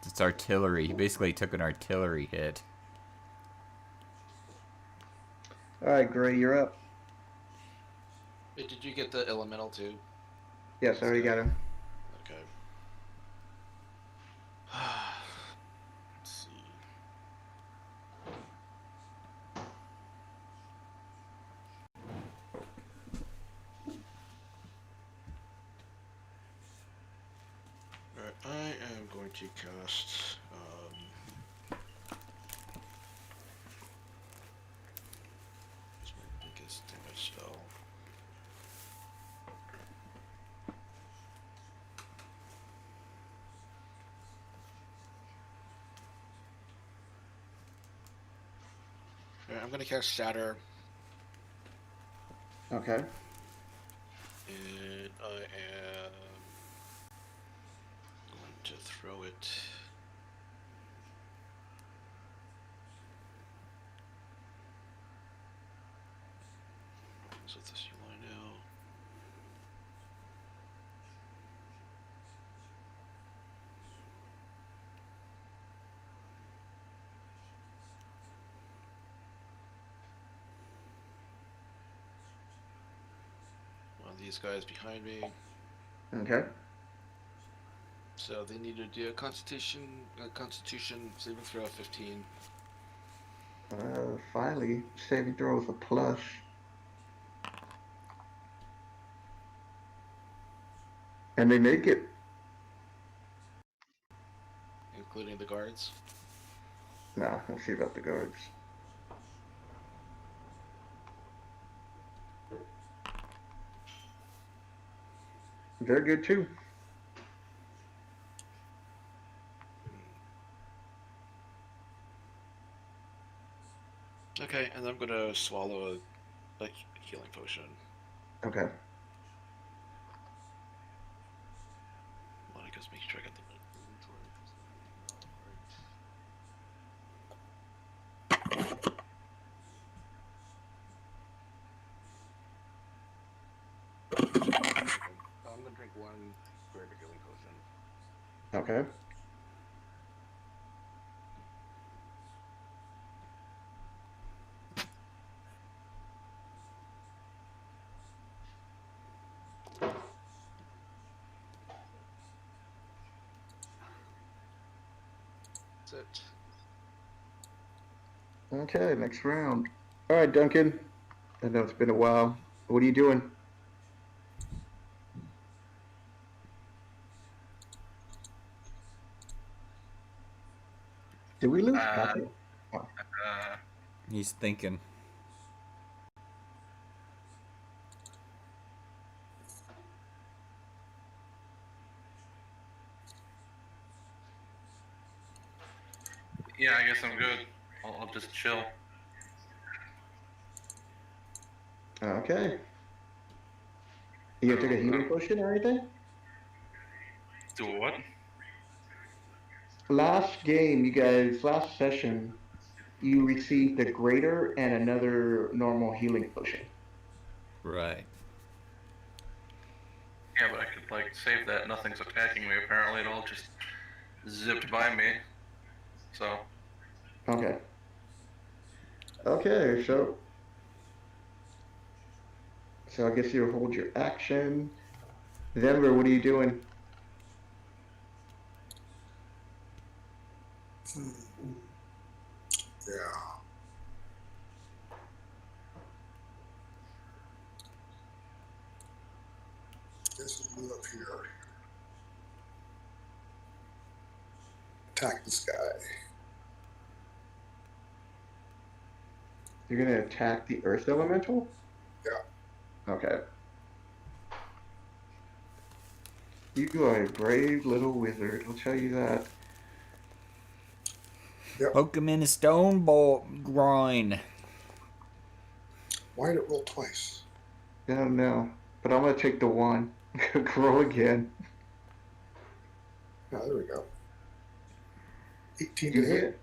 it's artillery. He basically took an artillery hit. Alright, Gray, you're up. Wait, did you get the elemental too? Yes, I already got him. Okay. Let's see. Alright, I am going to cast what's my biggest damage spell? Alright, I'm gonna cast Shatter, Okay. and I am going to throw it. So this you these guys behind me. Okay. So they need to do a Constitution saving throw of 15. Finally, saving throw is a plus. And they make it. Including the guards. No, we'll see about the guards. They're good too. Okay, and I'm gonna swallow a healing potion. Okay. Well, I guess make sure I got the I'm gonna drink one greater healing potion. Okay. That's it. Okay, next round. All right, Duncan. I know it's been a while. What are you doing? Did we lose Patrick? He's thinking. Yeah, I guess I'm good. I'll just chill. Okay. You gonna take a healing potion or anything? Do what? Last game, you guys, last session, you received a greater and another normal healing potion. Right. Yeah, but I could like save that. Nothing's attacking me apparently. It all just zipped by me. So. Okay. Okay, so I guess you'll hold your action. Denver, what are you doing? Yeah. Guess we'll move up here. Attack this guy. You're gonna attack the Earth Elemental? Yeah. Okay. You are a brave little wizard, I'll tell you that. Yep. Poke him in the stone ball groin. Why did it roll twice? I don't know, but I'm gonna take the one. Roll again. Oh, there we go. 18 You to hit. hit?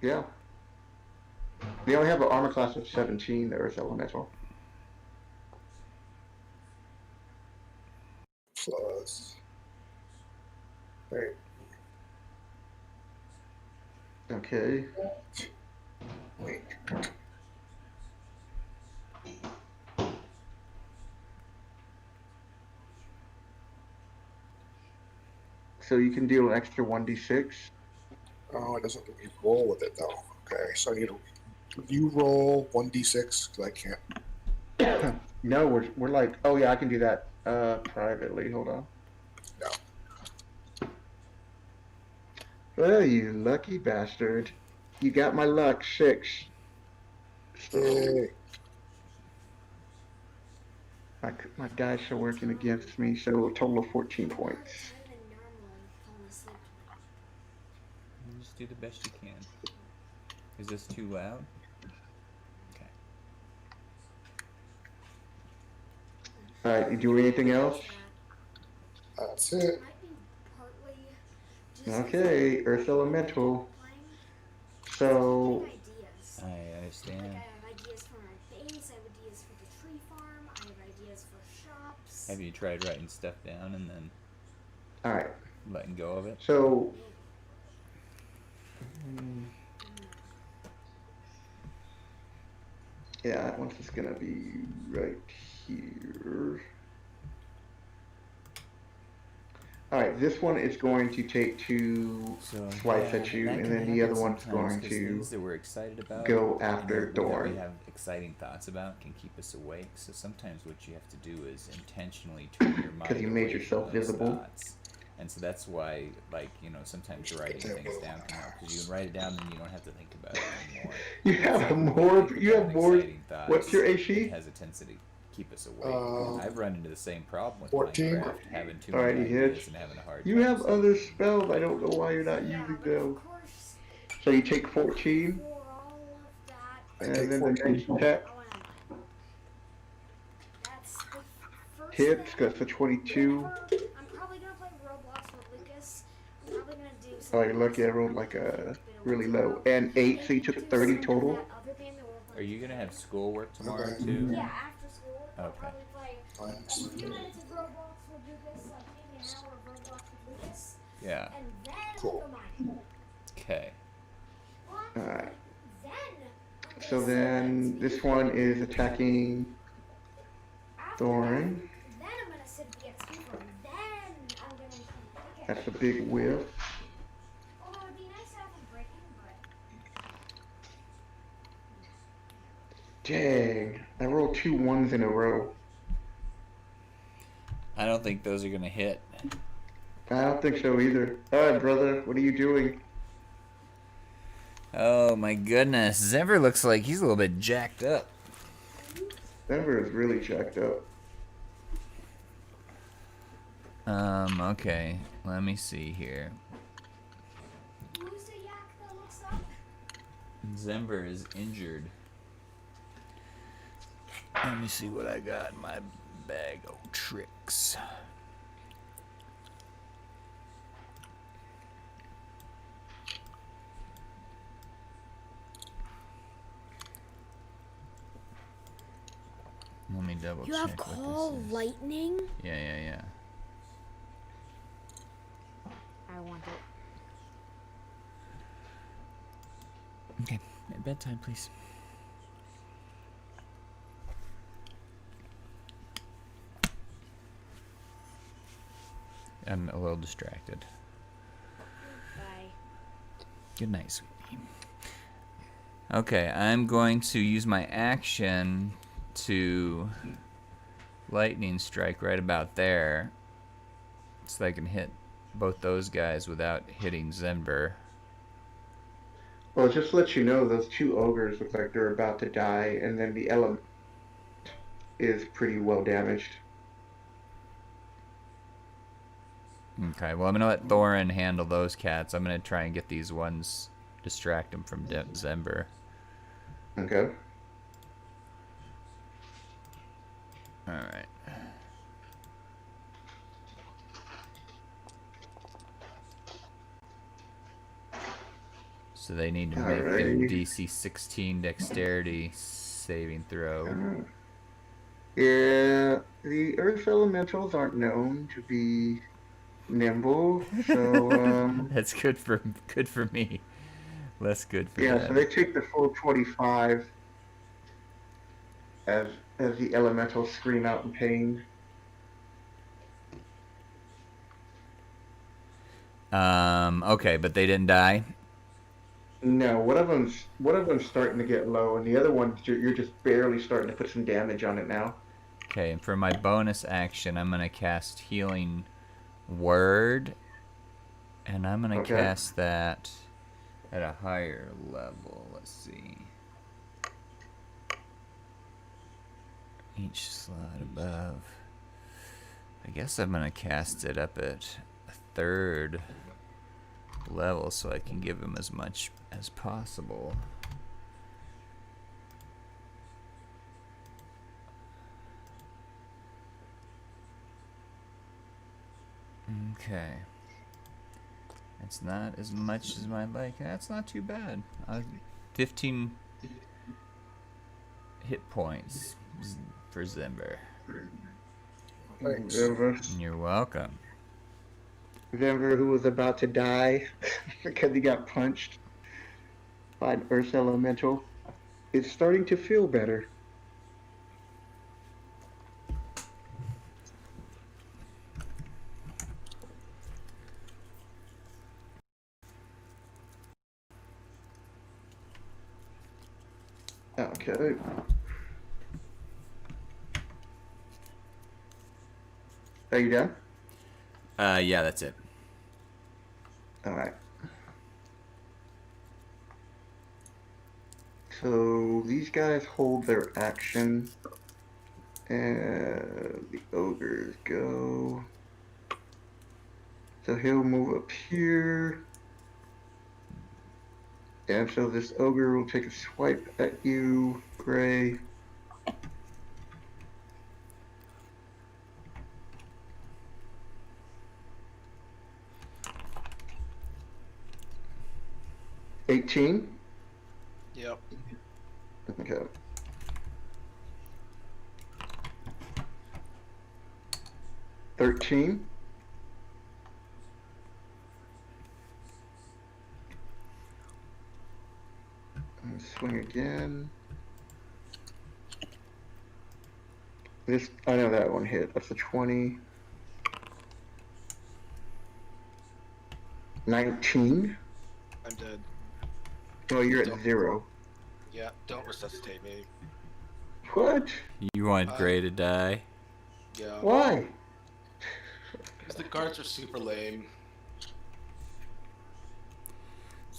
Yeah. They only have an armor class of 17, the Earth Elemental. Plus. Wait. Okay. Wait. So you can deal an extra 1d6. Oh, it doesn't let me roll with it though. Okay, so I need to. You roll 1d6 because I can't. No, we're like, oh yeah, I can do that privately. Hold on. No. Well, you lucky bastard. You got my luck, 6. So Yay. my dice are working against me, so a total of 14 points. Just do the best you can. Is this too loud? Okay. Alright, you do anything else? That's it. Okay, Earth Elemental. So I understand. I have ideas for my base, I have ideas for the tree farm, I have ideas for shops. Have you tried writing stuff down and then alright. letting go of it? So yeah, that one's just gonna be right here. Alright, this one is going to take 2 So swipes yeah, at you, that and can then the happen other one's sometimes, going 'cause to things that we're excited about, go and after that we Thorn. have exciting thoughts about, can keep us awake. So sometimes what you have to do is intentionally turn your mind you away made yourself from those visible. thoughts. And so that's why, like, you know, sometimes writing things down can help, because you can write it down, then you don't have to think about it anymore. You It's have like when we more. think You about have more. exciting thoughts, What's your it AC? has a tendency to keep us awake. I've run into the same problem with 14. Minecraft, having too Alright, many he ideas hits. and having a hard You time have staying other focused. spells. I don't know why you're not Yeah, using but of them. course, So you take 14, for all of that, I and take then the 14. next attack oh, and that's the first hits, thing. goes for 22. Whenever, I'm probably gonna play Roblox with Lucas. I'm probably gonna do Oh, something. you're lucky I rolled like a really low. And 8, so you took 30 total. Are you gonna have schoolwork tomorrow Okay. too? Yeah, after school, I'll Okay. probably play Fine. a few minutes of Roblox with Lucas, like maybe an hour of Roblox with Lucas, Yeah. and then Cool. go mining. Okay. But Alright. then, So then this one is attacking after Thorn. that, then I'm gonna sit at the XP farm. Then I'm gonna pick That's a big whiff. Although it'd be nice to have them breaking, but Dang. I rolled 2 1s in a row. I don't think those are gonna hit. I don't think so either. Alright, brother. What are you doing? Oh my goodness. Zember looks like he's a little bit jacked up. Denver is really jacked up. Okay. Let me see here. who's the yak that looks up? Zember is injured. Let me see what I got in my bag of tricks. Let me double check. You have what call this is. lightning? Yeah. I want it. Okay. At bedtime, please. I'm a little distracted. Bye. Good night, sweetie. Okay, I'm going to use my action to lightning strike right about there, so that I can hit both those guys without hitting Zember. Well, just to let you know, those 2 ogres look like they're about to die, and then the element is pretty well damaged. Okay, well, I'm going to let Thorin handle those cats. I'm going to try and get these ones, distract them from Zember. Okay. Alright. So they need to make a Alrighty. DC 16 dexterity saving throw. Yeah, the earth elementals aren't known to be nimble, so That's good for me. Less good for yeah, them. so they take the full 25 as the elementals scream out in pain. Okay, but they didn't die. No, one of them's starting to get low, and the other one you're just barely starting to put some damage on it now. Okay, and for my bonus action, I'm gonna cast Healing Word, and I'm gonna Okay. cast that at a higher level. Let's see. Each slot above. I guess I'm gonna cast it up at a 3rd level so I can give him as much as possible. Okay. It's not as much as I'd like. That's not too bad. 15 hit points for Zember. Thanks. Denver, You're welcome. who was about to die because he got punched by an earth elemental, is starting to feel better. Okay. Are you done? Yeah, that's it. All right. So these guys hold their action, and the ogres go. So he'll move up here, and so this ogre will take a swipe at you, Gray. $18. Yep. Okay. $13. And swing again. This, I know that one hit. That's a 20. 19. I'm dead. Oh, you're at Don't- 0. Yeah, don't resuscitate me. What? You want Gray to die? Yeah. Why? Because the guards are super lame.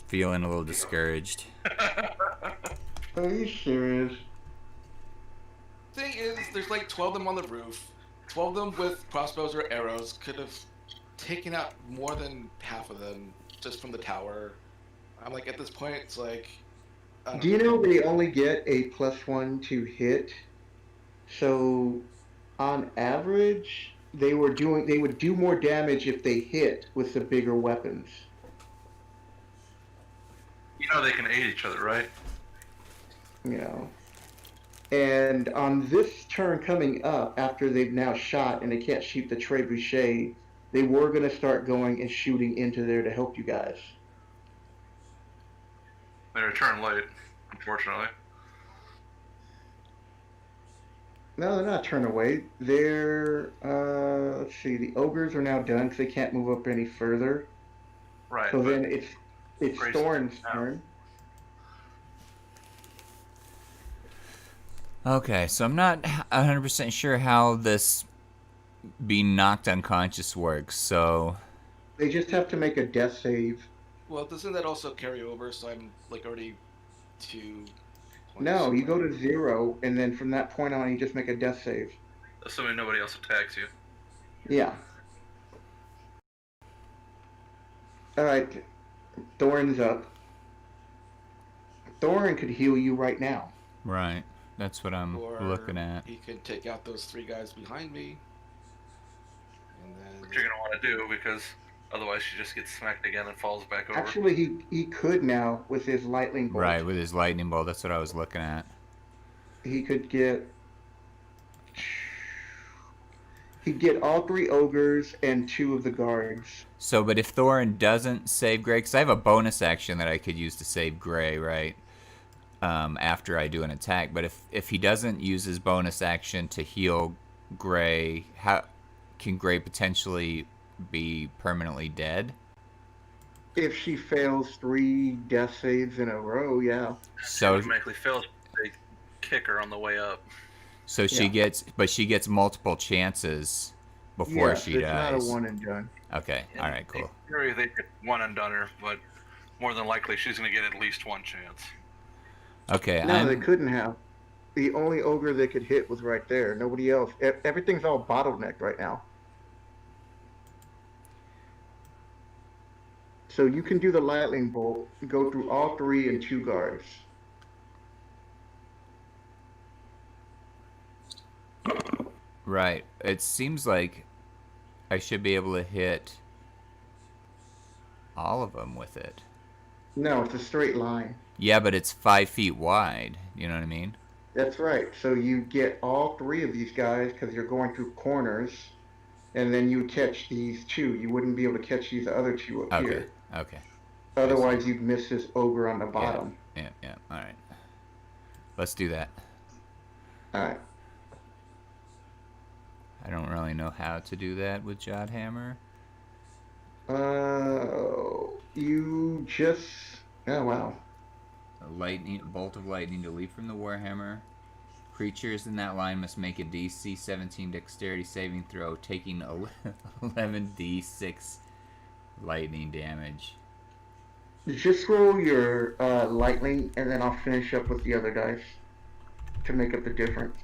Feeling a little discouraged. Are you serious? Thing is, there's like 12 of them on the roof. 12 of them with crossbows or arrows could have taken out more than half of them just from the tower. I'm like, at this point, it's like. I don't Do you know they only get a +1 to hit? So, on average, they would do more damage if they hit with the bigger weapons. You know they can aid each other, right? You know. And on this turn coming up, after they've now shot and they can't shoot the trebuchet, they were going to start going and shooting into there to help you guys. They return late, unfortunately. No, they're not turned away. They're, let's see, the ogres are now done because they can't move up any further. Right. So but then it's Grace- Thorn's yeah. turn. Okay, so I'm not 100% sure how this being knocked unconscious works, so... They just have to make a death save. Well, doesn't that also carry over? So I'm like already 2 points. No, you go to 0, and then from that point on, you just make a death save. assuming nobody else attacks you. Yeah. Alright, Thorn's up. Thorn could heal you right now. Right, that's what I'm Or looking at. he can take out those 3 guys behind me. And then. What you're gonna want to do, because otherwise she just gets smacked again and falls back over. Actually, he could now with his lightning bolt. Right, with his lightning bolt, that's what I was looking at. He could get... He'd get all 3 ogres and 2 of the guards. So, but if Thorin doesn't save Gray, because I have a bonus action that I could use to save Gray, right? After I do an attack. But if he doesn't use his bonus action to heal Gray, how can Gray potentially be permanently dead? If she fails 3 death saves in a row, yeah. So, automatically fails. They kick her on the way up. so she Yeah. gets, but she gets multiple chances before Yes, she it's dies. not a one and done. Okay, all right, cool. In theory, they could one and done her, but more than likely she's gonna get at least one chance. Okay, No, they I'm, couldn't have. The only ogre they could hit was right there. Nobody else. Everything's all bottlenecked right now. So you can do the lightning bolt, go through all 3 and 2 guards. right. It seems like I should be able to hit all of them with it. No, it's a straight line. Yeah, but it's 5 feet wide. You know what I mean? That's right. So you get all 3 of these guys because you're going through corners, and then you catch these 2. You wouldn't be able to catch these other 2 up Okay, here. okay. Otherwise, you'd miss this ogre on the bottom. Yeah, all right. Let's do that. All right. I don't really know how to do that with Jodhammer. You just... Oh, wow. A lightning bolt of lightning to leap from the Warhammer. Creatures in that line must make a DC 17 Dexterity saving throw, taking 11d6 lightning damage. Just roll your lightning, and then I'll finish up with the other dice to make up the difference.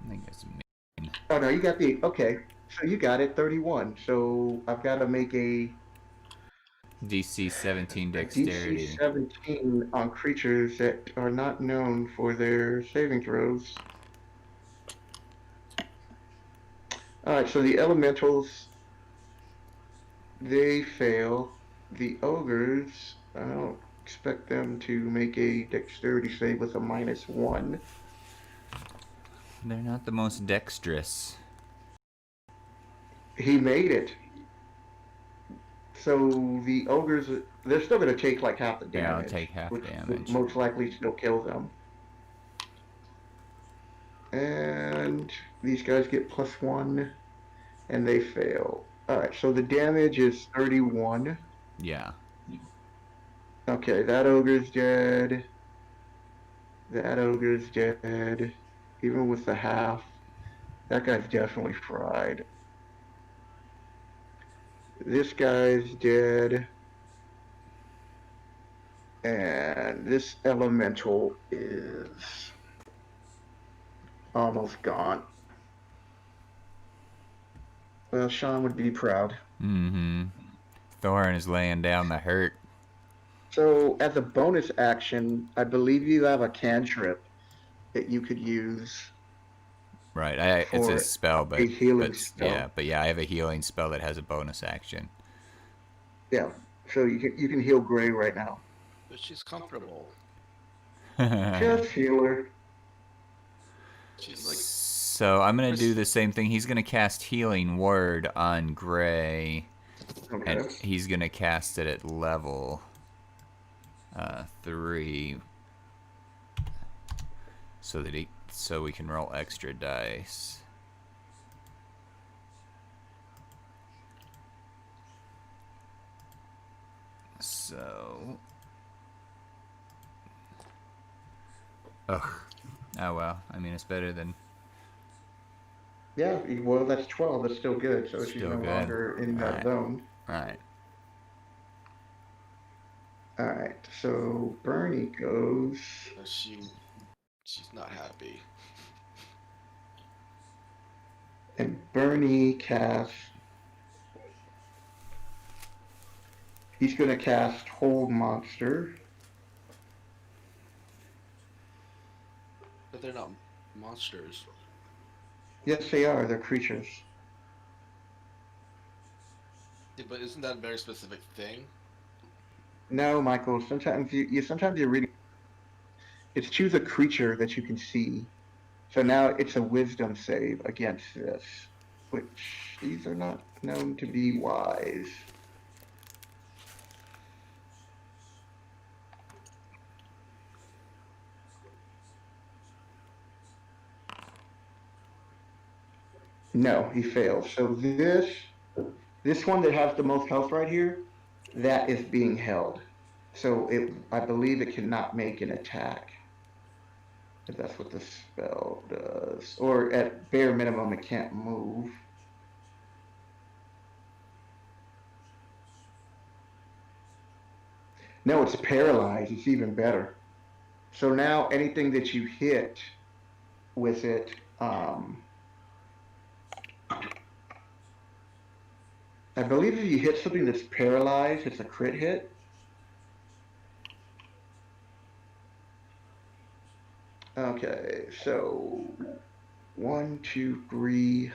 I think that's mean. Oh no, you got the okay. So you got it, 31. So I've got to make a DC 17 DC Dexterity. 17 on creatures that are not known for their saving throws. Alright, so the elementals, they fail. The ogres, I don't expect them to make a dexterity save with a -1. They're not the most dexterous. He made it. So the ogres, they're still going to take like half the damage. Yeah, I'll take half which damage. would most likely still kill them. And these guys get +1, and they fail. Alright, so the damage is 31. Yeah. Okay, that ogre's dead. That ogre's dead. Even with the half, that guy's definitely fried. This guy's dead. And this elemental is almost gone. Well, Sean would be proud. Mm-hmm. Thorin is laying down the hurt. So, as a bonus action, I believe you have a cantrip that you could use. Right, it's a spell, but a healing spell. yeah, I have a healing spell that has a bonus action. Yeah, so you can heal Gray right now. But she's comfortable. Just heal her. She's like. So I'm gonna do the same thing. He's gonna cast Healing Word on Gray, Okay. and he's gonna cast it at level 3, so we can roll extra dice. So, ugh. Oh well. I mean, it's better than. Yeah, well, that's 12. That's still good. So she's Still no good. longer in that zone. Right. All right. So Bernie goes. She's not happy. And Bernie casts. He's going to cast Hold Monster. But they're not monsters. Yes, they are. They're creatures. Yeah, but isn't that a very specific thing? No, Michael. Sometimes you're reading. It's choose a creature that you can see. So now it's a Wisdom save against this, which these are not known to be wise. No, he fails. So this one that has the most health right here, that is being held. So I believe it cannot make an attack. If that's what the spell does. Or at bare minimum, it can't move. No, it's paralyzed. It's even better. So now anything that you hit with it, I believe if you hit something that's paralyzed, it's a crit hit. Okay, so 1, 2, 3,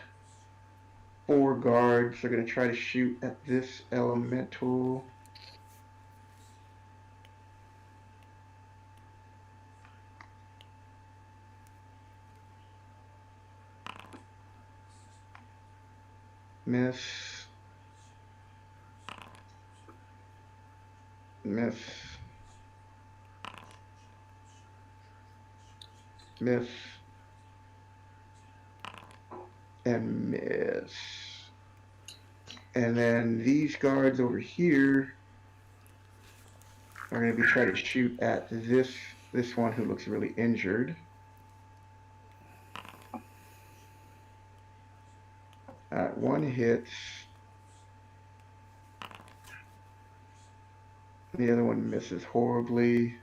4 guards are going to try to shoot at this elemental. Miss. Miss. Miss. And miss. And then these guards over here are going to be trying to shoot at this one who looks really injured. One hits. The other one misses horribly.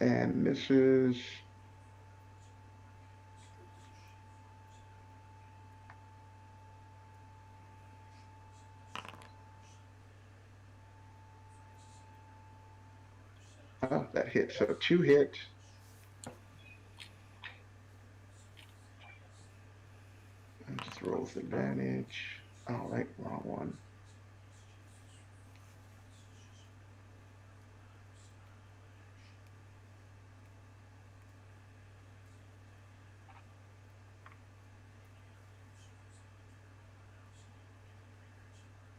And misses. Oh, that hit. So 2 hit. And just rolls advantage. Oh, right, wrong one.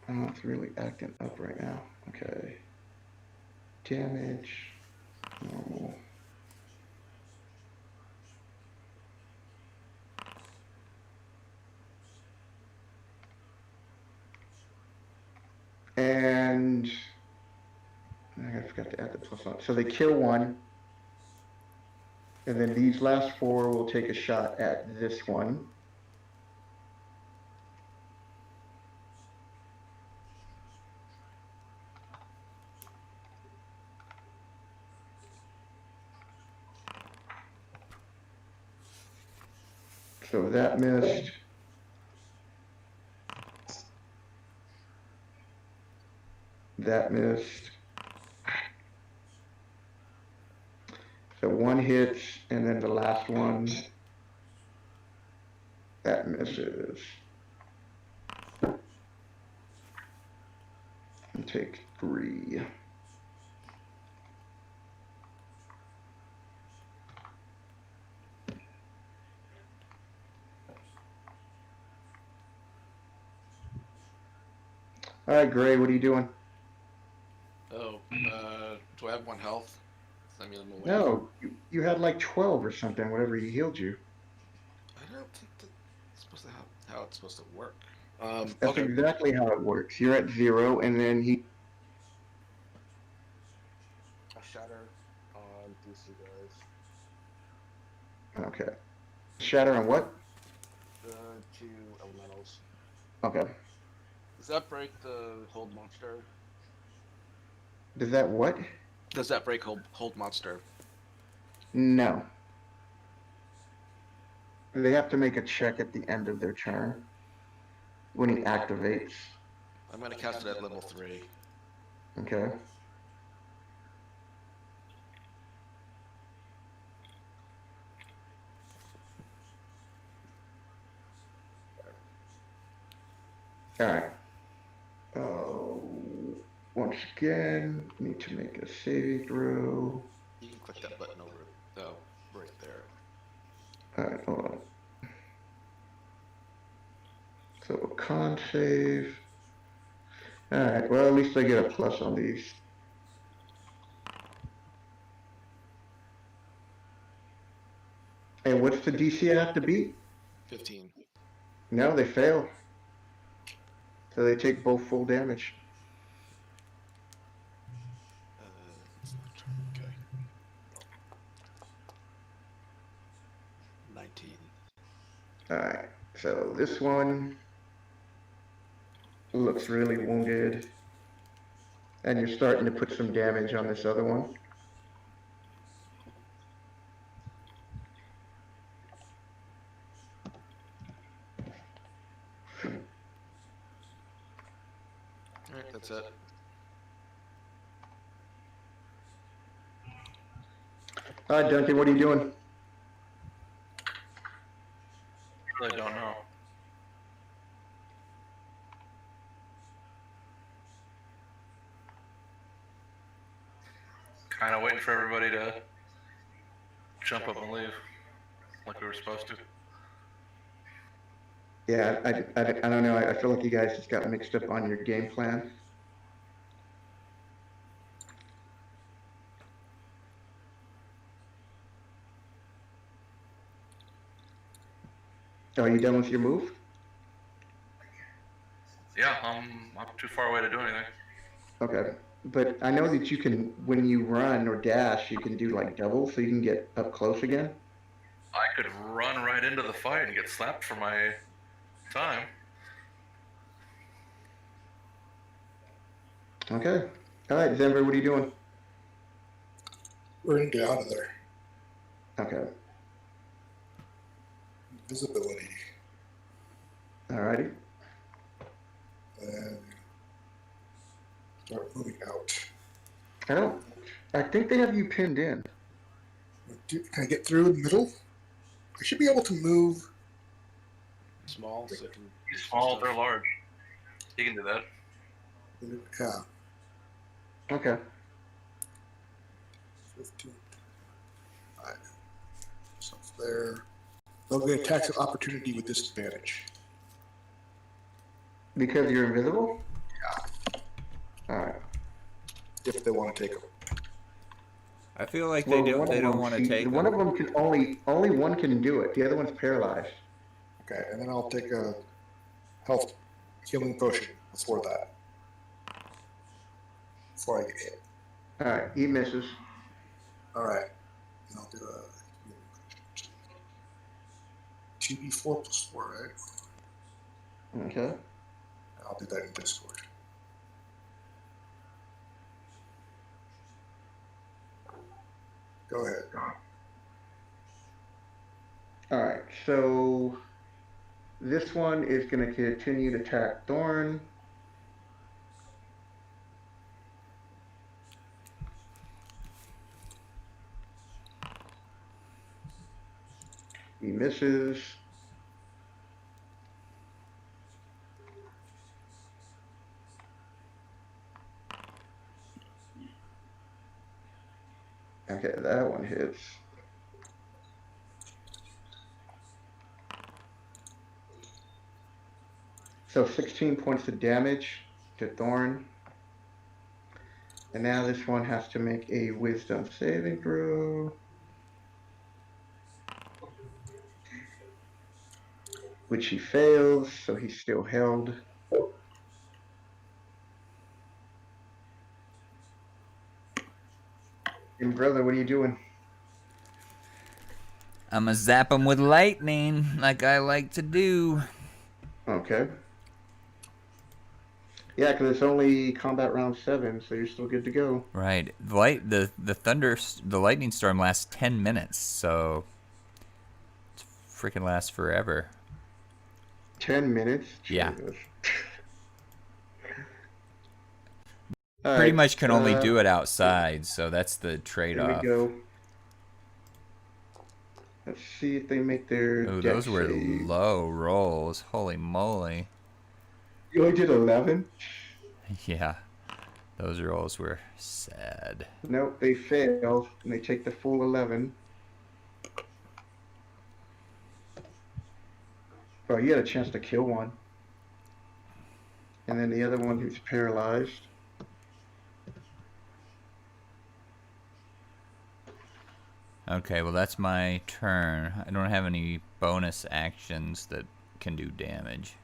Oh, it's really acting up right now. Okay. Damage. Normal. And I forgot to add the plus on. So they kill one. And then these last 4 will take a shot at this one. So that missed. That missed. So 1 hits, and then the last one, that misses. And take 3. All right, Gray, what are you doing? Oh, do I have 1 health? Send me them away. No, you had like 12 or something, whatever he healed you. I don't think that's supposed to how it's supposed to work. That's Okay. exactly how it works. You're at 0, and then he. A shatter on DC guys. Okay. Shatter on what? The 2 elementals. Okay. Does that break the hold monster? Does that what? Does that break hold monster? No. They have to make a check at the end of their turn when he activates. I'm gonna cast it at level 3. Okay. All right. Oh, once again, need to make a saving throw. You can click that button over. Oh, right there. All right, hold on. So con save. All right. Well, at least I get a plus on these. And what's the DC I have to beat? 15. No, they fail. So they take both full damage. It's my turn. Okay. 19. All right. So this one looks really wounded. And you're starting to put some damage on this other one. Alright, that's it. All right, Duncan, what are you doing? Really don't know. Kind of waiting for everybody to jump up and leave, like we were supposed to. Yeah, I don't know. I feel like you guys just got mixed up on your game plan. Are you done with your move? Yeah, I'm not too far away to do anything. Okay. But I know that you can, when you run or dash, you can do like double, so you can get up close again. I could run right into the fight and get slapped for my time. Okay. All right, Denver, what are you doing? We're gonna get out of there. Okay. Visibility. Alrighty. And start moving out. I think they have you pinned in. Can I get through the middle? I should be able to move. Small, so I can. He's small, they're large. He can do that. Yeah. Okay. 15. Alright. So there. They'll get attacks of opportunity with disadvantage. Because you're invisible? Yeah. Alright. If they want to take them. I feel like they don't want to take one them. of them can only one can do it. The other one's paralyzed. Okay, and then I'll take a health healing potion before that. Before I get hit. Alright, he misses. Alright. And I'll do a 2d4 plus 4, right? Okay. I'll do that in Discord. Go ahead. Alright, so this one is going to continue to attack Thorn. He misses. Okay, that one hits. So 16 points of damage to Thorn. And now this one has to make a wisdom saving throw. Which he fails, so he's still held. And brother, what are you doing? I'ma zap him with lightning, like I like to do. Okay. Yeah, because it's only combat round 7, so you're still good to go. Right. The lightning storm lasts 10 minutes, so it freaking lasts forever. 10 minutes? Yeah. Jesus. Pretty much can only do it outside, so that's the Here trade-off. we go. Let's see if they make their Oh, dex those were save. low rolls. Holy moly. You only did 11? Yeah. Those rolls were sad. Nope, they failed, and they take the full 11. Oh, you had a chance to kill one. And then the other one who's paralyzed. Okay, well that's my turn. I don't have any bonus actions that can do damage.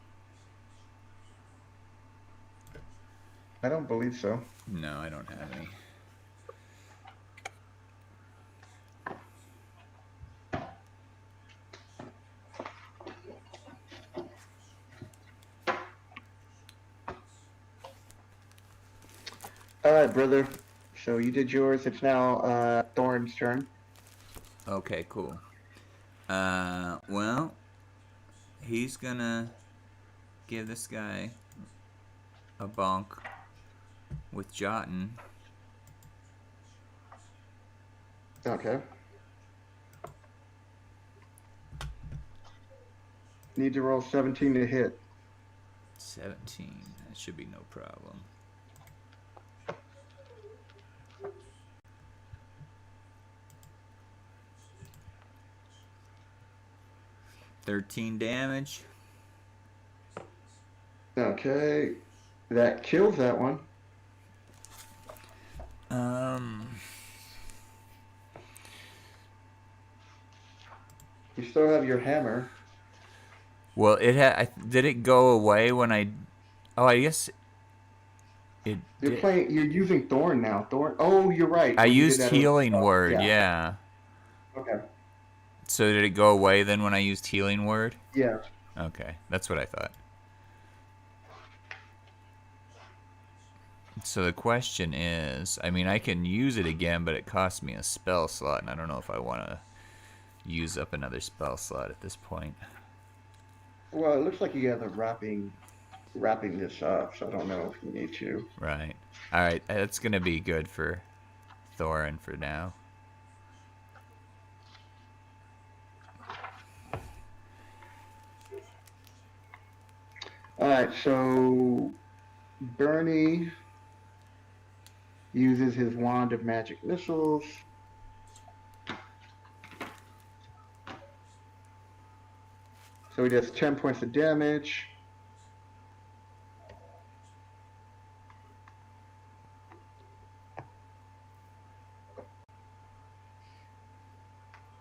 I don't believe so. No, I don't have any. Alright, brother. So you did yours. It's now Thorn's turn. Okay, cool. Well, he's gonna give this guy a bonk with Jotin. Okay. Need to roll 17 to hit. 17. That should be no problem. $13 damage. Okay. That kills that one. You still have your hammer. Well, did it go away when I? Oh, I guess it You're did. playing. You're using Thorn now. Thorn. Oh, you're right. I When you did used that. healing word. Yeah. Yeah. Okay. So did it go away then when I used healing word? Yeah. Okay, that's what I thought. So the question is, I mean, I can use it again, but it costs me a spell slot, and I don't know if I want to use up another spell slot at this point. Well, it looks like you guys are wrapping this up, so I don't know if you need to. Right. All right, that's gonna be good for Thorin for now. All right. So Bernie uses his wand of magic missiles. So he does 10 points of damage.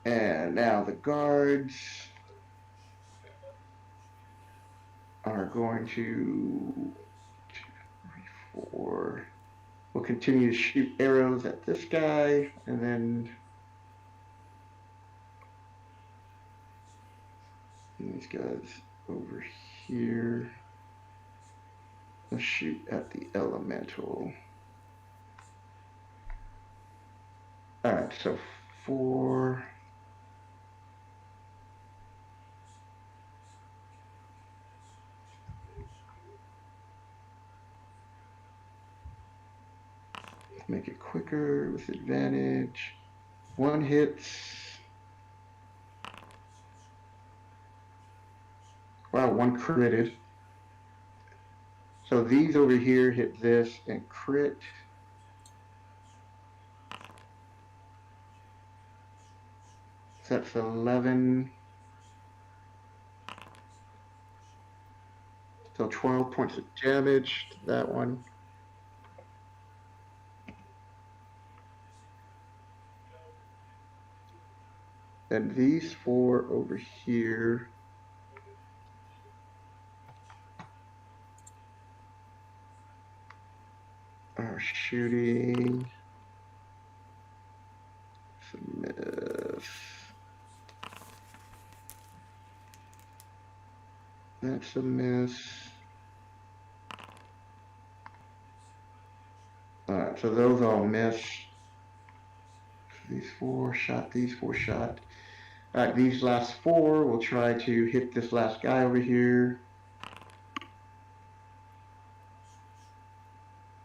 And now the guards are going to 4. We'll continue to shoot arrows at this guy, and then these guys over here. Let's shoot at the elemental. All right, so 4. Make it quicker with advantage. 1 hits. Wow, 1 critted. So these over here hit this and crit. So that's 11. So 12 points of damage to that one. And these 4 over here. Are shooting. Miss. That's a miss. Alright, so those all miss. These 4 shot, these 4 shot. Alright, these last 4 will try to hit this last guy over here.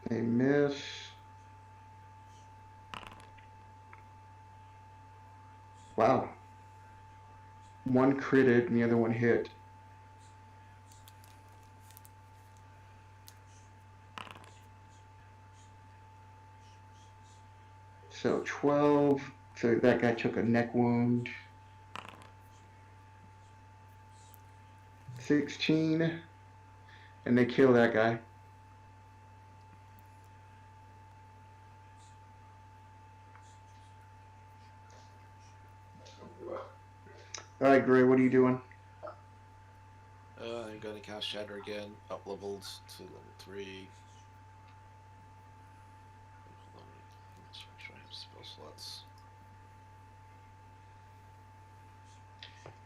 They miss. Wow. 1 critted and the other one hit. So 12. So that guy took a neck wound. 16. And they kill that guy. Alright, Gray, what are you doing? I'm gonna cast Shatter again, up leveled to level 3. Hold on, let's make sure I have spell slots.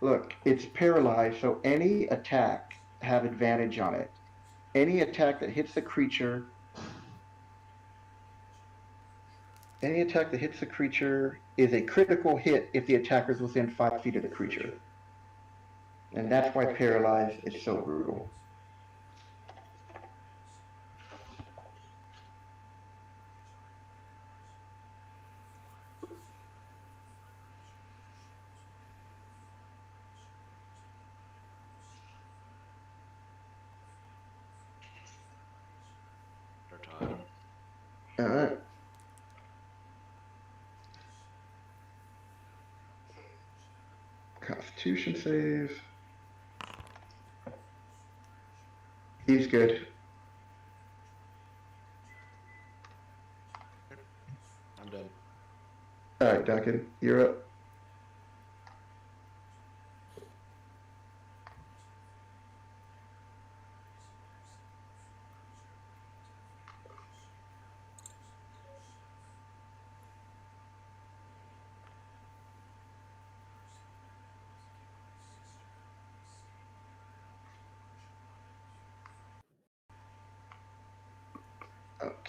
Look, it's paralyzed, so any attack have advantage on it. Any attack that hits the creature is a critical hit if the attacker is within 5 feet of the creature. And that's why paralyzed is so brutal. Time. Alright. Constitution save. He's good. I'm done. Alright, Duncan, you're up.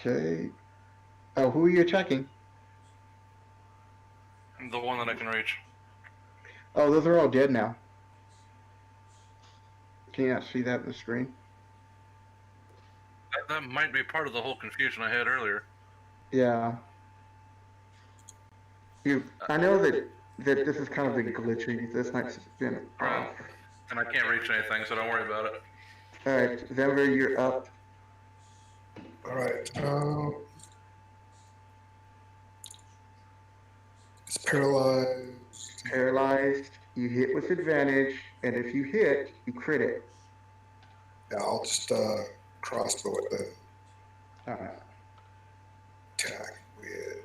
Okay. Oh, who are you attacking? The one that I can reach. Oh, those are all dead now. Can you not see that on the screen? That might be part of the whole confusion I had earlier. Yeah. I know that this has kind of been glitchy. This night's been off. And I can't reach anything, so don't worry about it. All right, Denver, you're up. All right. It's paralyzed. Paralyzed. You hit with advantage, and if you hit, you crit it. Yeah, I'll just crossbow it then. All right. Attack with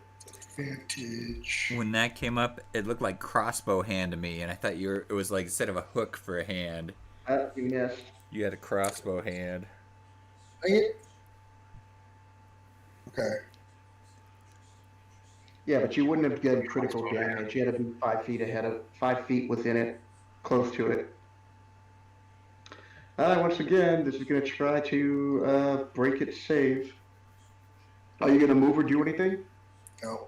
advantage. When that came up, it looked like crossbow hand to me, and I thought it was like instead of a hook for a hand, You missed. you had a crossbow hand. Dang it. Okay. Yeah, but you wouldn't have gotten critical damage. You had to be 5 feet 5 feet within it, close to it. Once again, this is going to try to break its save. Are you going to move or do anything? No.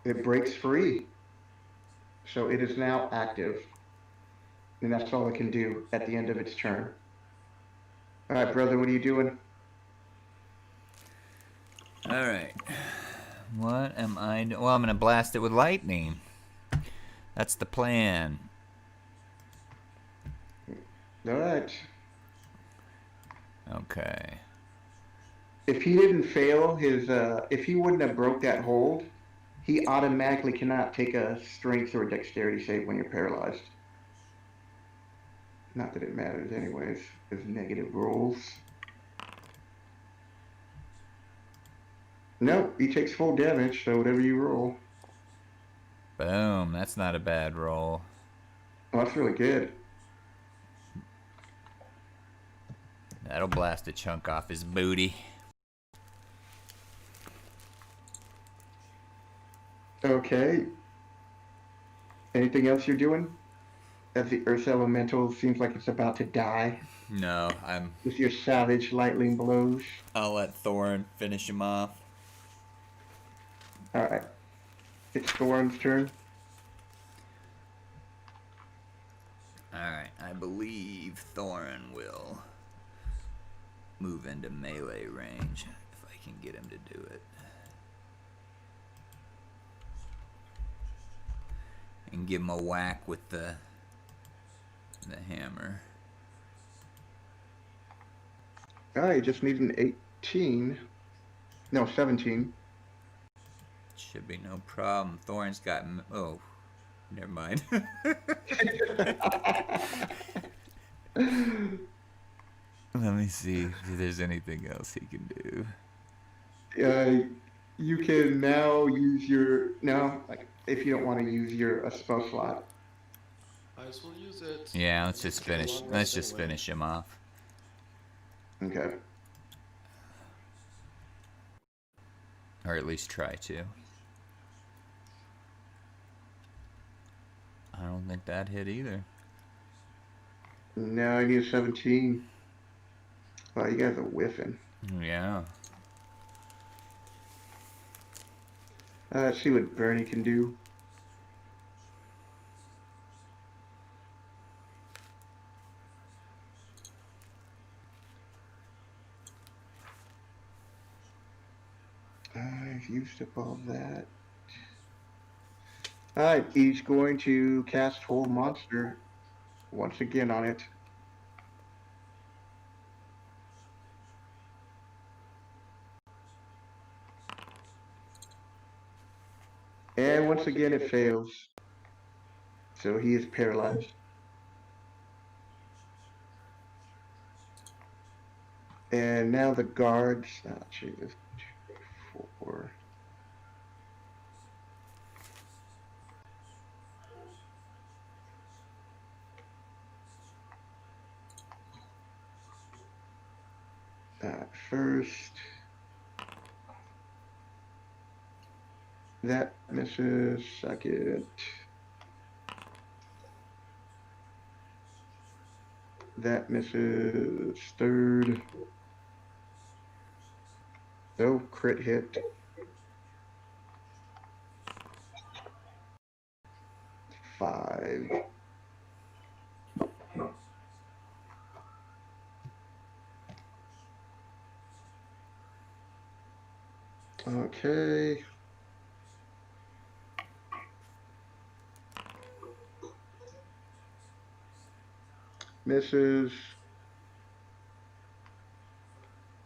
It breaks free. So it is now active. And that's all it can do at the end of its turn. All right, brother, what are you doing? All right. What am I doing? Well, I'm going to blast it with lightning. That's the plan. All right. Okay. If he didn't fail his, if he wouldn't have broke that hold, he automatically cannot take a strength or a dexterity save when you're paralyzed. Not that it matters anyways. There's negative rolls. Nope, he takes full damage, so whatever you roll. Boom. That's not a bad roll. Oh, that's really good. That'll blast a chunk off his booty. Okay. Anything else you're doing? As the Earth Elemental seems like it's about to die. No, With your savage lightning blows. I'll let Thorin finish him off. Alright. It's Thorin's turn. Alright, I believe Thorin will move into melee range if I can get him to do it. And give him a whack with the hammer. Alright, you just need an 18. No, 17. Should be no problem. Thorin's got... Oh, never mind. Let me see if there's anything else he can do. You can now use your... No, like, if you don't want to use your spell slot. I just will use it. Yeah, let's just finish him off. Okay. Or at least try to. I don't think that hit either. No, I need a 17. Wow, you guys are whiffing. Yeah. Let's see what Bernie can do. I've used up all that. Alright, he's going to cast Hold Monster once again on it. And once again it fails. So he is paralyzed. And now the guards. Oh, Jesus. 4. First. That misses second. That misses third. No crit hit. Five. Okay. Misses.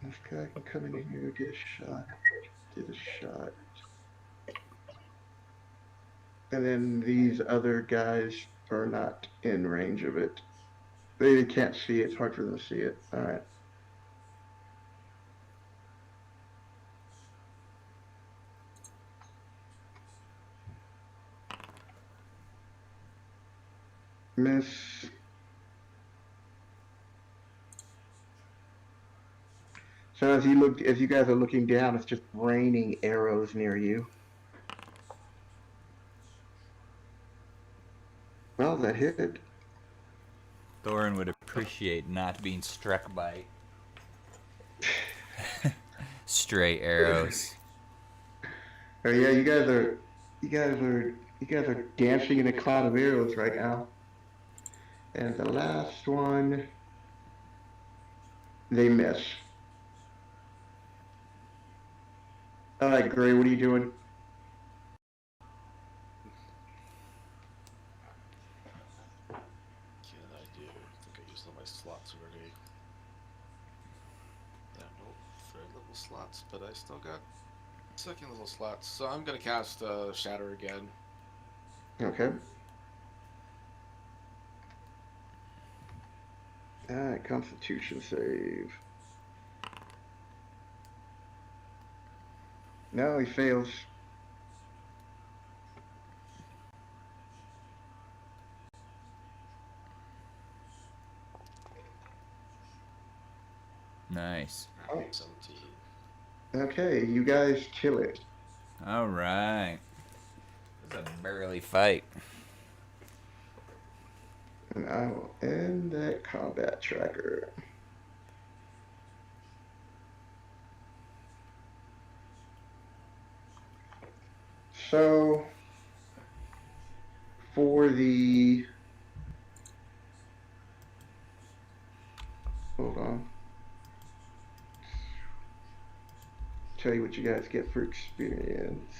This guy can come in here, get a shot. Get a shot. And then these other guys are not in range of it. They can't see it. It's hard for them to see it. All right. Miss. So as you guys are looking down, it's just raining arrows near you. Well, that hit. Thorin would appreciate not being struck by stray arrows. Oh yeah, you guys are dancing in a cloud of arrows right now. And the last one, they miss. All right, Gray, what are you doing? Can I do? I think I used all my slots already. Yeah, nope. Third level slots, but I still got second level slots. So I'm gonna cast Shatter again. Okay. All right, Constitution save. No, he fails. Nice. 17. Okay, you guys kill it. All right. It's a barely fight. And I will end that combat tracker. So, for the... Hold on. Tell you what you guys get for experience.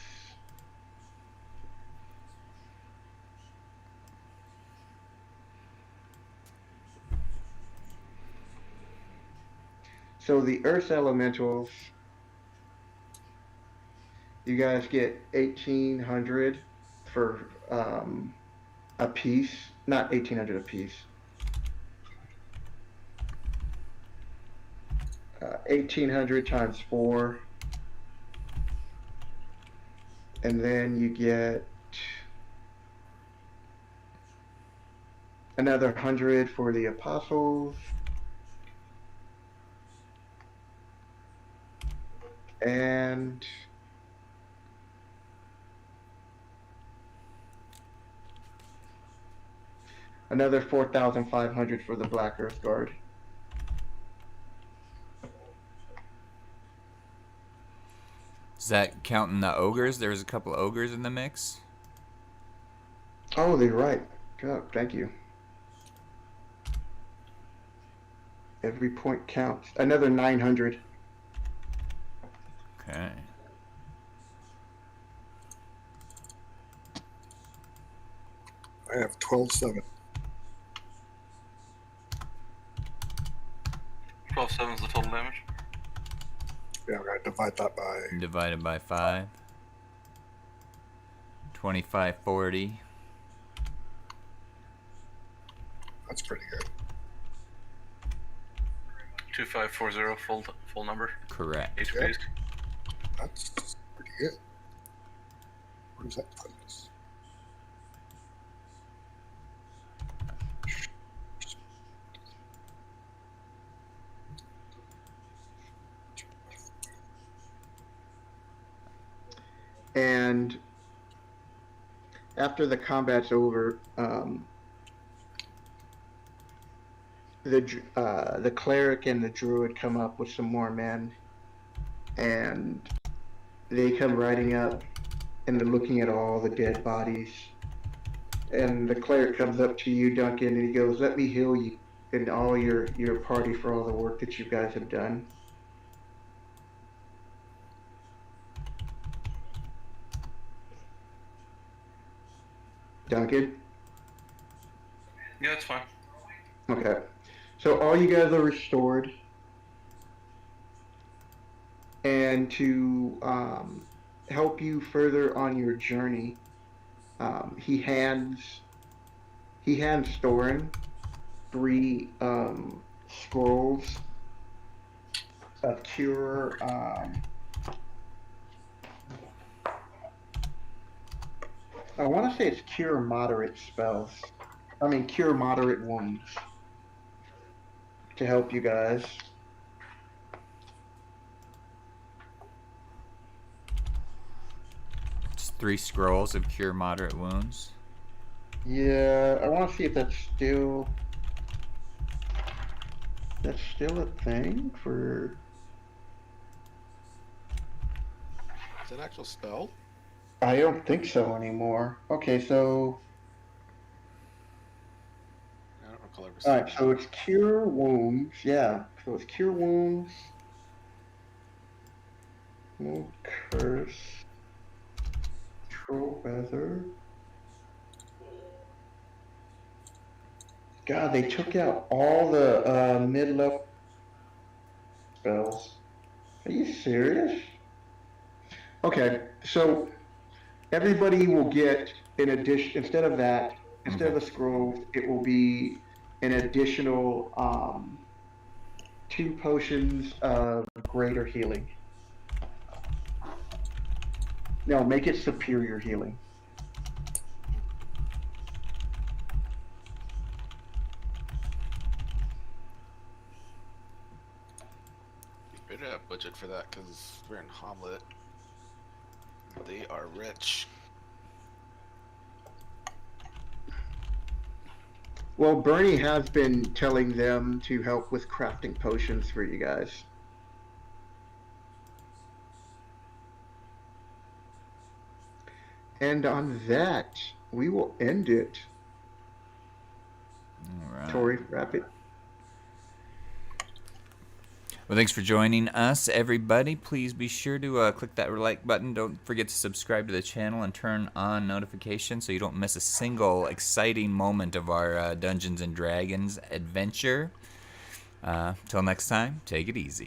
So the Earth Elementals, you guys get 1,800 for a piece. Not 1,800 a piece. 1,800 times 4. And then you get another 100 for the Apostles. And another 4,500 for the Black Earth Guard. Is that counting the ogres? There was a couple ogres in the mix. Oh, they're right. God, thank you. Every point counts. Another 900. Okay. I have 12-7. 12/7 is the total damage. Yeah, I'm gonna divide that by. Divided by 5. 2540. That's pretty good. 2540 full number. Correct. HP. That's pretty good. Where does that put us? And after the combat's over, the cleric and the druid come up with some more men, and they come riding up, and they're looking at all the dead bodies. And the cleric comes up to you, Duncan, and he goes, "Let me heal you and all your party for all the work that you guys have done." Duncan? Yeah, that's fine. Okay. So all you guys are restored. And to help you further on your journey, he hands Thorin 3 scrolls of cure. I want to say it's cure moderate spells. I mean, cure moderate wounds to help you guys. It's 3 scrolls of cure moderate wounds. Yeah, I want to see if that's still a thing for. Is that an actual spell? I don't think so anymore. Okay, so I don't recall ever all seeing right, so it's cure wounds. Yeah, so it's cure wounds. Wound curse. Control weather. God, they took out all the mid-level spells. Are you serious? Okay, so everybody will get an addition instead of that. Instead of the scrolls, it will be an additional 2 potions of greater healing. No, make it superior healing. We better have budget for that because we're in Hamlet. They are rich. Well, Bernie has been telling them to help with crafting potions for you guys. And on that, we will end it. All right. Tori, wrap it. Well, thanks for joining us, everybody. Please be sure to click that like button. Don't forget to subscribe to the channel and turn on notifications so you don't miss a single exciting moment of our Dungeons & Dragons adventure. Till next time, take it easy.